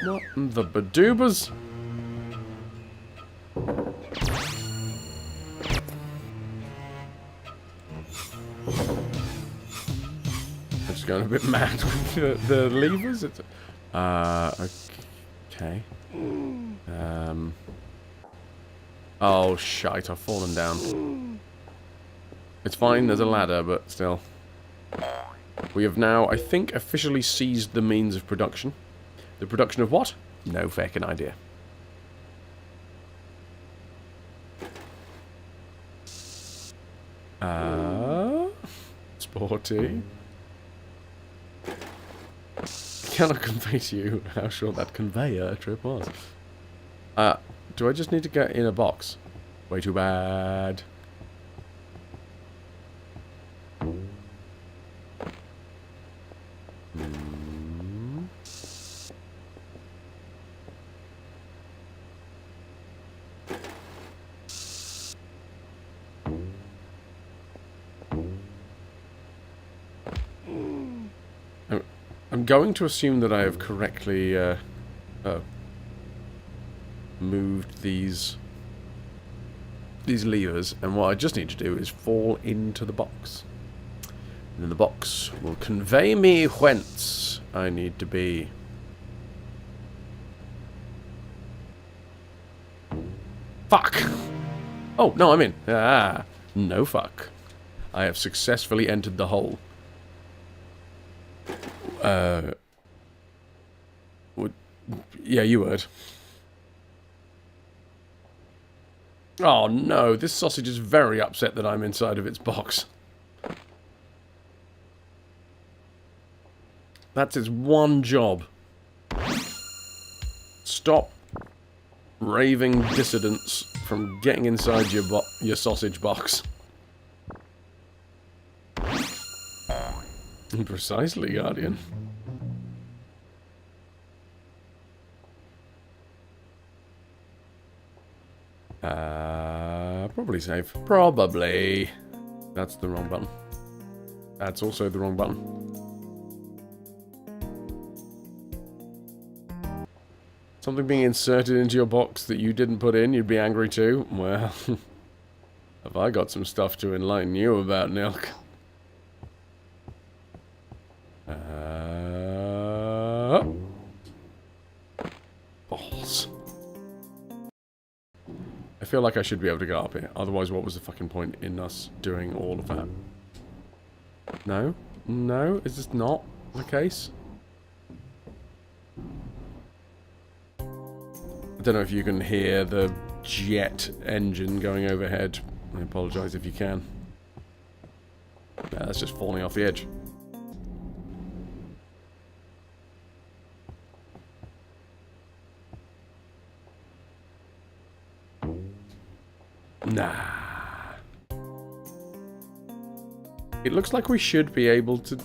What the badoobas? I'm just going a bit mad with the levers. It's, okay. Oh shite! I've fallen down. It's fine. There's a ladder, but still. We have now, I think, officially seized the means of production. The production of what? No fucking idea. Sporty. I cannot convey to you how short that conveyor trip was. Do I just need to get in a box? Way too bad. I'm going to assume that I have correctly moved these levers, and what I just need to do is fall into the box. And then the box will convey me whence I need to be. Fuck! Oh, no, I'm in. Ah, no fuck. I have successfully entered the hole. Yeah, you would. Oh no, this sausage is very upset that I'm inside of its box. That's its one job. Stop raving dissidents from getting inside your sausage box. Precisely, Guardian. Probably safe. Probably. That's the wrong button. That's also the wrong button. Something being inserted into your box that you didn't put in, you'd be angry too? Well, have I got some stuff to enlighten you about, Nilk? Balls. I feel like I should be able to go up here. Otherwise, what was the fucking point in us doing all of that? No? No? Is this not the case? I don't know if you can hear the jet engine going overhead. I apologise if you can. Yeah, that's just falling off the edge. Nah. It looks like we should be able to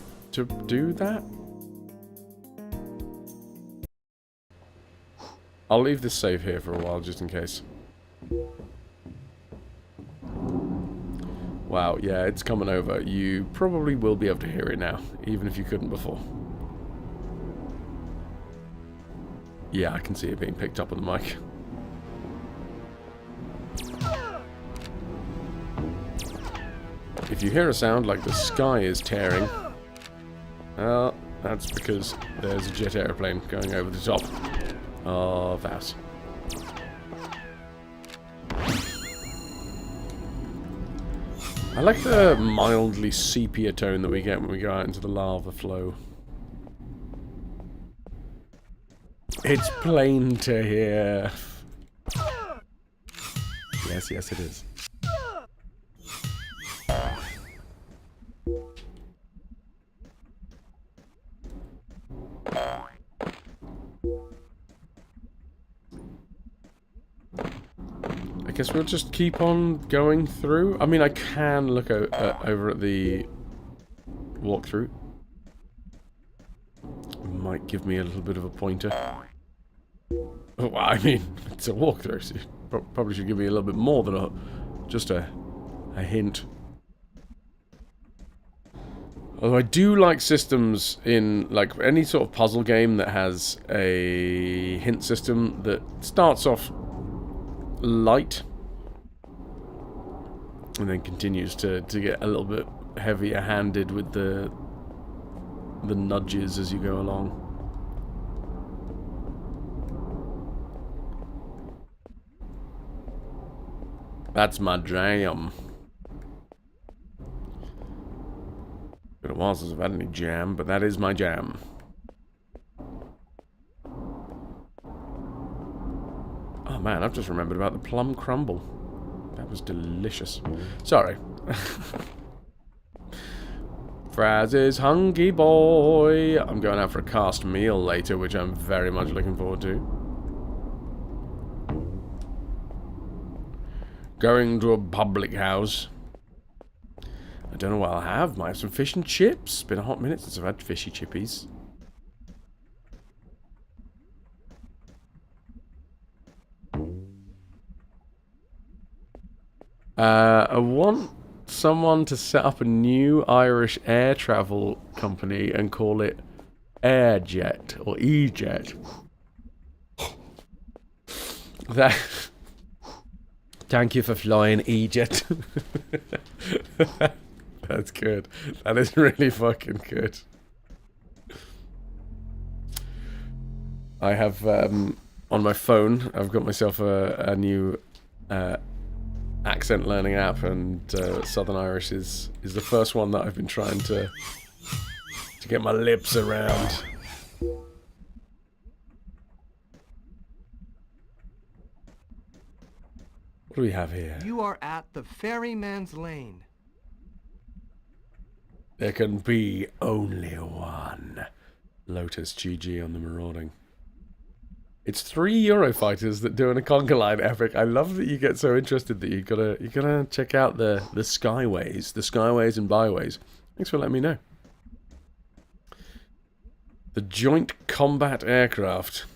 do that. I'll leave this save here for a while, just in case. Wow, yeah, it's coming over. You probably will be able to hear it now, even if you couldn't before. Yeah, I can see it being picked up on the mic. If you hear a sound like the sky is tearing, well, that's because there's a jet airplane going over the top of that. I like the mildly sepia tone that we get when we go out into the lava flow. It's plain to hear. Yes, yes it is. I guess we'll just keep on going through. I mean, I can look over at the walkthrough. might give me a little bit of a pointer. Well, I mean, it's a walkthrough, so you probably should give me a little bit more than just a hint. Although I do like systems in, like, any sort of puzzle game that has a hint system that starts off light and then continues to get a little bit heavier-handed with the nudges as you go along. That's my jam. Been a while since I've had any jam, but that is my jam. Oh man, I've just remembered about the plum crumble. That was delicious. Sorry. Fraz's Hungry Boy. I'm going out for a cast meal later, which I'm very much looking forward to. Going to a public house. I don't know what I'll have. Might have some fish and chips. Been a hot minute since I've had fishy chippies. I want someone to set up a new Irish air travel company and call it Airjet or E-Jet. That. Thank you for flying, E-Jet. That's good. That is really fucking good. I have on my phone. I've got myself a new. Accent learning app, and Southern Irish is the first one that I've been trying to get my lips around. What do we have here? You are at the Ferryman's Lane. There can be only one. Lotus GG on the marauding. It's 3 Eurofighters that do an conga line epic. I love that you get so interested that you gotta check out the skyways and byways. Thanks for letting me know. The Joint Combat Aircraft.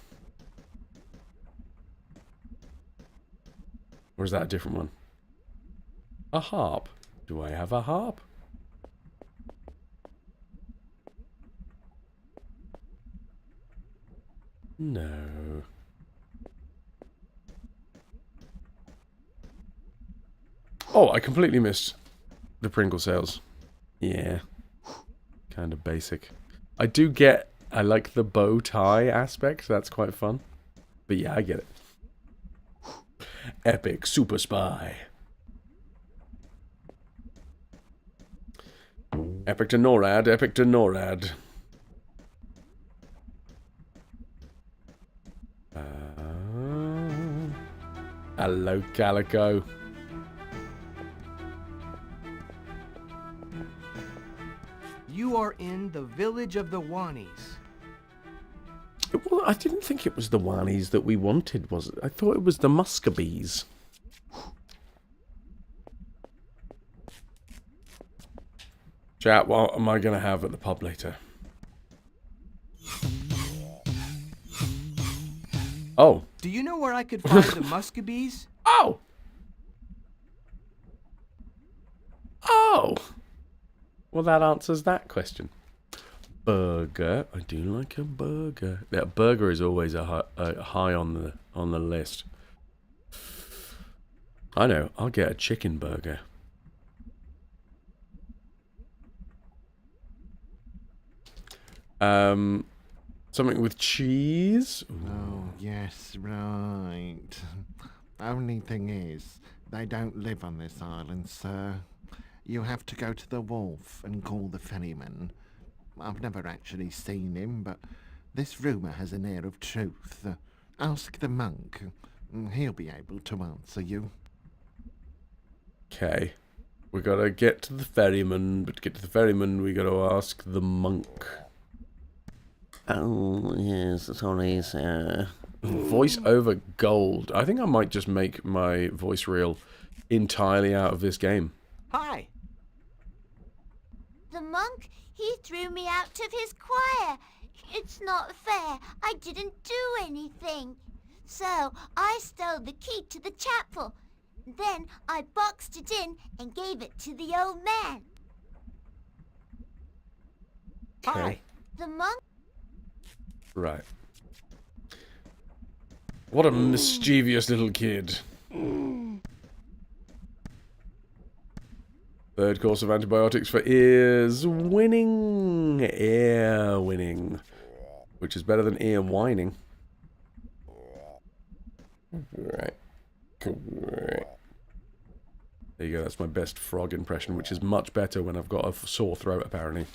Or is that a different one? A harp. Do I have a harp? No. Oh, I completely missed the Pringle sales. Yeah. Kind of basic. I like the bow tie aspect. That's quite fun. But yeah, I get it. Epic Super Spy. Epic to NORAD, epic to NORAD. Hello, Calico. You are in the village of the Wanies. Well, I didn't think it was the Wanies that we wanted, was it? I thought it was the Muscovies. Chat, what am I going to have at the pub later? Oh. Do you know where I could find the Muscovies? Oh! Oh! Well, that answers that question. Burger. I do like a burger. That burger is always a high on the list. I know. I'll get a chicken burger. Something with cheese. Ooh. Oh, yes, right. Only thing is, they don't live on this island, sir. You have to go to the wharf and call the ferryman. I've never actually seen him, but this rumour has an air of truth. Ask the monk. He'll be able to answer you. Okay. We gotta get to the ferryman, but to get to the ferryman, we gotta ask the monk. Oh, yes, sorry, sir. Voice over gold. I think I might just make my voice reel entirely out of this game. Hi. The monk, he threw me out of his choir. It's not fair. I didn't do anything. So, I stole the key to the chapel. Then I boxed it in and gave it to the old man. Okay. The monk... Right. What a mischievous little kid. Third course of antibiotics for ears. Winning. Ear winning. Which is better than ear whining. Right. There you go, that's my best frog impression, which is much better when I've got a sore throat, apparently.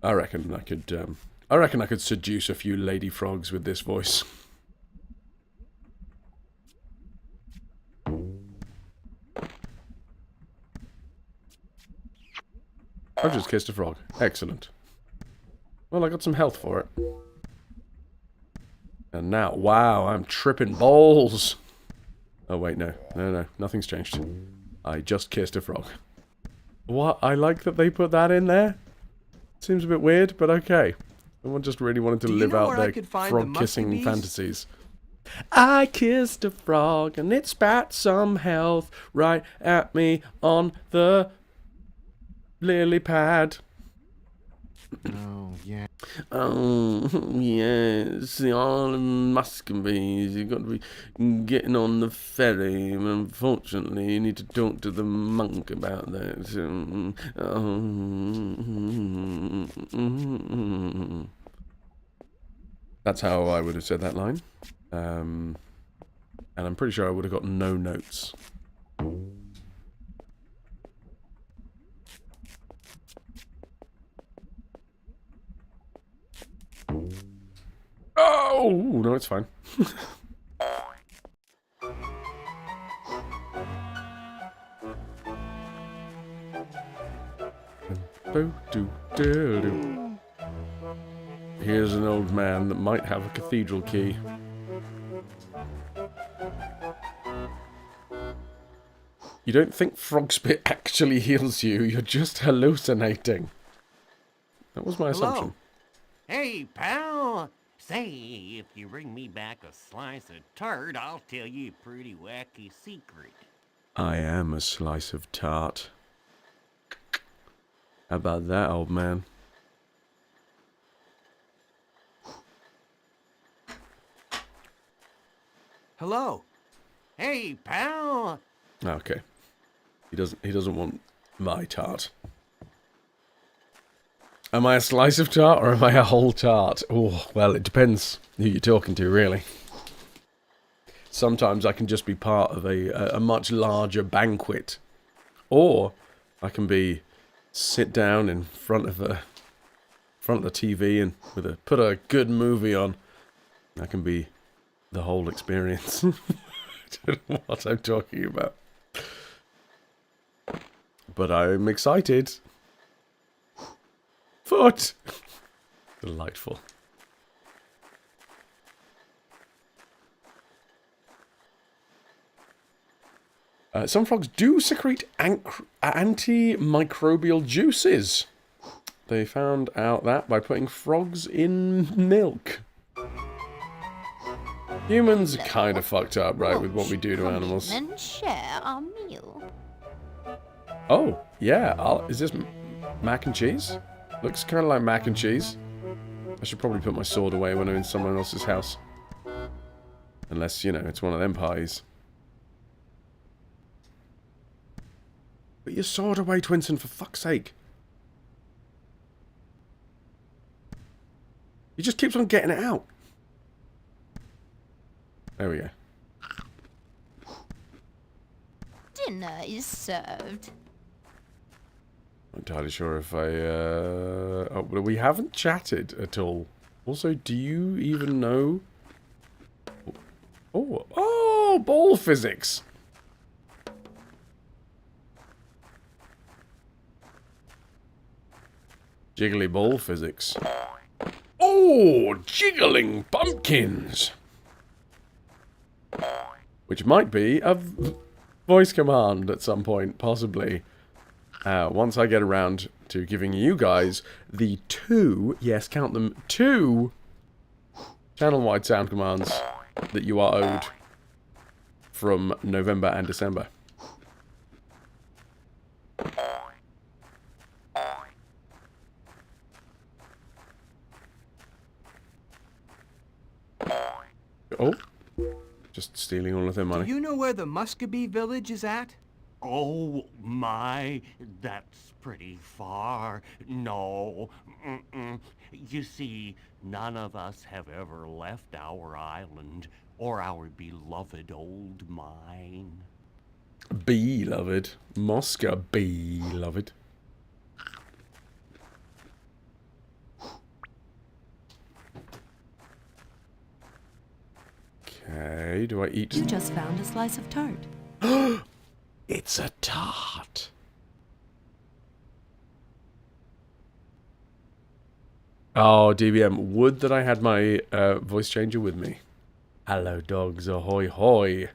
I reckon I could seduce a few lady frogs with this voice. I've just kissed a frog. Excellent. Well, I got some health for it. And now, wow, I'm tripping balls. Oh, wait, no. No, nothing's changed. I just kissed a frog. What? I like that they put that in there. Seems a bit weird, but okay. Someone just really wanted to live out their frog-kissing fantasies. I kissed a frog, and it spat some health right at me on the lily pad. Oh, yeah. Oh, yes, the Island Muscovies. You've got to be getting on the ferry. Unfortunately, you need to talk to the monk about that. That's how I would have said that line. And I'm pretty sure I would have got no notes. Oh, no, it's fine. Here's an old man that might have a cathedral key. You don't think frog spit actually heals you, you're just hallucinating. That was my assumption. Hey, pal! Say, if you bring me back a slice of tart, I'll tell you a pretty wacky secret. I am a slice of tart. How about that, old man? Hello. Hey, pal! Okay. He doesn't want my tart. Am I a slice of tart or am I a whole tart? Oh, well, it depends who you're talking to, really. Sometimes I can just be part of a much larger banquet. Or I can sit down in front of the TV and put a good movie on. That can be the whole experience. I don't know what I'm talking about. But I'm excited. Foot! Delightful. Some frogs do secrete antimicrobial juices. They found out that by putting frogs in milk. Humans are kind of fucked up, right, with what we do to animals. And share our meal. Oh, yeah. Is this mac and cheese? Looks kind of like mac and cheese. I should probably put my sword away when I'm in someone else's house. Unless, you know, it's one of them pies. Put your sword away, Twinson, for fuck's sake. He just keeps on getting it out. There we go. Dinner is served. Not entirely sure if I, oh, well, we haven't chatted at all. Also, do you even know? Oh, ball physics. Jiggly ball physics. Oh, jiggling pumpkins. Which might be a voice command at some point, possibly. Once I get around to giving you guys the 2, yes, count them, 2 channel-wide sound commands that you are owed from November and December. Oh, just stealing all of their money. Do you know where the Muscovy village is at? Oh my, that's pretty far. No, You see, none of us have ever left our island or our beloved old mine. Beloved. Moscow, beloved. Okay, do I eat? You just found a slice of tart. It's a tart. Oh, DBM, would that I had my voice changer with me. Hello, dogs, ahoy, hoy.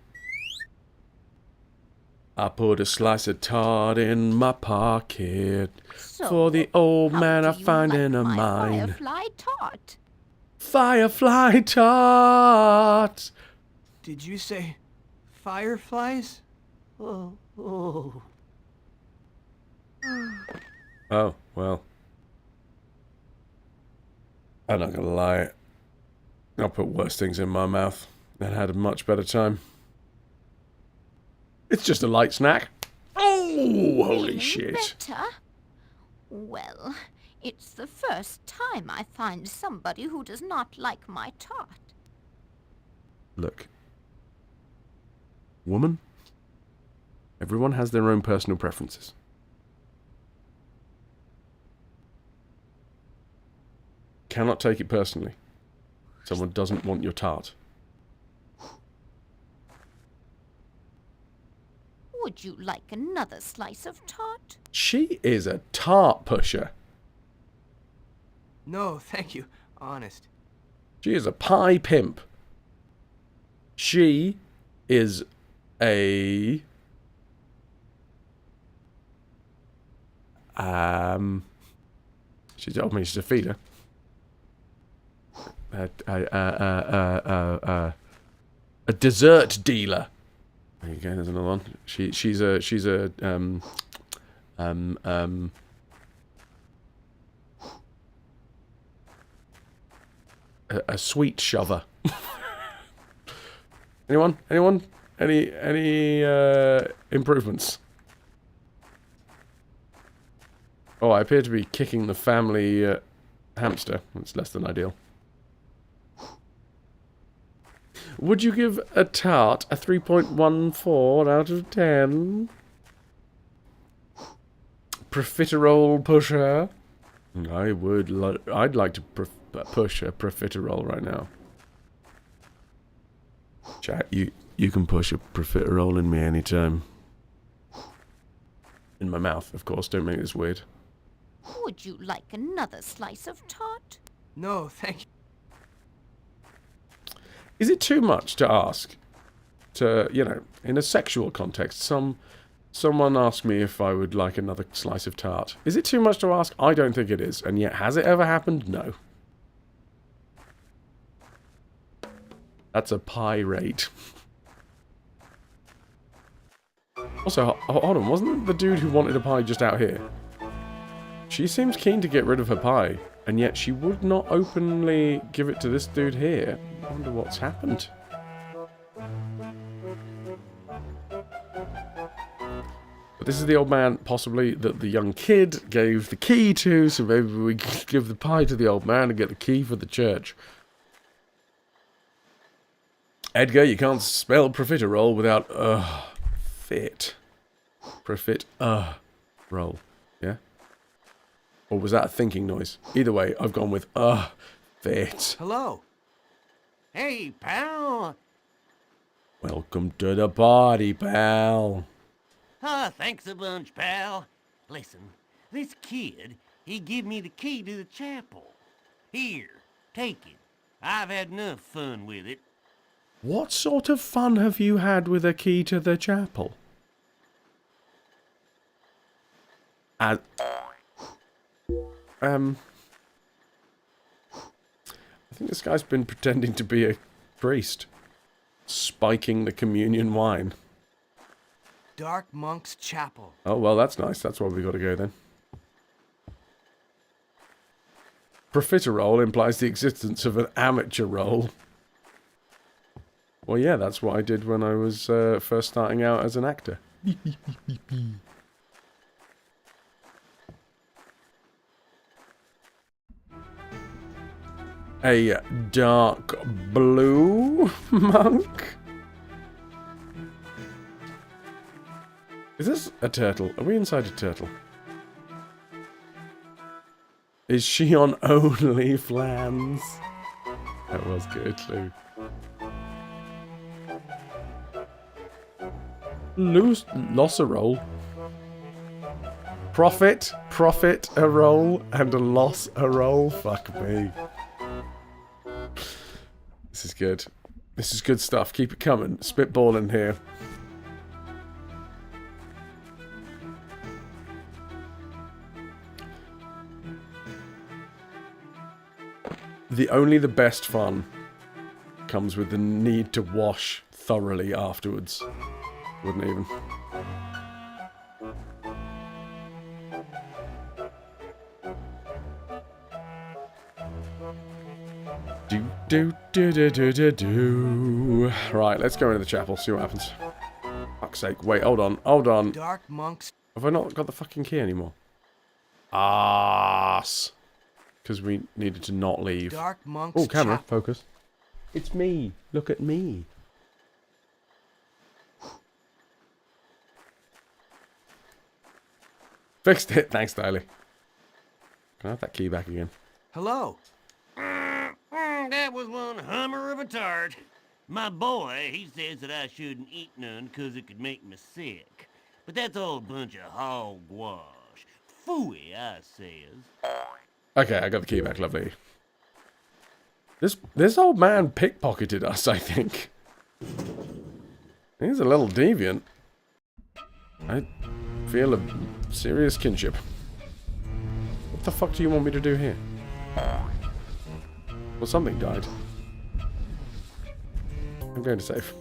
I put a slice of tart in my pocket for the old man I find in a mine. Firefly tart. Firefly tart. Did you say fireflies? Oh. Oh, well. I'm not gonna lie. I put worse things in my mouth and had a much better time. It's just a light snack. Oh, holy shit. Better? Well, it's the first time I find somebody who does not like my tart. Look. Woman, everyone has their own personal preferences. Cannot take it personally. Someone doesn't want your tart. Would you like another slice of tart? She is a tart pusher. No, thank you. Honest. She is a pie pimp. She is a... She's a feeder. A dessert dealer. There you go. There's another one. She's a sweet shover. Anyone? Any improvements? Oh, I appear to be kicking the family hamster. That's less than ideal. Would you give a tart a 3.14 out of 10? Profiterole pusher? I would. I'd like to push a profiterole right now. Chat, you can push a profiterole in me anytime. In my mouth, of course. Don't make this weird. Would you like another slice of tart? No, thank you. Is it too much to ask? To, you know, in a sexual context, someone asked me if I would like another slice of tart. Is it too much to ask? I don't think it is. And yet, has it ever happened? No. That's a pie rate. Also, hold on, wasn't it the dude who wanted a pie just out here? She seems keen to get rid of her pie, and yet she would not openly give it to this dude here. I wonder what's happened. But this is the old man, possibly, that the young kid gave the key to, so maybe we give the pie to the old man and get the key for the church. Edgar, you can't spell profiterole without fit. Profit roll. Yeah? Or was that a thinking noise? Either way, I've gone with fit. Hello. Hey, pal. Welcome to the party, pal. Thanks a bunch, pal. Listen, this kid, he give me the key to the chapel. Here, take it. I've had enough fun with it. What sort of fun have you had with a key to the chapel? I think this guy's been pretending to be a priest, spiking the communion wine. Dark Monk's Chapel. Oh, well, that's nice. That's where we got to go then. Profiterole implies the existence of an amateur role. Well, yeah, that's what I did when I was first starting out as an actor. A dark blue monk? Is this a turtle? Are we inside a turtle? Is she on OnlyFans? That was good, Lou. Loss a roll. Profit a roll, and a loss a roll. Fuck me. This is good. This is good stuff. Keep it coming. Spitballing here. Only the best fun comes with the need to wash thoroughly afterwards. Wouldn't even. Do. Right, let's go into the chapel, see what happens. Fuck's sake. Wait, hold on. Dark Monk's... Have I not got the fucking key anymore? Arse. Because we needed to not leave. Dark Monk's Oh, camera, focus. It's me. Look at me. Fixed it. Thanks, Daly. Can I have that key back again? Hello. That was one hummer of a tart. My boy, he says that I shouldn't eat none because it could make me sick. But that's all a bunch of hogwash. Phooey, I says. Okay, I got the key back. Lovely. This old man pickpocketed us, I think. He's a little deviant. I feel a serious kinship. What the fuck do you want me to do here? Well, something died. I'm going to save.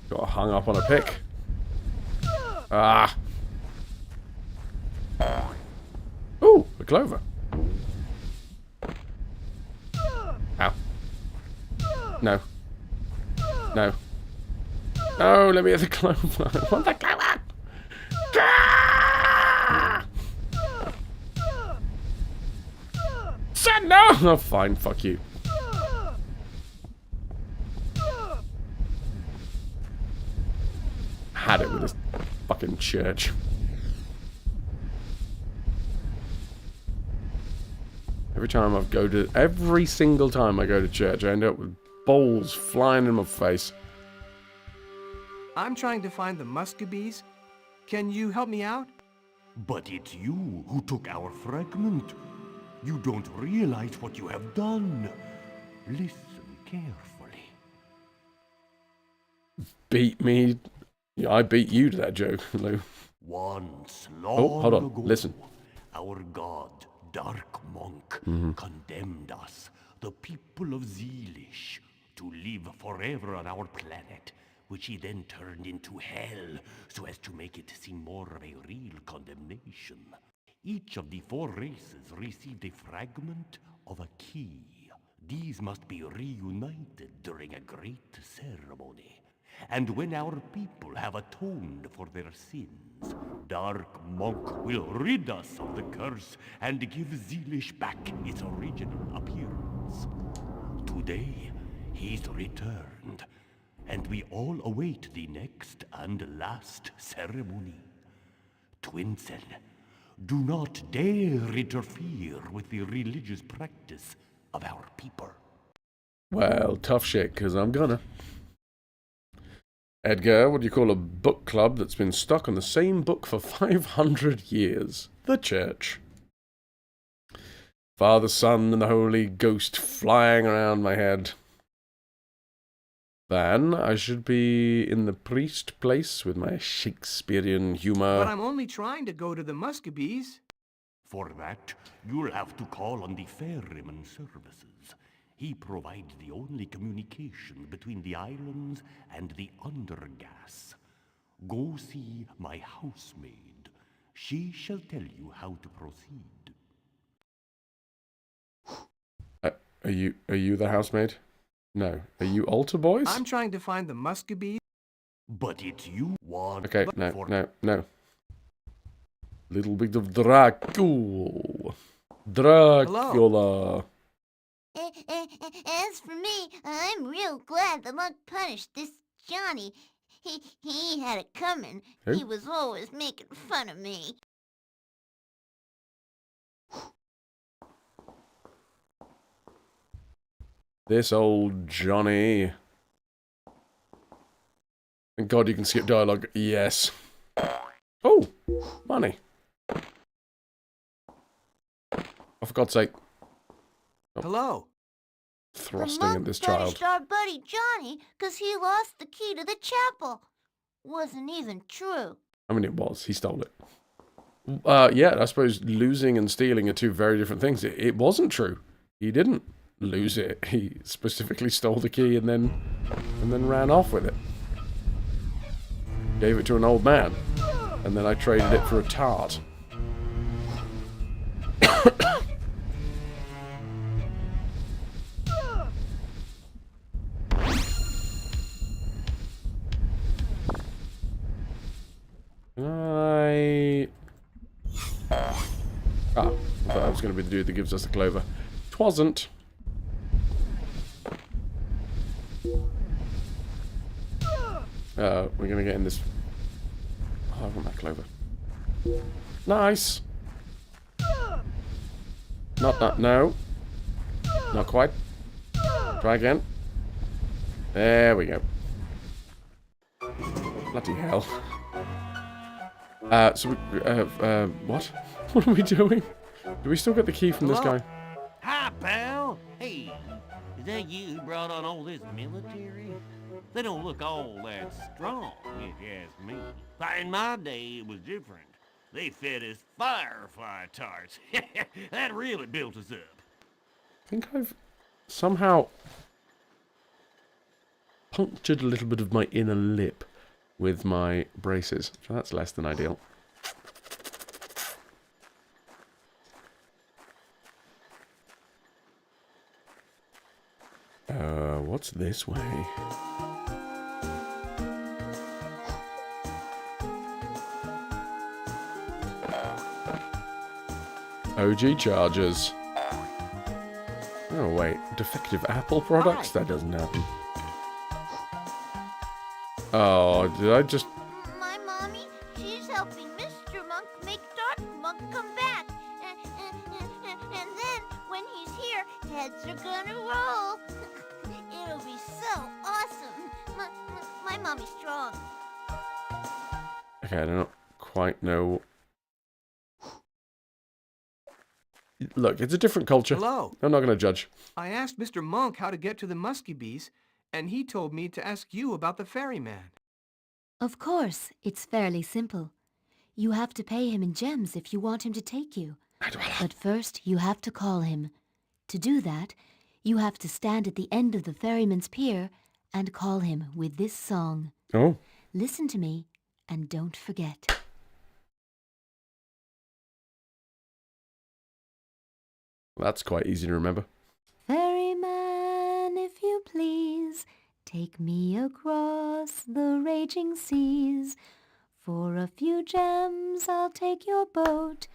Got hung up on a pick. Ah! Ooh, a clover. Ow. No. No. No, let me have the clover. I want the clover! Son, no! Oh, fine, fuck you. Had it with this fucking church. Every single time I go to church, I end up with bowls flying in my face. I'm trying to find the Muscovies. Can you help me out? But it's you who took our fragment. You don't realize what you have done. Listen carefully. Beat me? Yeah, I beat you to that joke, Lou. Once long hold on. ago, Listen. Our god, Dark Monk, condemned us, the people of Zeelish, to live forever on our planet, which he then turned into hell, so as to make it seem more of a real condemnation. Each of the 4 races received a fragment of a key. These must be reunited during a great ceremony. And when our people have atoned for their sins, Dark Monk will rid us of the curse and give Zeelish back its original appearance. Today, he's returned, and we all await the next and last ceremony. Twinsen, do not dare interfere with the religious practice of our people. Well, tough shit, because I'm gonna. Edgar, what do you call a book club that's been stuck on the same book for 500 years? The church. Father, Son, and the Holy Ghost flying around my head. then I should be in the priest place with my Shakespearean humor. But I'm only trying to go to the Muscovies. For that, you'll have to call on the ferryman services. He provides the only communication between the islands and the undergas. Go see my housemaid. She shall tell you how to proceed. Are you the housemaid? No. Are you altar boys? I'm trying to find the Muscovies. But it's you want. Okay, no. Little bit of Dracula. As for me, I'm real glad the monk punished this Johnny. He had it coming. Who? He was always making fun of me. This old Johnny. Thank God you can skip dialogue. Yes. Oh, money. Oh, for God's sake. Oh. Hello. Thrusting at this The child. monk punished our buddy Johnny because he lost the key to the chapel. Wasn't even true. I mean, it was. He stole it. Yeah, I suppose losing and stealing are two very different things. It wasn't true. He didn't lose it. He specifically stole the key and then ran off with it. Gave it to an old man. And then I traded it for a tart. I thought that was going to be the dude that gives us the clover. Twasn't. We're going to get in this... Oh, I want that clover. Nice! Not that, no. Not quite. Try again. There we go. Bloody hell. What? What are we doing? Do we still get the key from this guy? Hi, pal. Hey, is that you who brought on all this military? They don't look all that strong, if you ask me. In my day, it was different. They fed us firefly tarts. That really built us up. I think I've somehow punctured a little bit of my inner lip with my braces. So that's less than ideal. What's this way? OG chargers. Oh wait, defective Apple products? That doesn't happen. Oh, did I just... My mommy, she's helping Mr. Monk make Dark Monk come back. And then, when he's here, heads are gonna roll. It'll be so awesome. My mommy's strong. Okay, I don't quite know... Look, it's a different culture. Hello. I'm not going to judge. I asked Mr. Monk how to get to the Muscovies, and he told me to ask you about the ferryman. Of course, it's fairly simple. You have to pay him in gems if you want him to take you. But first, you have to call him. To do that, you have to stand at the end of the ferryman's pier and call him with this song. Oh. Listen to me and don't forget. That's quite easy to remember. Ferryman, if you please, take me across the raging seas. For a few gems I'll take your boat.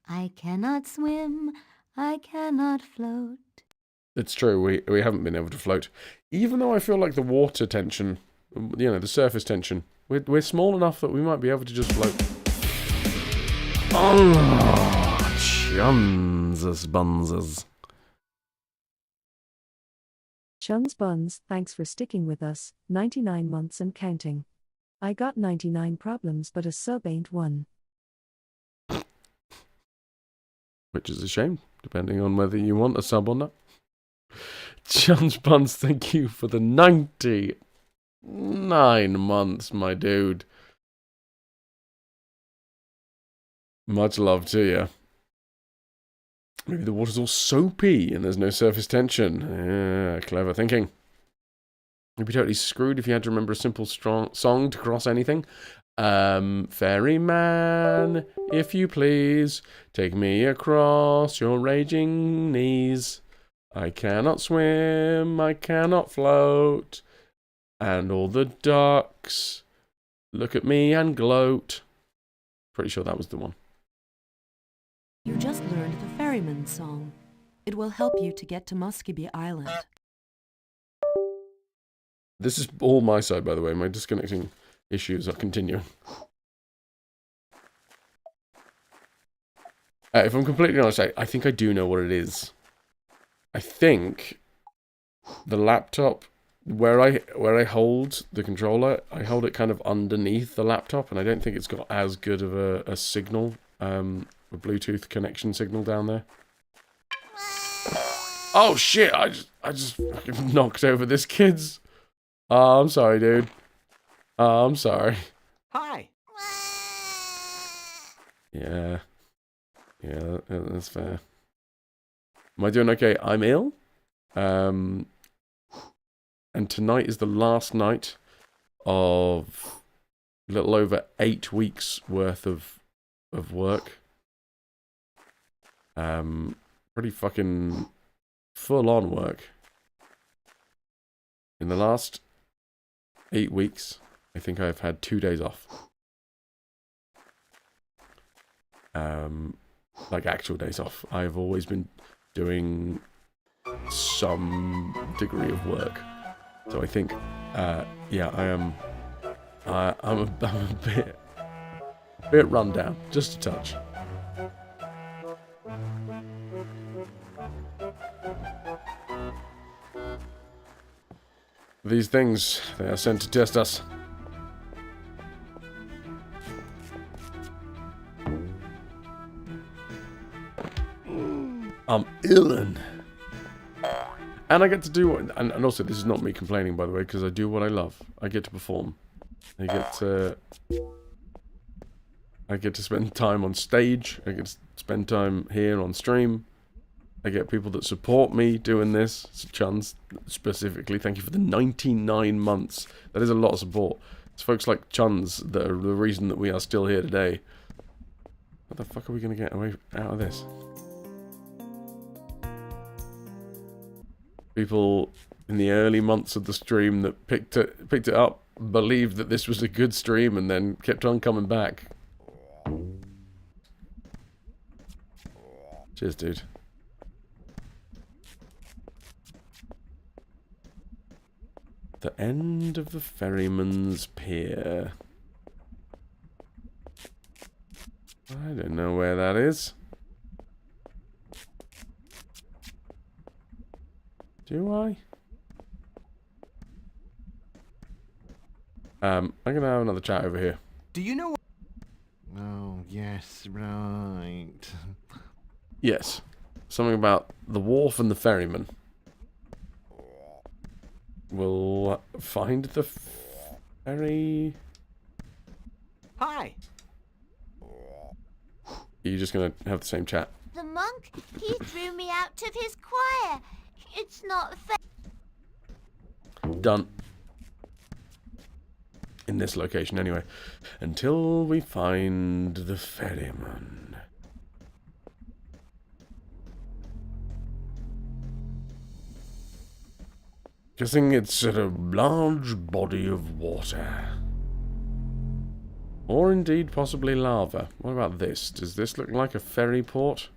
I cannot swim, I cannot float. It's true, we haven't been able to float. Even though I feel like the water tension, you know, the surface tension, we're small enough that we might be able to just float. Oh! Chunses bunses. Chuns buns, thanks for sticking with us, 99 months and counting. I got 99 problems but a sub ain't one. Which is a shame, depending on whether you want a sub or not. Chuns buns, thank you for the 90 9 months, my dude. Much love to you. Maybe the water's all soapy and there's no surface tension. Yeah, clever thinking. You'd be totally screwed if you had to remember a simple song to cross anything. Ferryman, if you please, take me across your raging knees. I cannot swim, I cannot float, and all the ducks look at me and gloat. Pretty sure that was the one. You just learned the ferryman's song. It will help you to get to Muscovy Island. This is all my side, by the way. My disconnecting issues are continuing. If I'm completely honest, I think I do know what it is. I think the laptop, where I hold the controller, I hold it kind of underneath the laptop, and I don't think it's got as good of a signal, a Bluetooth connection signal down there. Oh shit! I just fucking knocked over this kid's. Oh, I'm sorry, dude. Oh, I'm sorry. Hi. Yeah. Yeah, that's fair. Am I doing okay? I'm ill. And tonight is the last night of a little over 8 weeks worth of work. Pretty fucking full-on work. In the last 8 weeks, I think I've had 2 days off. Like actual days off. I've always been doing some degree of work. So I think, yeah, I'm a bit run down, just a touch. These things, they are sent to test us. I'm illin'. And I get to do, and also this is not me complaining, by the way, because I do what I love. I get to perform. I get to spend time on stage. I get to spend time here on stream. I get people that support me doing this. Chuns, specifically, thank you for the 99 months. That is a lot of support. It's folks like Chuns that are the reason that we are still here today. What the fuck are we going to get away out of this? People in the early months of the stream that picked it up, believed that this was a good stream, and then kept on coming back. Cheers, dude. The end of the ferryman's pier. I don't know where that is. Do I? I'm gonna have another chat over here. Do you know? Oh, yes, right. Yes. Something about the wharf and the ferryman. We'll find the ferry. Hi. Are you just gonna have the same chat? The monk, he threw me out of his choir. It's not fair. Done. In this location, anyway. Until we find the ferryman. Guessing it's at a large body of water. Or indeed possibly lava. What about this? Does this look like a ferry port?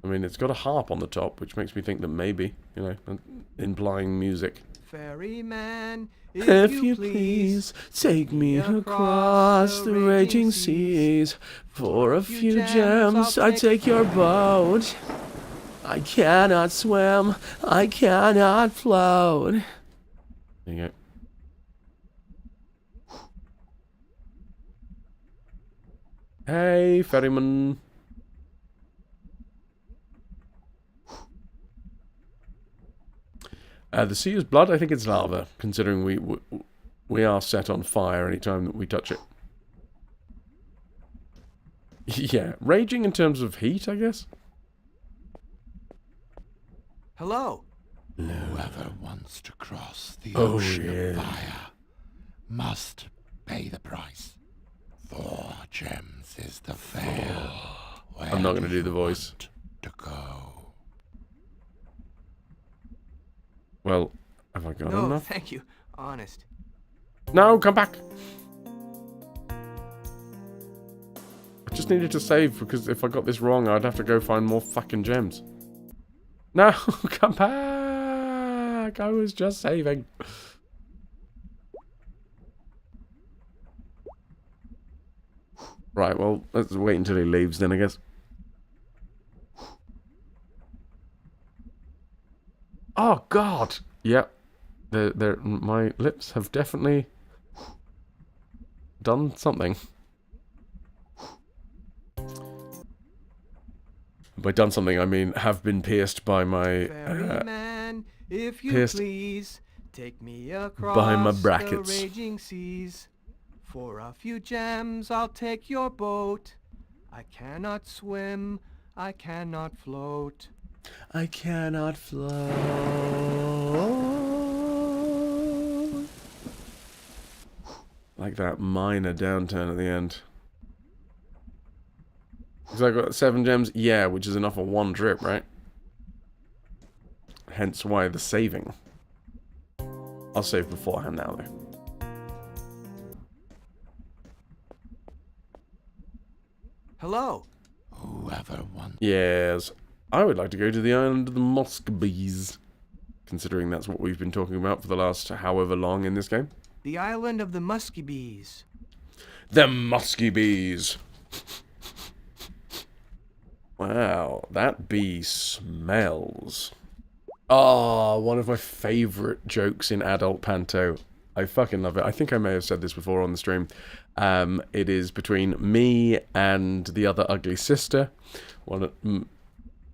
I mean, it's got a harp on the top, which makes me think that maybe, you know, implying music. Ferryman, if you please, take me across the raging seas. For a few gems, I take your boat. I cannot swim, I cannot float. There you go. Hey, ferryman. The sea is blood. I think it's lava, considering we are set on fire anytime that we touch it. Yeah, raging in terms of heat, I guess. Hello. Whoever wants to cross the ocean of fire must pay the price. 4 gems is the fare. I'm not going to do the voice. To go. Well, have I got No, enough? thank you. Honest. No, come back. I just needed to save because if I got this wrong, I'd have to go find more fucking gems. No, come back. I was just saving. Right, well, let's wait until he leaves then, I guess. Oh, God. Yep. My lips have definitely done something. By done something, I mean have been pierced by my... Ferryman, if you pierced please, take me across by my brackets. the raging seas. For a few gems, I'll take your boat. I cannot swim, I cannot float. I cannot float. Like that minor downturn at the end. Because I got 7 gems? Yeah, which is enough for 1 trip, right? Hence why the saving. I'll save beforehand now, though. Hello. Whoever wants. Yes. I would like to go to the island of the Muscovies. Considering that's what we've been talking about for the last however long in this game. The island of the Muscovies. The Muscovies. Wow, that bee smells. Oh, one of my favourite jokes in adult panto. I fucking love it. I think I may have said this before on the stream. It is between me and the other ugly sister.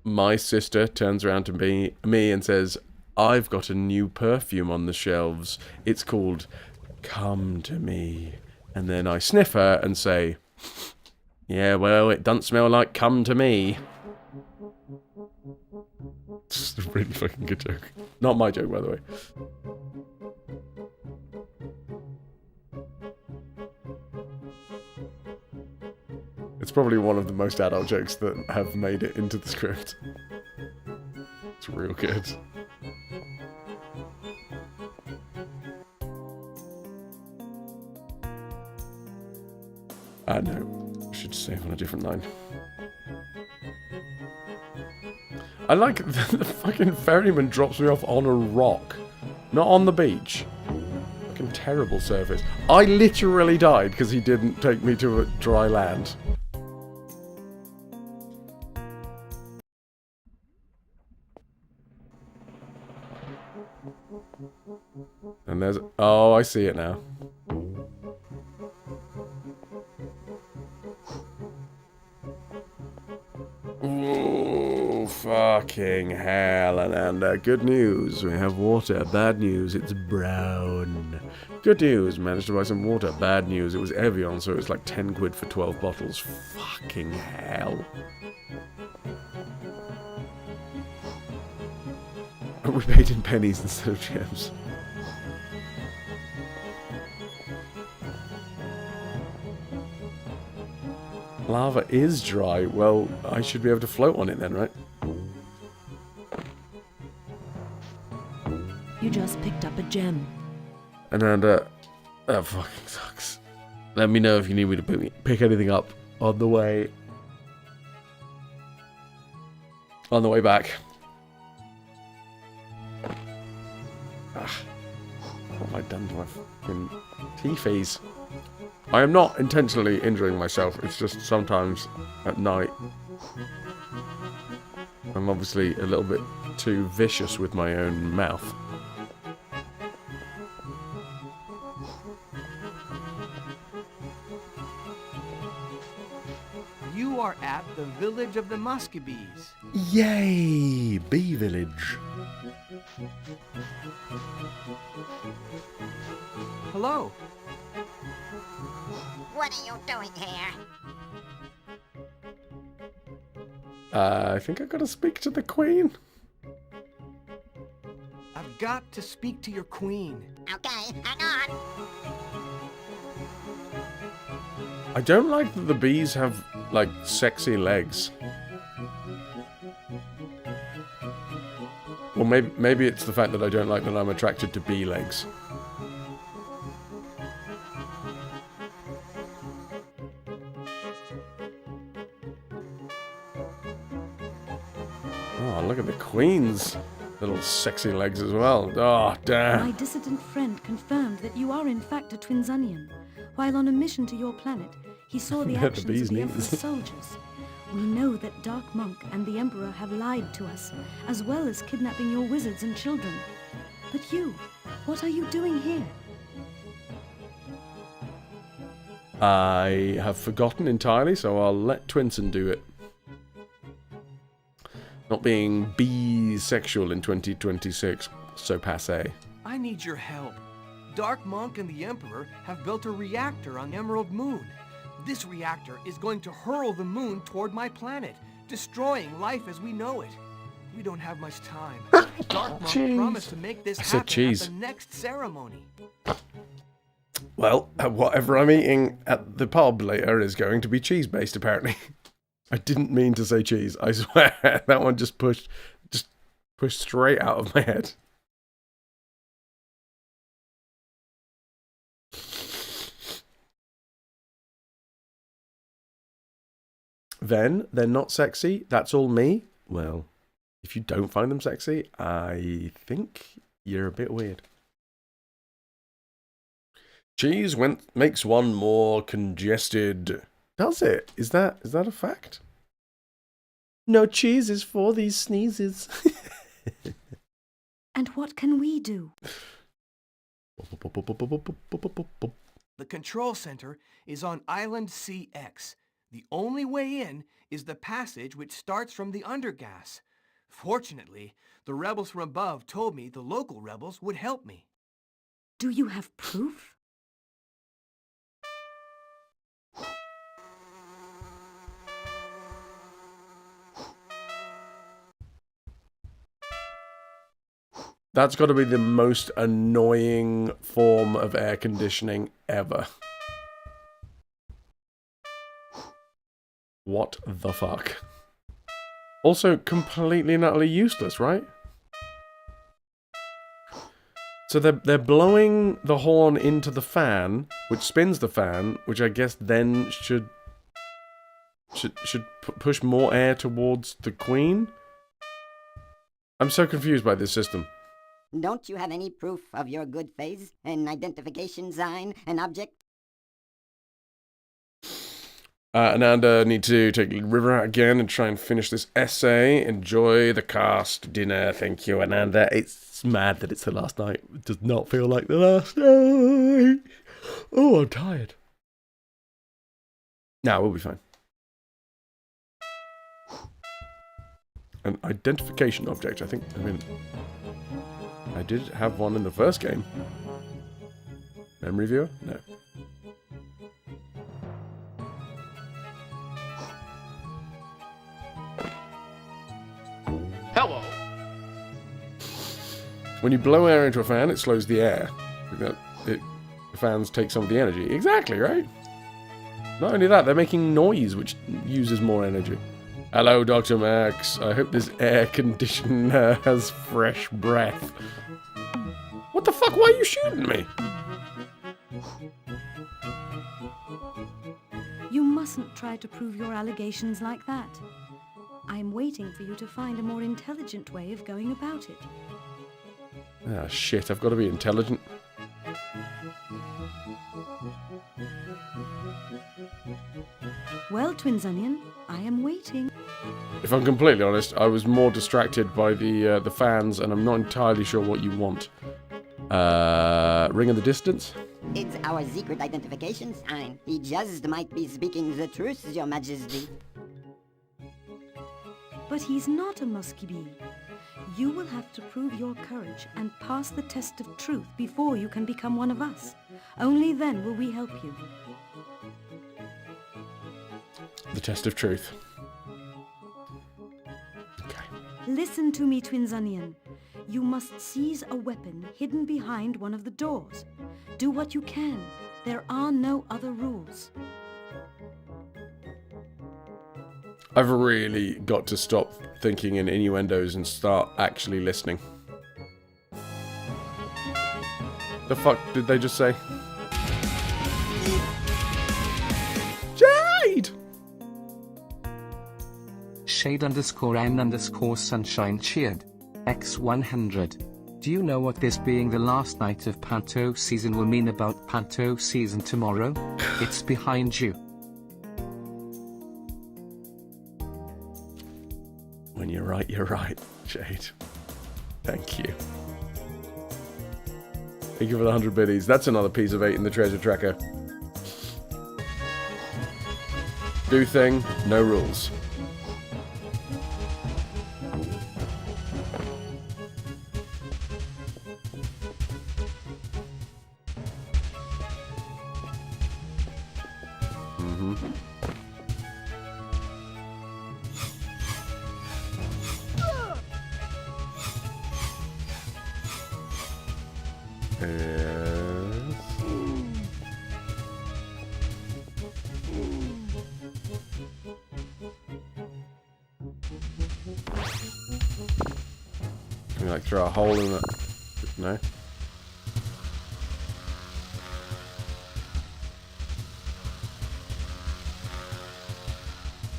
My sister turns around to me and says, I've got a new perfume on the shelves. It's called Come to Me. And then I sniff her and say... Yeah, well, it doesn't smell like come to me. It's a really fucking good joke. Not my joke, by the way. It's probably one of the most adult jokes that have made it into the script. It's real good. I know. Should save on a different line. I like the fucking ferryman drops me off on a rock, not on the beach. Fucking terrible service. I literally died because he didn't take me to a dry land. And there's... Oh, I see it now. Ooh, fucking hell, Ananda. Good news, we have water. Bad news, it's brown. Good news, managed to buy some water. Bad news, it was Evian, so it was like 10 quid for 12 bottles. Fucking hell. We paid in pennies instead of gems. Lava is dry. Well, I should be able to float on it then, right? You just picked up a gem. And that fucking sucks. Let me know if you need me to pick anything up on the way. On the way back. What have I done to my fucking teethies? I am not intentionally injuring myself, it's just sometimes at night I'm obviously a little bit too vicious with my own mouth. You are at the village of the Muscovies. Yay! Bee Village. hello. What are you doing here? I think I gotta speak to the Queen. I've got to speak to your queen. Okay, hang on. I don't like that the bees have, like, sexy legs. Well, maybe it's the fact that I don't like that I'm attracted to bee legs. Oh, look at the Queen's little sexy legs as well. Oh, damn. My dissident friend confirmed that you are in fact a Twinzunian. While on a mission to your planet, he saw the The actions bee's of the knees. Emperor's soldiers. We know that Dark Monk and the Emperor have lied to us, as well as kidnapping your wizards and children. But you, what are you doing here? I have forgotten entirely, so I'll let Twinson do it. Not being bisexual in 2026, so passé. I need your help. Dark Monk and the Emperor have built a reactor on Emerald Moon. This reactor is going to hurl the moon toward my planet, destroying life as we know it. We don't have much time. Dark Monk promised to make this happen at the next ceremony. Well, whatever I'm eating at the pub later is going to be cheese-based, apparently. I didn't mean to say cheese, I swear. That one just pushed straight out of my head. Then, they're not sexy, that's all me. Well, if you don't find them sexy, I think you're a bit weird. Cheese makes one more congested. Does it? Is that a fact? No cheese is for these sneezes. And what can we do? The control center is on Island CX. The only way in is the passage which starts from the undergas. Fortunately, the rebels from above told me the local rebels would help me. Do you have proof? That's got to be the most annoying form of air conditioning ever. What the fuck? Also, completely and utterly useless, right? So they're blowing the horn into the fan, which spins the fan, which I guess then should push more air towards the Queen? I'm so confused by this system. Don't you have any proof of your good faith? An identification sign? An object? Ananda, need to take the river out again and try and finish this essay. Enjoy the cast dinner. Thank you, Ananda. It's mad that it's the last night. It does not feel like the last night. Oh, I'm tired. Nah, we'll be fine. An identification object, I think. I mean, I did have one in the first game. Memory viewer? No. Hello. When you blow air into a fan, it slows the air. The fans take some of the energy. Exactly, right? Not only that, they're making noise, which uses more energy. Hello, Dr. Max. I hope this air conditioner has fresh breath. What the fuck? Why are you shooting me? You mustn't try to prove your allegations like that. I'm waiting for you to find a more intelligent way of going about it. Ah, shit. I've got to be intelligent. Well, Twinzunian, I am waiting. If I'm completely honest, I was more distracted by the fans, and I'm not entirely sure what you want. Ring of the distance? It's our secret identification sign. He just might be speaking the truth, Your Majesty. But he's not a musky bee. You will have to prove your courage and pass the test of truth before you can become one of us. Only then will we help you. The test of truth. Listen to me, Twinzanian. You must seize a weapon hidden behind one of the doors. Do what you can. There are no other rules. I've really got to stop thinking in innuendos and start actually listening. The fuck did they just say? Jade! Shade_N_Sunshine cheered. X100. Do you know what this being the last night of Panto season will mean about Panto season tomorrow? It's behind you. When you're right, Jade. Thank you. Thank you for the 100 biddies. That's another piece of 8 in the treasure tracker. Do thing, no rules. Can we like throw a hole in it? No?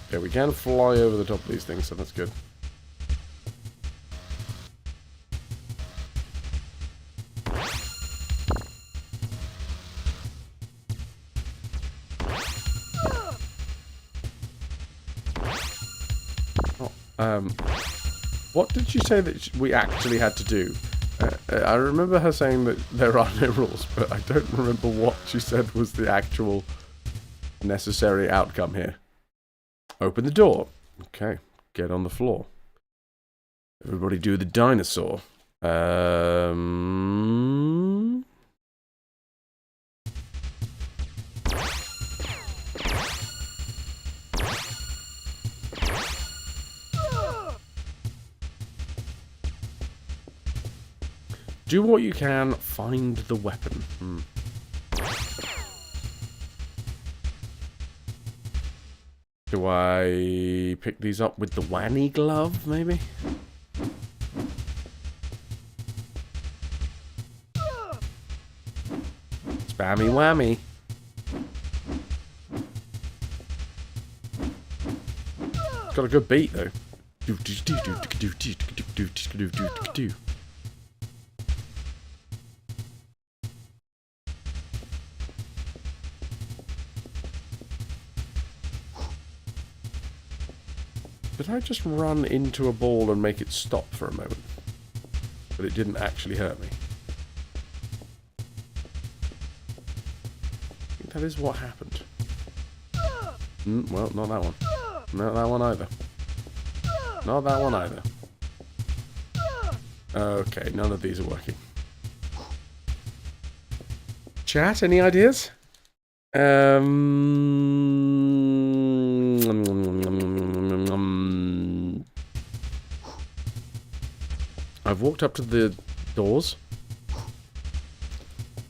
Okay, we can fly over the top of these things, so that's good. What did you say that we actually had to do? I remember her saying that there are no rules, but I don't remember what she said was the actual necessary outcome here. Open the door. Okay, get on the floor. Everybody do the dinosaur. Do what you can, find the weapon. Do I pick these up with the whammy glove, maybe? Spammy whammy. It's got a good beat, though. Did I just run into a ball and make it stop for a moment? But it didn't actually hurt me. I think that is what happened. Well, not that one. Not that one either. Not that one either. Okay, none of these are working. Chat, any ideas? I've walked up to the doors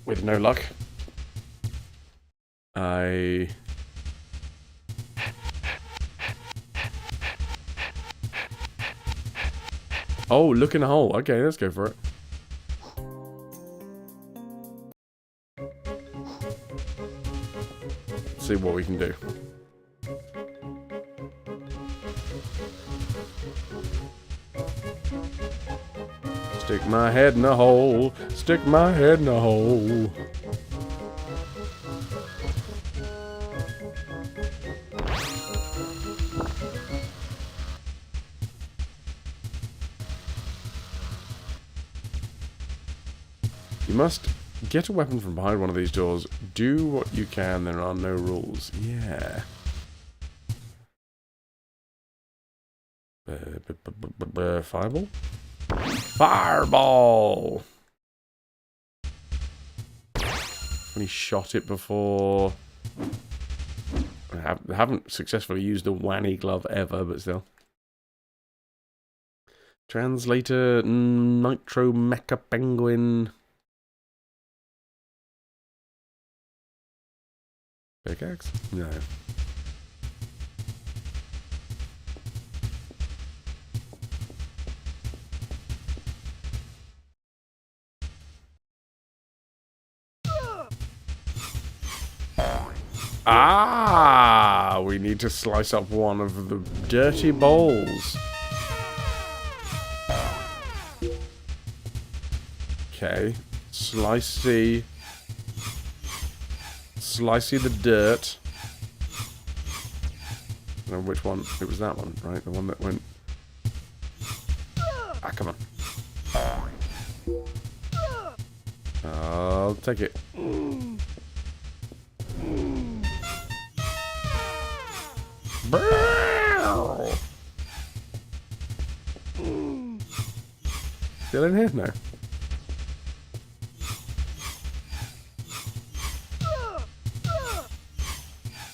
with no luck. Oh, look in the hole. Okay, let's go for it. See what we can do. Stick my head in a hole. Stick my head in a hole. You must get a weapon from behind one of these doors. Do what you can. There are no rules. Yeah. Fireball? Fireball! definitely shot it before. I haven't successfully used a Wanny glove ever, but still. Translator Nitro Mecha Penguin. Pickaxe? No. Ah! We need to slice up one of the dirty bowls. Okay. Slicey the dirt. I don't know which one. It was that one, right? The one that went... Ah, come on. I'll take it. Still in here? No.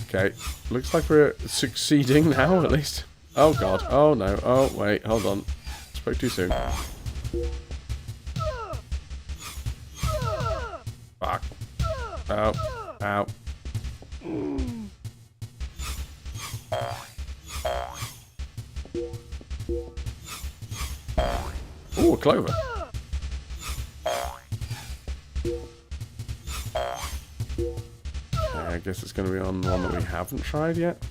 Okay, looks like we're succeeding now, at least. Oh god, oh no, oh wait, hold on. Spoke too soon. Fuck. Ow, ow. Ooh, a clover. I guess it's going to be on one that we haven't tried yet.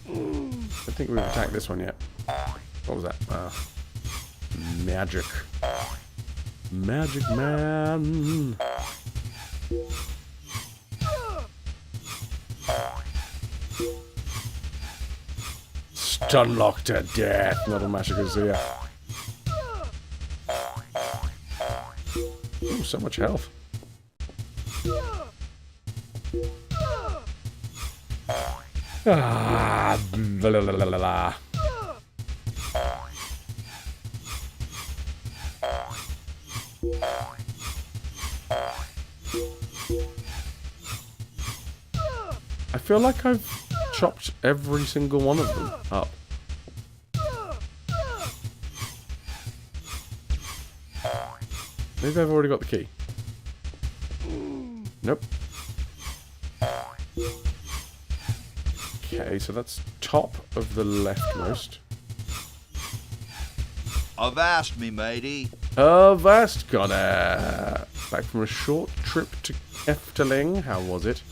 I don't think we've attacked this one yet. What was that? Magic. Magic man. Stunlock to death. Not a Magic Azia. Ooh, so much health. Ah, blah, blah, blah, blah, blah. I feel like I've chopped every single one of them up. Maybe I've already got the key. Nope. Okay, so that's top of the leftmost. Avast me, matey. Avast, Connor. Back from a short trip to Efteling. How was it?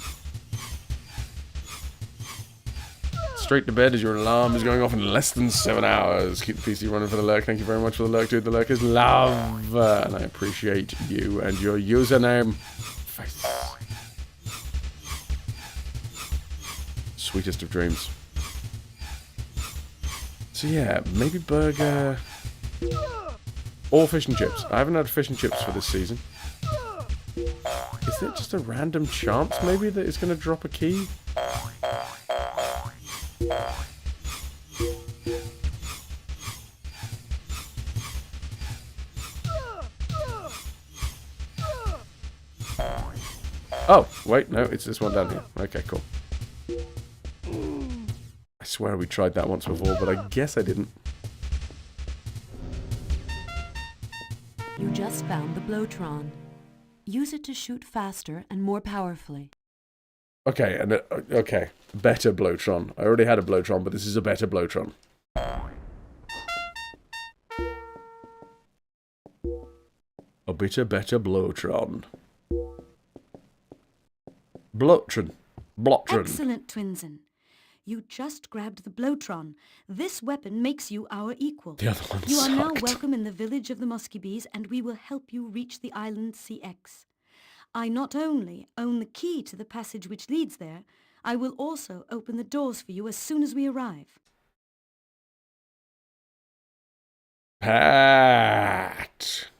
Straight to bed as your alarm is going off in less than 7 hours. Keep the PC running for the lurk. Thank you very much for the lurk, dude. The lurk is love. And I appreciate you and your username. Face. Sweetest of dreams. So yeah, maybe burger or fish and chips. I haven't had fish and chips for this season. Is there just a random chance maybe that it's going to drop a key? Oh, wait, no, it's this one down here. Okay, cool. I swear we tried that once before, but I guess I didn't. You just found the Blowtron. Use it to shoot faster and more powerfully. Okay, and okay, better Blowtron. I already had a Blowtron, but this is a better Blowtron. A bit better Blowtron. Blowtron. Excellent, Twinsen. You just grabbed the Blowtron. This weapon makes you our equal. The other one You are now sucked. welcome in the village of the Muskebees, and we will help you reach the island CX. I not only own the key to the passage which leads there, I will also open the doors for you as soon as we arrive. Pat.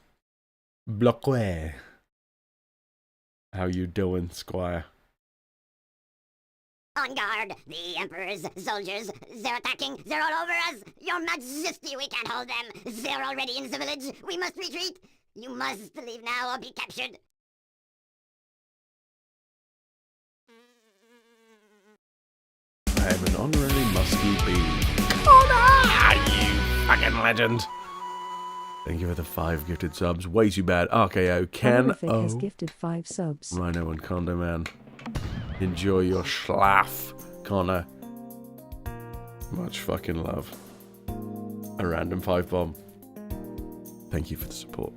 Blockway. How you doing, Squire? On guard! The Emperor's soldiers! They're attacking! They're all over us! Your Majesty, we can't hold them! They're already in the village! We must retreat! You must leave now or be captured! I'm an honorary musky bee. Connor! You fucking legend. Thank you for the 5 gifted subs. Way too bad. RKO, Ken Honorific O. has gifted 5 subs. Rhino and Condo Man. Enjoy your schlaf, Connor. Much fucking love. A random 5 bomb. Thank you for the support.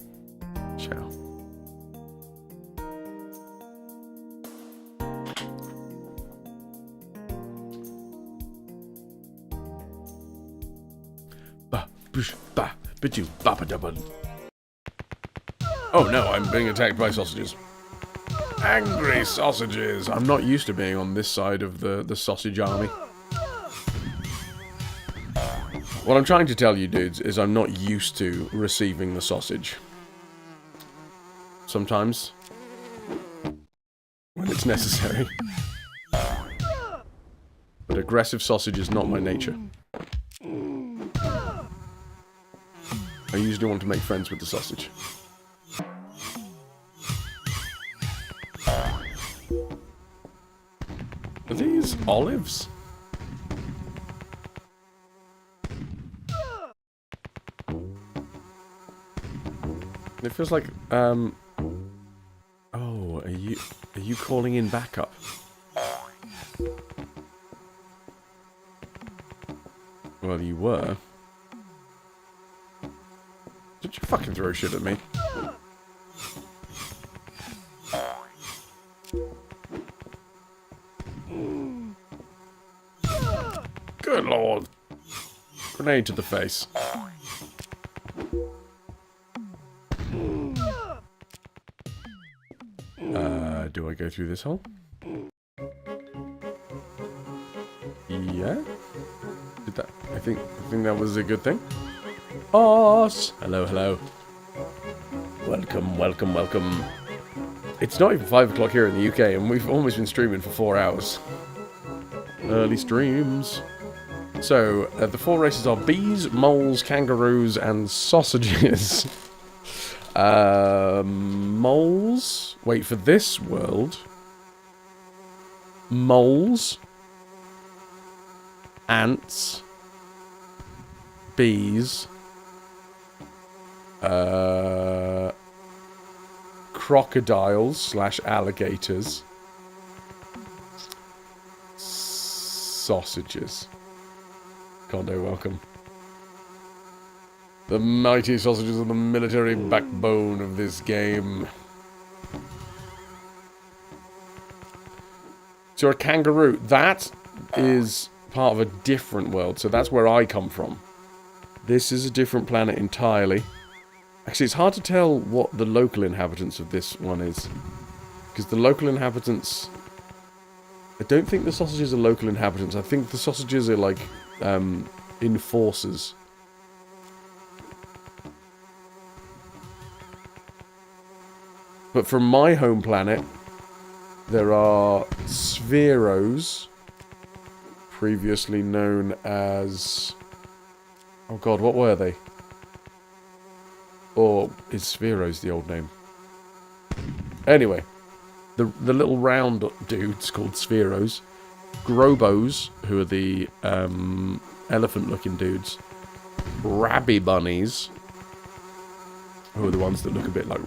Ciao. Oh no, I'm being attacked by sausages. Angry sausages! I'm not used to being on this side of the sausage army. What I'm trying to tell you, dudes, is I'm not used to receiving the sausage. Sometimes. When it's necessary. But aggressive sausage is not my nature. I usually want to make friends with the sausage. Are these olives? It feels like, oh, are you calling in backup? Well, you were. Did you fucking throw shit at me? Good lord. Grenade to the face. Do I go through this hole? Yeah? Did that? I think that was a good thing. Us! Hello, hello. Welcome, welcome, welcome. It's not even 5 o'clock here in the UK, and we've almost been streaming for 4 hours. Early streams. So, the 4 races are bees, moles, kangaroos, and sausages. Moles. Wait, for this world. Moles. Ants. Bees. Crocodiles / alligators. Sausages. Condo, welcome. The mighty sausages are the military backbone of this game. So a kangaroo, that is part of a different world. So that's where I come from. This is a different planet entirely. Actually, it's hard to tell what the local inhabitants of this one is. Because the local inhabitants... I don't think the sausages are local inhabitants. I think the sausages are like enforcers. But from my home planet, there are Spheros, previously known as... Oh god, what were they? Or is Spheros the old name? Anyway, the little round dudes called Spheros, Grobos, who are the elephant-looking dudes, Rabby bunnies, who are the ones that look a bit like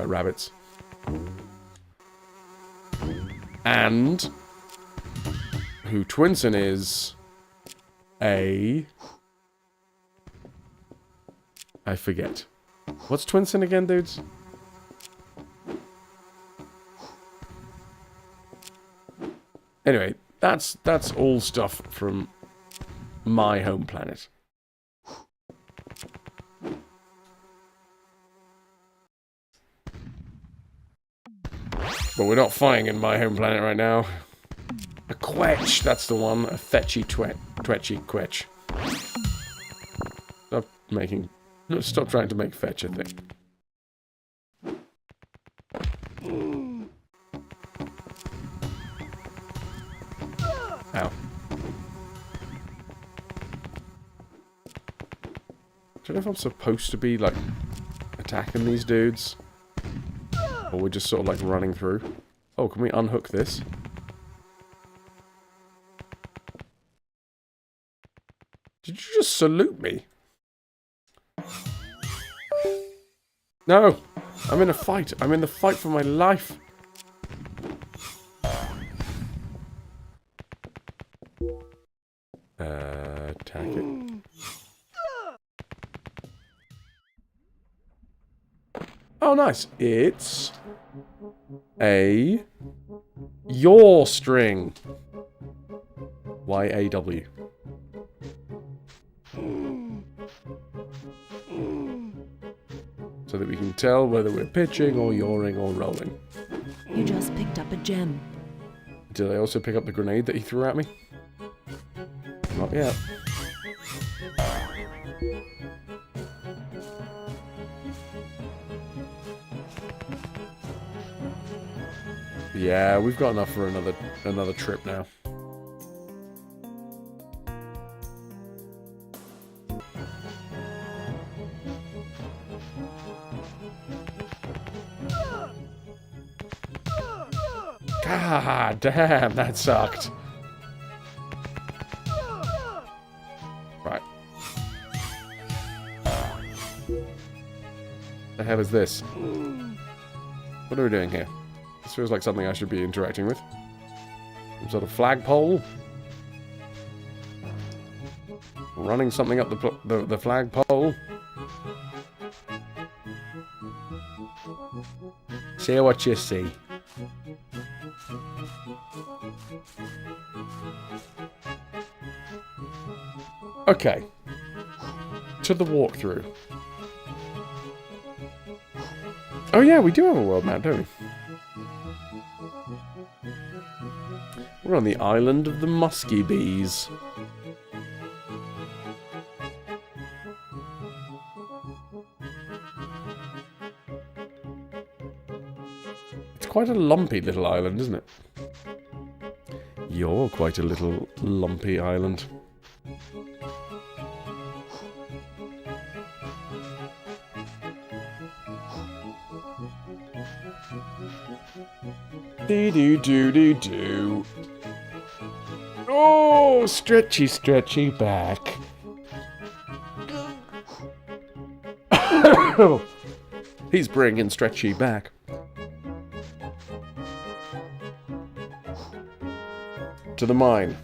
rabbits, and who Twinson is a... I forget. What's Twinson again, dudes? Anyway, that's all stuff from my home planet. But we're not fighting in my home planet right now. A quetch, that's the one. A fetchy twetchy quetch. Stop trying to make fetch a thing. Ow. I don't know if I'm supposed to be, like, attacking these dudes. Or we're just sort of, like, running through. Oh, can we unhook this? Did you just salute me? No! I'm in a fight. I'm in the fight for my life. Attack it. Oh, nice. It's a yaw string. Y-A-W. So that we can tell whether we're pitching or yawing or rolling. You just picked up a gem. Did I also pick up the grenade that he threw at me? Not yet. Yeah, we've got enough for another trip now. God damn, that sucked. Right. The hell is this? What are we doing here? This feels like something I should be interacting with. Some sort of flagpole. Running something up the flagpole. See what you see. Okay. To the walkthrough. Oh yeah, we do have a world map, don't we? We're on the island of the musky bees. It's quite a lumpy little island, isn't it? You're quite a little lumpy island. Do-do-do-do-do. Oh, stretchy, stretchy back. He's bringing stretchy back. To the mine.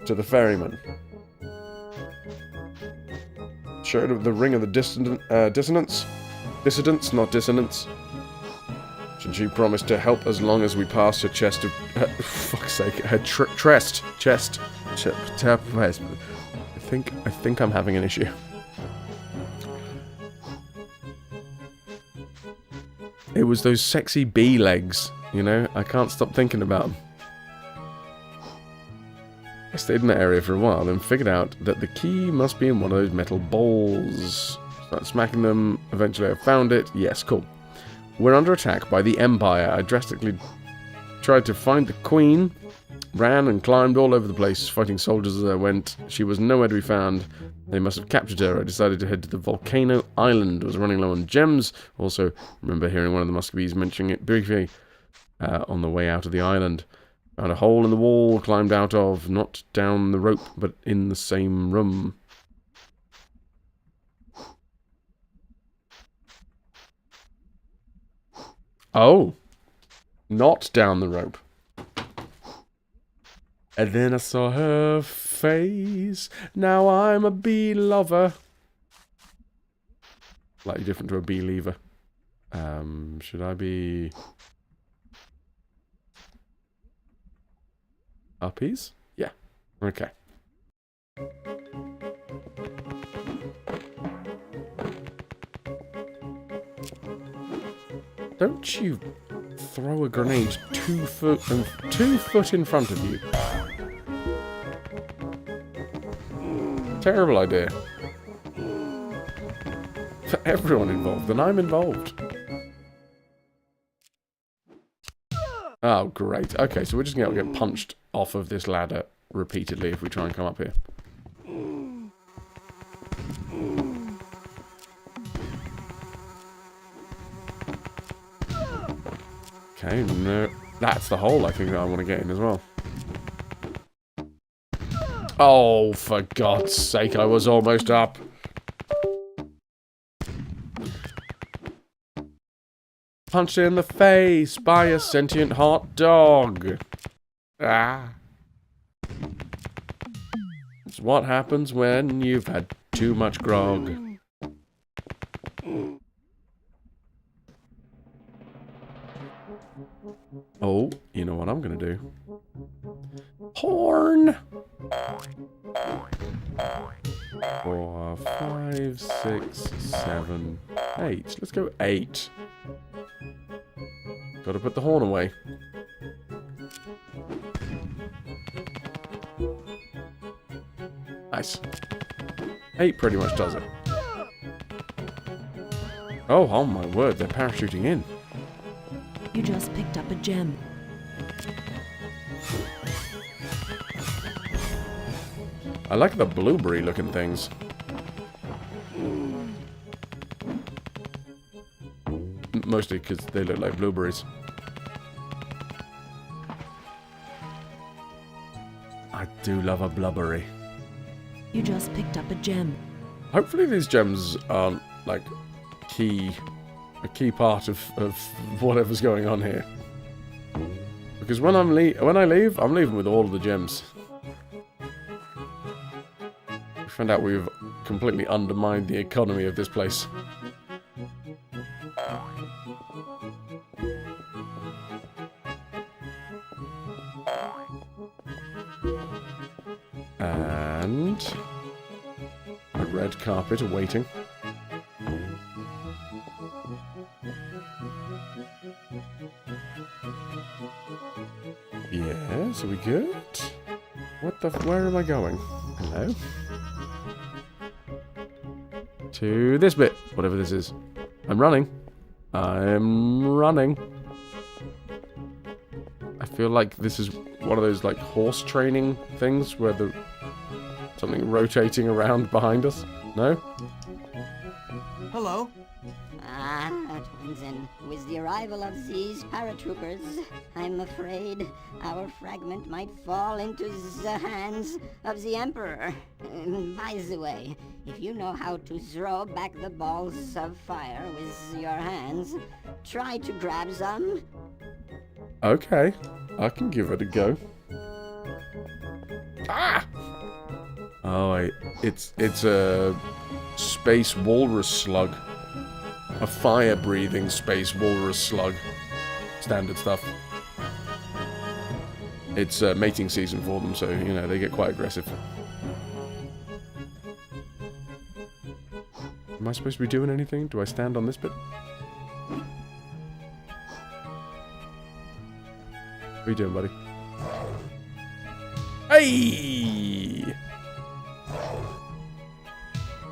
To the ferryman. Showed of the ring of the dissonance. Dissidents, not dissonance. Should she promise to help as long as we pass her chest of... fuck's sake, her chest. I think I'm having an issue. It was those sexy bee legs, you know? I can't stop thinking about them. I stayed in that area for a while, then figured out that the key must be in one of those metal bowls. Started smacking them. Eventually I found it. Yes, cool. We're under attack by the Empire. I drastically tried to find the Queen. Ran and climbed all over the place, fighting soldiers as I went. She was nowhere to be found. They must have captured her. I decided to head to the Volcano Island. Was running low on gems. Also, remember hearing one of the Muscovies mentioning it briefly on the way out of the island. Found a hole in the wall, climbed out of, not down the rope, but in the same room. Oh. Not down the rope. And then I saw her face. Now I'm a bee lover. Slightly different to a bee lever. Should I be... uppies? Yeah. Okay. Don't you throw a grenade 2 foot in front of you. Terrible idea. For everyone involved, and I'm involved. Oh, great. Okay, so we're just going to get punched off of this ladder repeatedly if we try and come up here. Okay, no. That's the hole I think that I want to get in as well. Oh, for God's sake, I was almost up. Punched in the face by a sentient hot dog. Ah. It's what happens when you've had too much grog. Oh, you know what I'm gonna do? Horn! 4, 5, 6, 7, 8. Let's go 8. Gotta put the horn away. Nice. 8 pretty much does it. Oh my word, they're parachuting in. You just picked up a gem. I like the blueberry looking things. Mostly because they look like blueberries. I do love a blubbery. You just picked up a gem. Hopefully these gems aren't like a key part of whatever's going on here. Because when I leave, I'm leaving with all of the gems. We found out we've completely undermined the economy of this place. And a red carpet awaiting. Yes, are we good? Where am I going? Hello? To this bit, whatever this is. I'm running. I'm running. I feel like this is one of those like horse training things where the something rotating around behind us. No? Hello? Twinsen, with the arrival of these paratroopers, I'm afraid our fragment might fall into the hands of the Emperor. By the way, if you know how to throw back the balls of fire with your hands, try to grab some. Okay, I can give it a go. Ah! Oh, it's a space walrus slug. A fire-breathing space walrus slug. Standard stuff. It's mating season for them, so, you know, they get quite aggressive. Am I supposed to be doing anything? Do I stand on this bit? What are you doing, buddy? Hey!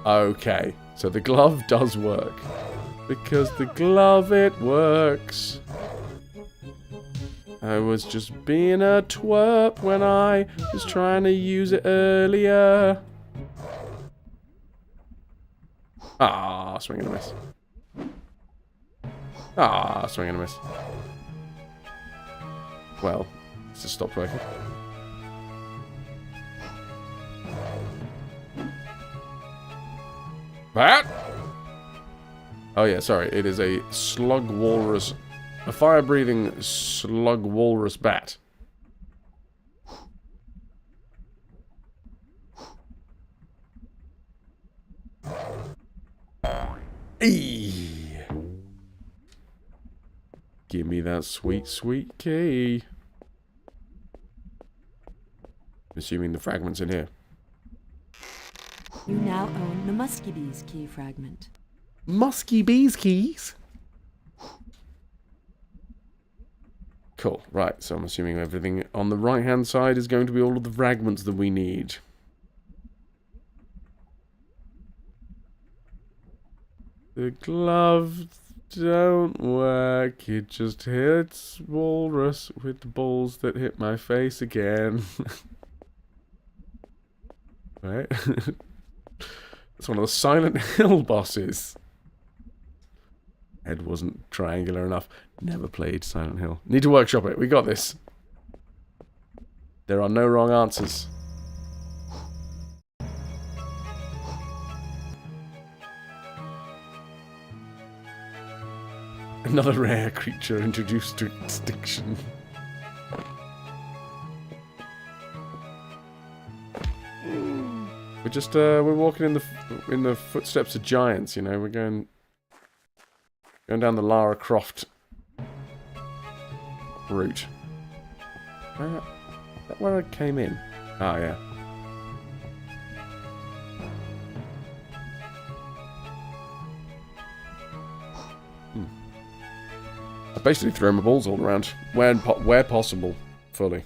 Okay, so the glove does work. Because the glove, it works. I was just being a twerp when I was trying to use it earlier. Ah, swing and a miss. Ah, swing and a miss. Well, it's just stopped working. That? Oh yeah, sorry. It is a slug walrus, a fire-breathing slug walrus bat. Eee. Give me that sweet, sweet key. Assuming the fragment's in here. You now own the Musky Bee's key fragment. Musky Bee's keys? Cool, right, so I'm assuming everything on the right-hand side is going to be all of the fragments that we need. The gloves don't work, it just hits walrus with the balls that hit my face again. Right? It's one of the Silent Hill bosses. Head wasn't triangular enough. Never played Silent Hill. Need to workshop it. We got this. There are no wrong answers. Another rare creature introduced to extinction. We're walking in the footsteps of giants, you know. We're going down the Lara Croft route. Is that where I came in? Ah, yeah. I basically throw my balls all around where possible, fully.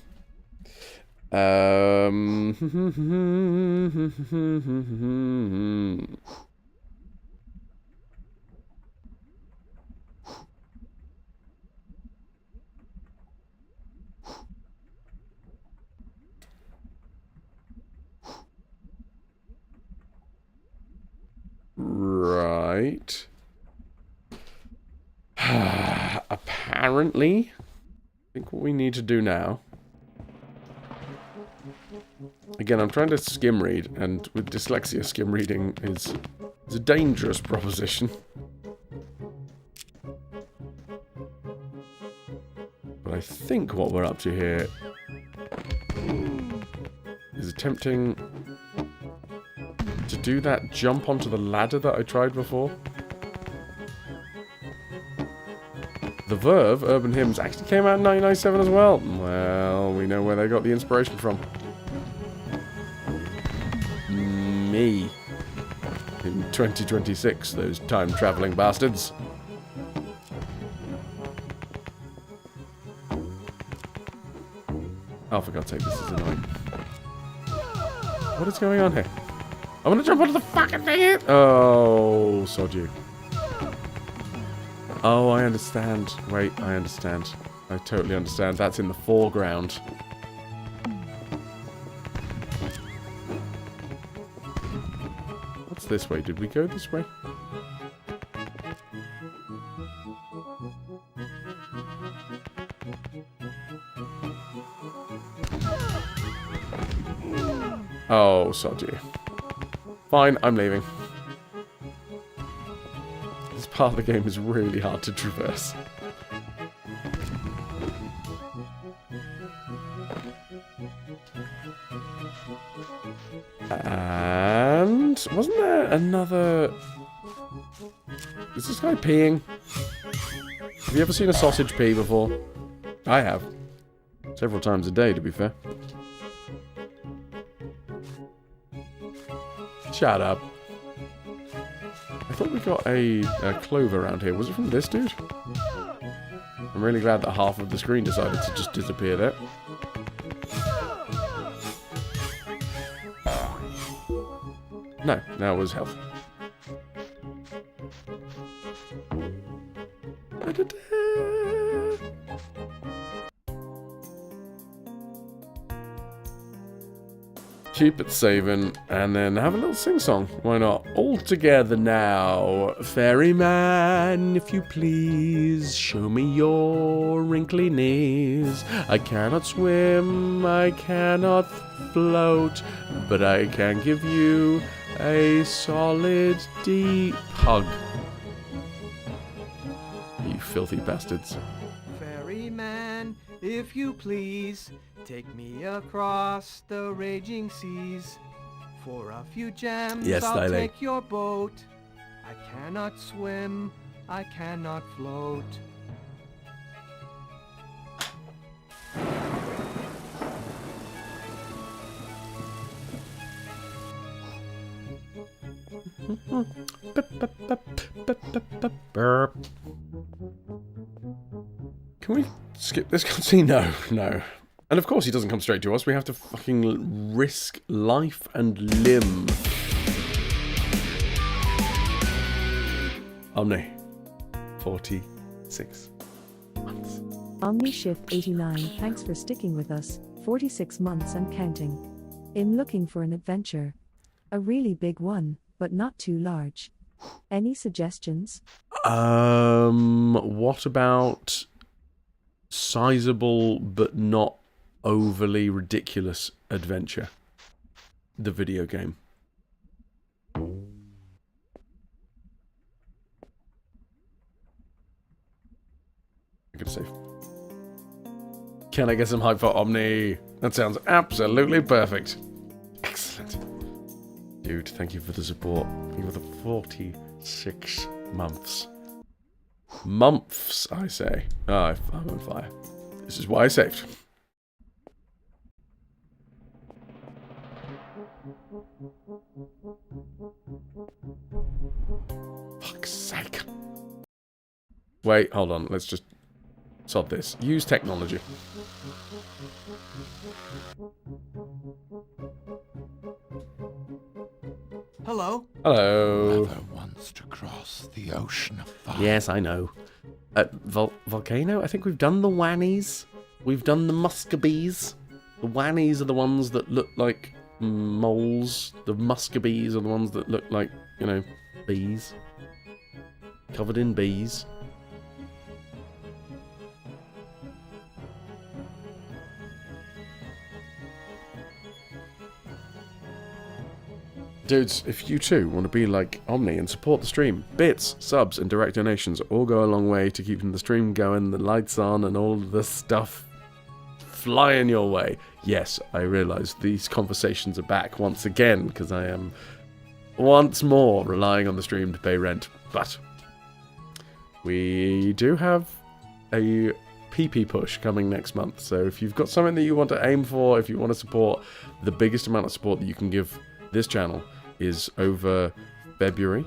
Right. Apparently, I think what we need to do now... Again, I'm trying to skim read, and with dyslexia, skim reading is a dangerous proposition. But I think what we're up to here is attempting to do that jump onto the ladder that I tried before. The Verve, Urban Hymns, actually came out in 1997 as well. Well, we know where they got the inspiration from. Me. In 2026, those time-traveling bastards. Oh, for God's sake, this is annoying. What is going on here? I want to jump onto the fucking thing! Oh, sod you. Oh, I understand. Wait, I understand. I totally understand. That's in the foreground. What's this way? Did we go this way? Oh, sod you. Fine, I'm leaving. This part of the game is really hard to traverse. And... wasn't there another... Is this guy peeing? Have you ever seen a sausage pee before? I have. Several times a day, to be fair. Shut up. I thought we got a clover around here. Was it from this dude? I'm really glad that half of the screen decided to just disappear there. No, that was health. Keep it saving, and then have a little sing-song. Why not? All together now. Ferryman, if you please, show me your wrinkly knees. I cannot swim, I cannot float, but I can give you a solid, deep hug. You filthy bastards. Ferryman, if you please, take me across the raging seas. For a few gems, yes, I'll darling. take your boat. I cannot swim, I cannot float. Can we skip this cutscene? No, no. And of course he doesn't come straight to us. We have to fucking risk life and limb. Omni. 46 months. OmniShift 89, thanks for sticking with us, 46 months and counting. In looking for an adventure. A really big one, but not too large. Any suggestions? What about sizable but not overly ridiculous adventure? The video game. I'm gonna save. Can I get some hype for Omni? That sounds absolutely perfect. Excellent. Dude, thank you for the support. Thank you for the 46 months. Months, I say. Ah, I'm on fire. This is why I saved. Fuck's sake. Wait, hold on. Let's just sod this. Use technology. Hello? Hello. Mother wants to cross the ocean of fire. Yes, I know. Volcano? I think we've done the Wannies. We've done the Muscabees. The Wannies are the ones that look like moles. The Muscabees are the ones that look like, you know, bees. Covered in bees. Dudes, if you too want to be like Omni and support the stream, bits, subs, and direct donations all go a long way to keeping the stream going, the lights on, and all the stuff flying your way. Yes, I realise these conversations are back once again, because I am once more relying on the stream to pay rent. But we do have a PP push coming next month, so if you've got something that you want to aim for, if you want to support, the biggest amount of support that you can give this channel is over February,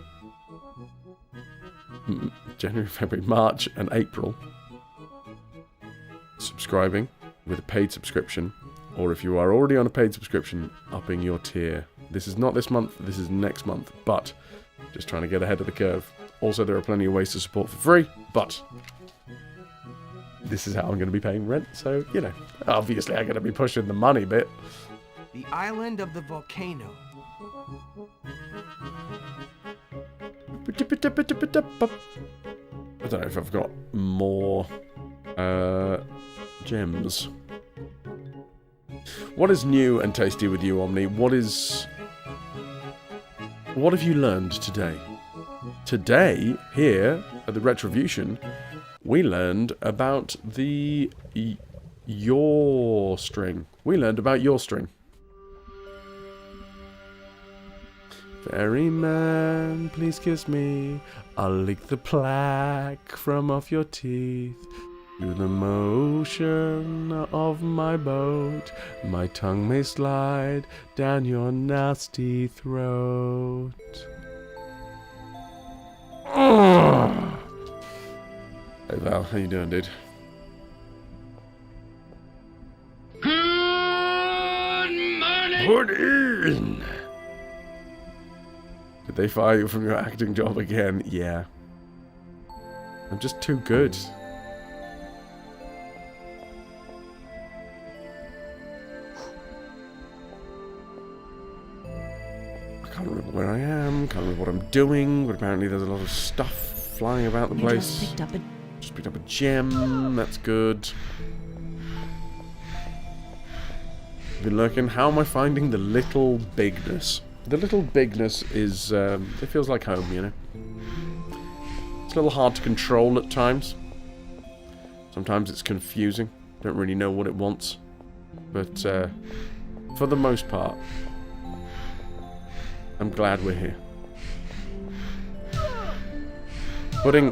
January, February, March, and April. Subscribing with a paid subscription, or if you are already on a paid subscription, upping your tier. This is not this month, this is next month, but just trying to get ahead of the curve. Also, there are plenty of ways to support for free, but this is how I'm going to be paying rent, so, you know, obviously I'm going to be pushing the money bit. The island of the volcano. I don't know if I've got more gems. What is new and tasty with you, Omni? What have you learned today? Today, here at the RetroVution, we learned about the yaw string. We learned about yaw string. Ferryman, please kiss me. I'll lick the plaque from off your teeth. Through the motion of my boat, my tongue may slide down your nasty throat. Hey Val, how you doing, dude? Good morning! Morning! Did they fire you from your acting job again? Yeah. I'm just too good. I can't remember where I am, can't remember what I'm doing, but apparently there's a lot of stuff flying about the place. Just picked up a gem, that's good. Been looking, how am I finding the little bigness? The little bigness is, it feels like home, you know? It's a little hard to control at times. Sometimes it's confusing. Don't really know what it wants. But, for the most part, I'm glad we're here.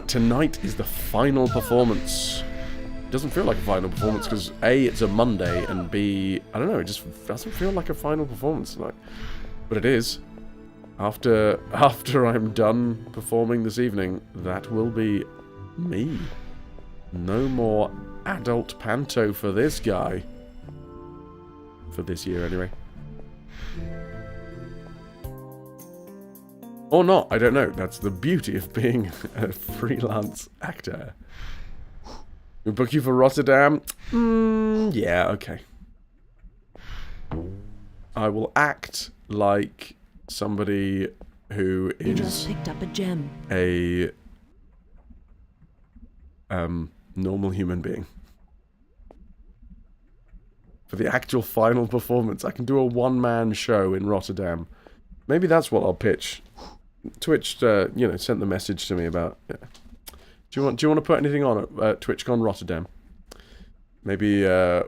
Tonight is the final performance. It doesn't feel like a final performance because A, it's a Monday, and B, I don't know, it just doesn't feel like a final performance tonight. But it is. After I'm done performing this evening, that will be me. No more adult panto for this guy. For this year, anyway. Or not, I don't know. That's the beauty of being a freelance actor. We book you for Rotterdam? Yeah, okay. I will act like somebody who is... You just picked up a gem. A normal human being. For the actual final performance, I can do a one-man show in Rotterdam. Maybe that's what I'll pitch. Twitch, you know, sent the message to me about Do you want to put anything on at TwitchCon Rotterdam? Maybe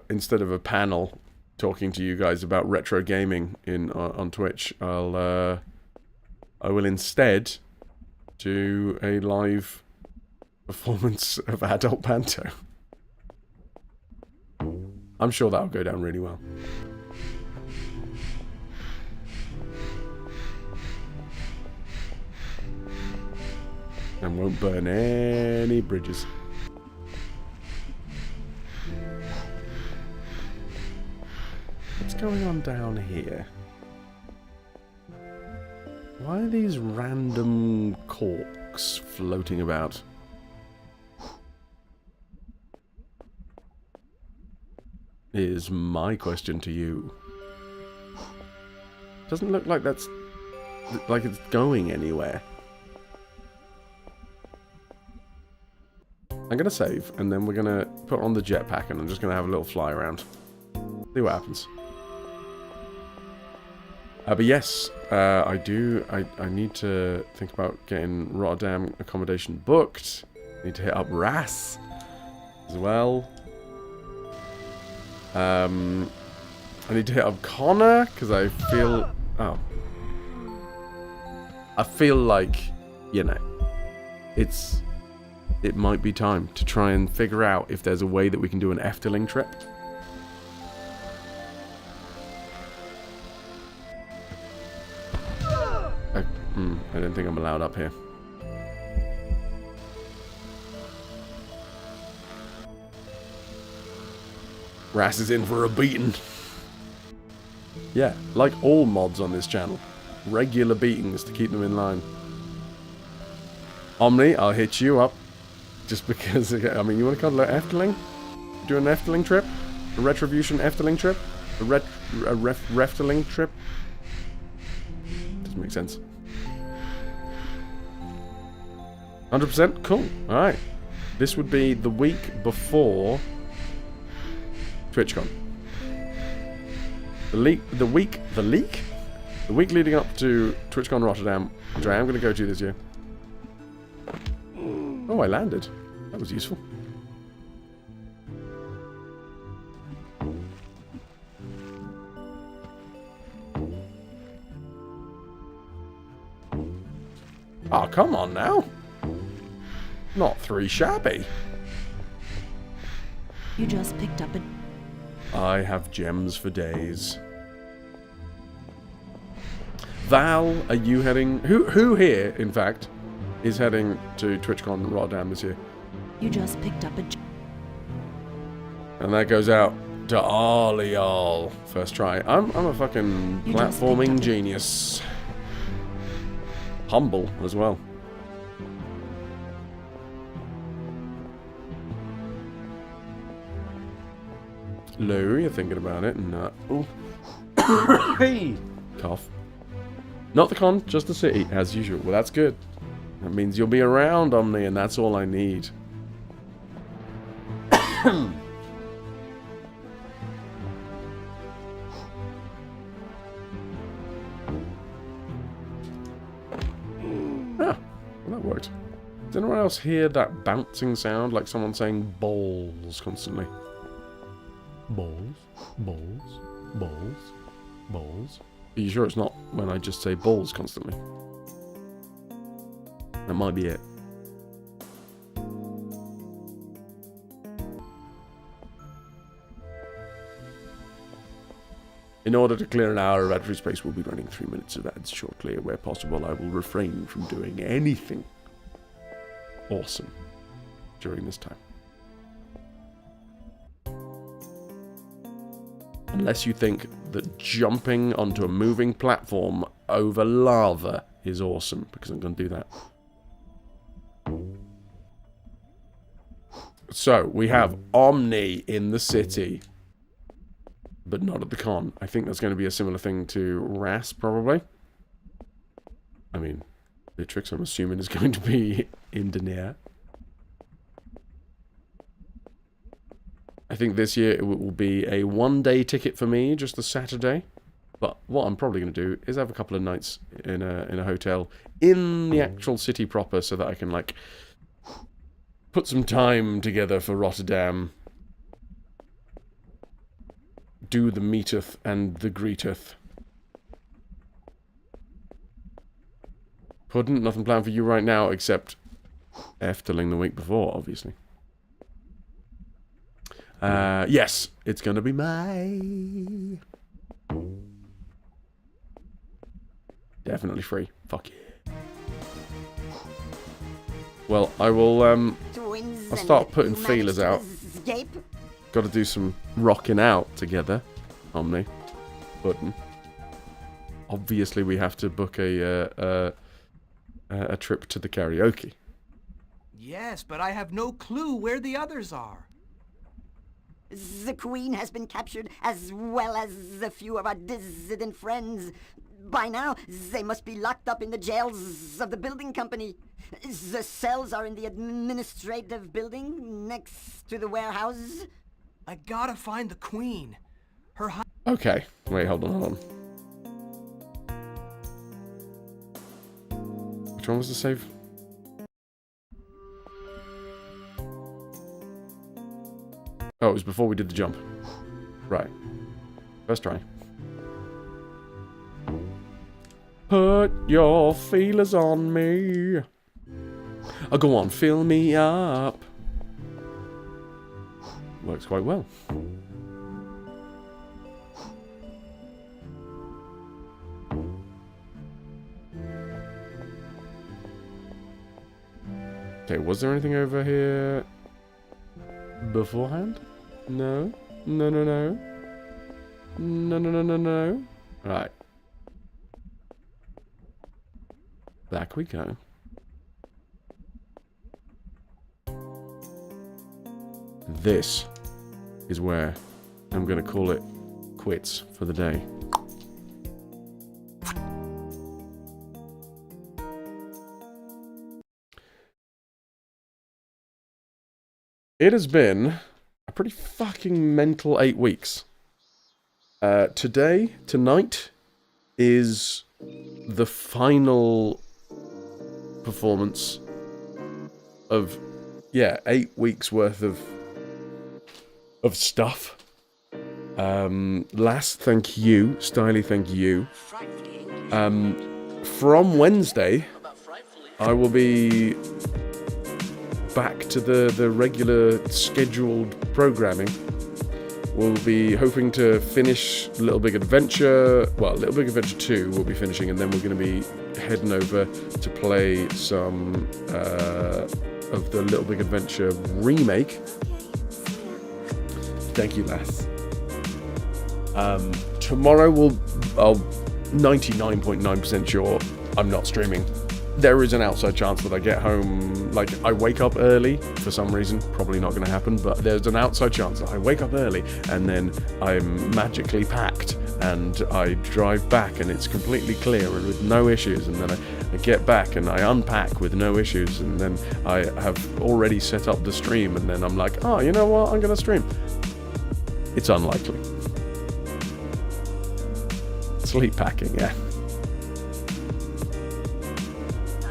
instead of a panel talking to you guys about retro gaming on Twitch, I will instead do a live performance of adult panto. I'm sure that'll go down really well. And won't burn any bridges. What's going on down here? Why are these random corks floating about? Is my question to you. Doesn't look like that's... like it's going anywhere. I'm going to save, and then we're going to put on the jetpack, and I'm just going to have a little fly around. See what happens. But yes, I need to think about getting Rotterdam accommodation booked. Need to hit up Ras as well. I need to hit up Connor, because I feel... oh. I feel like, you know, it might be time to try and figure out if there's a way that we can do an Efteling trip. I don't think I'm allowed up here. Ras is in for a beating. Yeah, like all mods on this channel. Regular beatings to keep them in line. Omni, I'll hit you up. Just because, I mean, you want to come to Efteling? Do an Efteling trip? A RetroVution Efteling trip? A Refteling trip? Doesn't make sense. 100%? Cool. Alright. This would be the week before TwitchCon. The week leading up to TwitchCon Rotterdam, which I am going to go to this year. Oh, I landed. That was useful. Oh, come on now. Not 3 shabby. You just picked up a... I have gems for days. Val, are you heading... Who here, in fact, is heading to TwitchCon Rotterdam this year? You just picked up a... And that goes out to all of y'all. First try. I'm a fucking platforming genius. Humble as well. Lou, you're thinking about it, and hey, cough. Not the con, just the city, as usual. Well, that's good. That means you'll be around, Omni, and that's all I need. Well, that worked. Does anyone else hear that bouncing sound, like someone saying balls constantly? Balls, balls, balls, balls. Are you sure it's not when I just say balls constantly? That might be it. In order to clear an hour of battery space, we'll be running 3 minutes of ads shortly. Where possible, I will refrain from doing anything awesome during this time. Unless you think that jumping onto a moving platform over lava is awesome, because I'm going to do that. So, we have Omni in the city, but not at the con. I think that's going to be a similar thing to Ras, probably. I mean, Beatrix, I'm assuming, is going to be in Denier. I think this year it will be a 1-day ticket for me, just the Saturday. But what I'm probably going to do is have a couple of nights in a hotel in the actual city proper, so that I can, like, put some time together for Rotterdam. Do the meeteth and the greeteth. Puddin', nothing planned for you right now except Efteling the week before, obviously. Yes, it's gonna be May. Definitely free. Fuck yeah. Well, I will, I'll start putting feelers out. Got to do some rocking out together, Omni. Puddin'. Obviously, we have to book a trip to the karaoke. Yes, but I have no clue where the others are. The Queen has been captured, as well as a few of our dissident friends. By now, they must be locked up in the jails of the building company. The cells are in the administrative building next to the warehouse. I gotta find the Queen. Her Okay. Wait, hold on. Which one was the save? Oh, it was before we did the jump. Right. First try. Put your feelers on me. Oh, go on, fill me up. Works quite well. Okay, was there anything over here beforehand? No. No, no, no. No, no, no, no, no. Right. Back we go. This is where I'm going to call it quits for the day. It has been a pretty fucking mental 8 weeks. Tonight, is the final performance of, 8 weeks worth of stuff. Last, thank you. Styly, thank you. From Wednesday, I will be back to the regular scheduled programming. We'll be hoping to finish Little Big Adventure. Well, Little Big Adventure 2 we'll be finishing, and then we're going to be heading over to play some of the Little Big Adventure remake. Thank you, lass. Tomorrow I'll 99.9% sure I'm not streaming. There is an outside chance that I get home, like I wake up early for some reason, probably not going to happen, but there's an outside chance that I wake up early and then I'm magically packed and I drive back and it's completely clear and with no issues, and then I get back and I unpack with no issues, and then I have already set up the stream, and then I'm like, oh, you know what, I'm going to stream. It's unlikely. Sleep packing, yeah.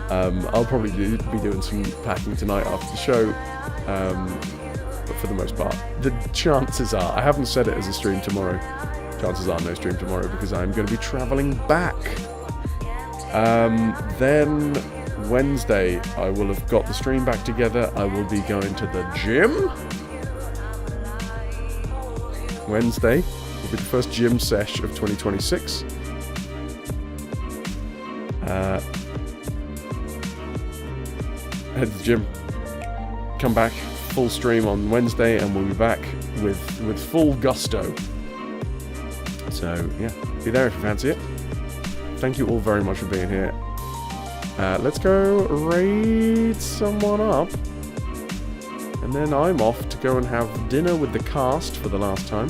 I'll probably be doing some packing tonight after the show, but for the most part, the chances are, I haven't said it as a stream tomorrow, chances are no stream tomorrow because I'm going to be travelling back. Then Wednesday, I will have got the stream back together, I will be going to the gym. Wednesday will be the first gym sesh of 2026. Head to the gym, come back, full stream on Wednesday, and we'll be back with full gusto. So, yeah, be there if you fancy it. Thank you all very much for being here. Let's go raid someone up. And then I'm off to go and have dinner with the cast for the last time.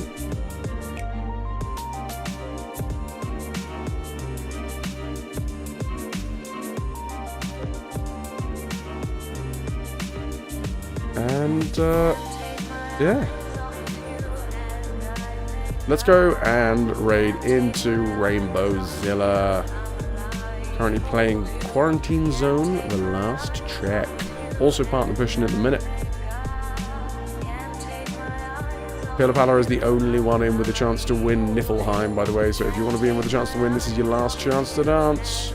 And, yeah. Let's go and raid into Rainbowzilla. Currently playing Quarantine Zone, the last check. Also partner pushing at the minute. Pillapala is the only one in with a chance to win Niflheim, by the way, so if you want to be in with a chance to win, this is your last chance to dance.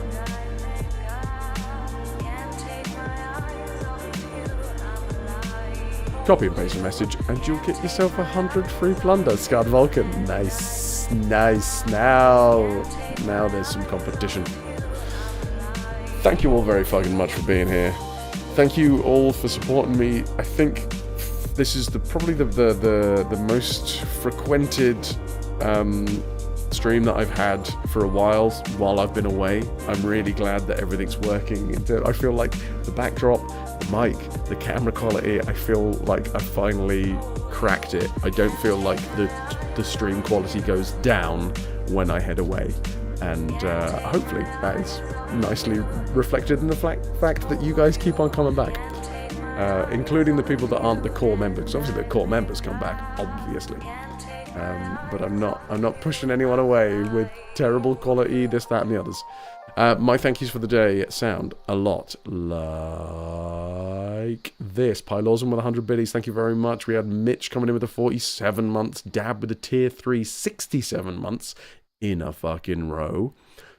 Copy and paste a message, and you'll get yourself 100 free plunder, Scarred Vulcan. Nice, nice. Now there's some competition. Thank you all very fucking much for being here. Thank you all for supporting me. I think this is probably the most frequented stream that I've had for a while I've been away. I'm really glad that everything's working. I feel like the backdrop, the mic, the camera quality, I feel like I finally cracked it. I don't feel like the stream quality goes down when I head away. And hopefully that is nicely reflected in the fact that you guys keep on coming back. Including the people that aren't the core members. Because obviously the core members come back, obviously. But I'm not pushing anyone away with terrible quality, this, that, and the others. My thank yous for the day sound a lot like this. Pylosm with 100 biddies, thank you very much. We had Mitch coming in with a 47 months. Dab with a tier 3, 67 months in a fucking row.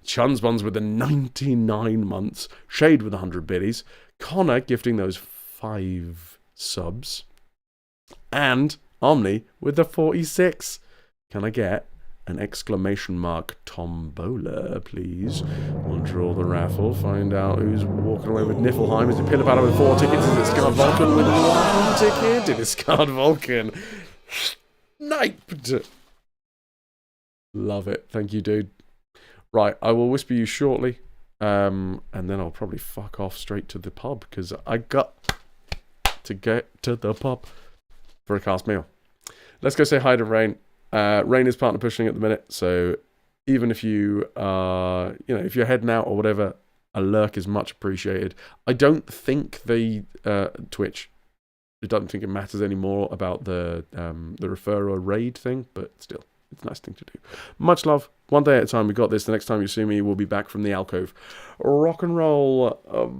Chunsbuns with the 99 months. Shade with 100 biddies. Connor gifting those 5 subs. And Omni with the 46. Can I get an exclamation mark tombola, please? We'll draw the raffle, find out who's walking away with Niflheim. Is it Pillapala with 4 tickets? Is it Scarred Vulcan with 1 ticket? It is Scarred Vulcan. Sniped! Love it. Thank you, dude. Right, I will whisper you shortly. And then I'll probably fuck off straight to the pub, because I got to get to the pub for a cast meal. Let's go say hi to Rain. Rain is partner pushing at the minute, so even if you are, if you're heading out or whatever, a lurk is much appreciated. I don't think the Twitch, I don't think it matters anymore about the referrer raid thing, but still, it's a nice thing to do. Much love. One day at a time. We got this. The next time you see me, we'll be back from the alcove. Rock and roll.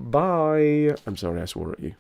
Bye. I'm sorry I swore at you.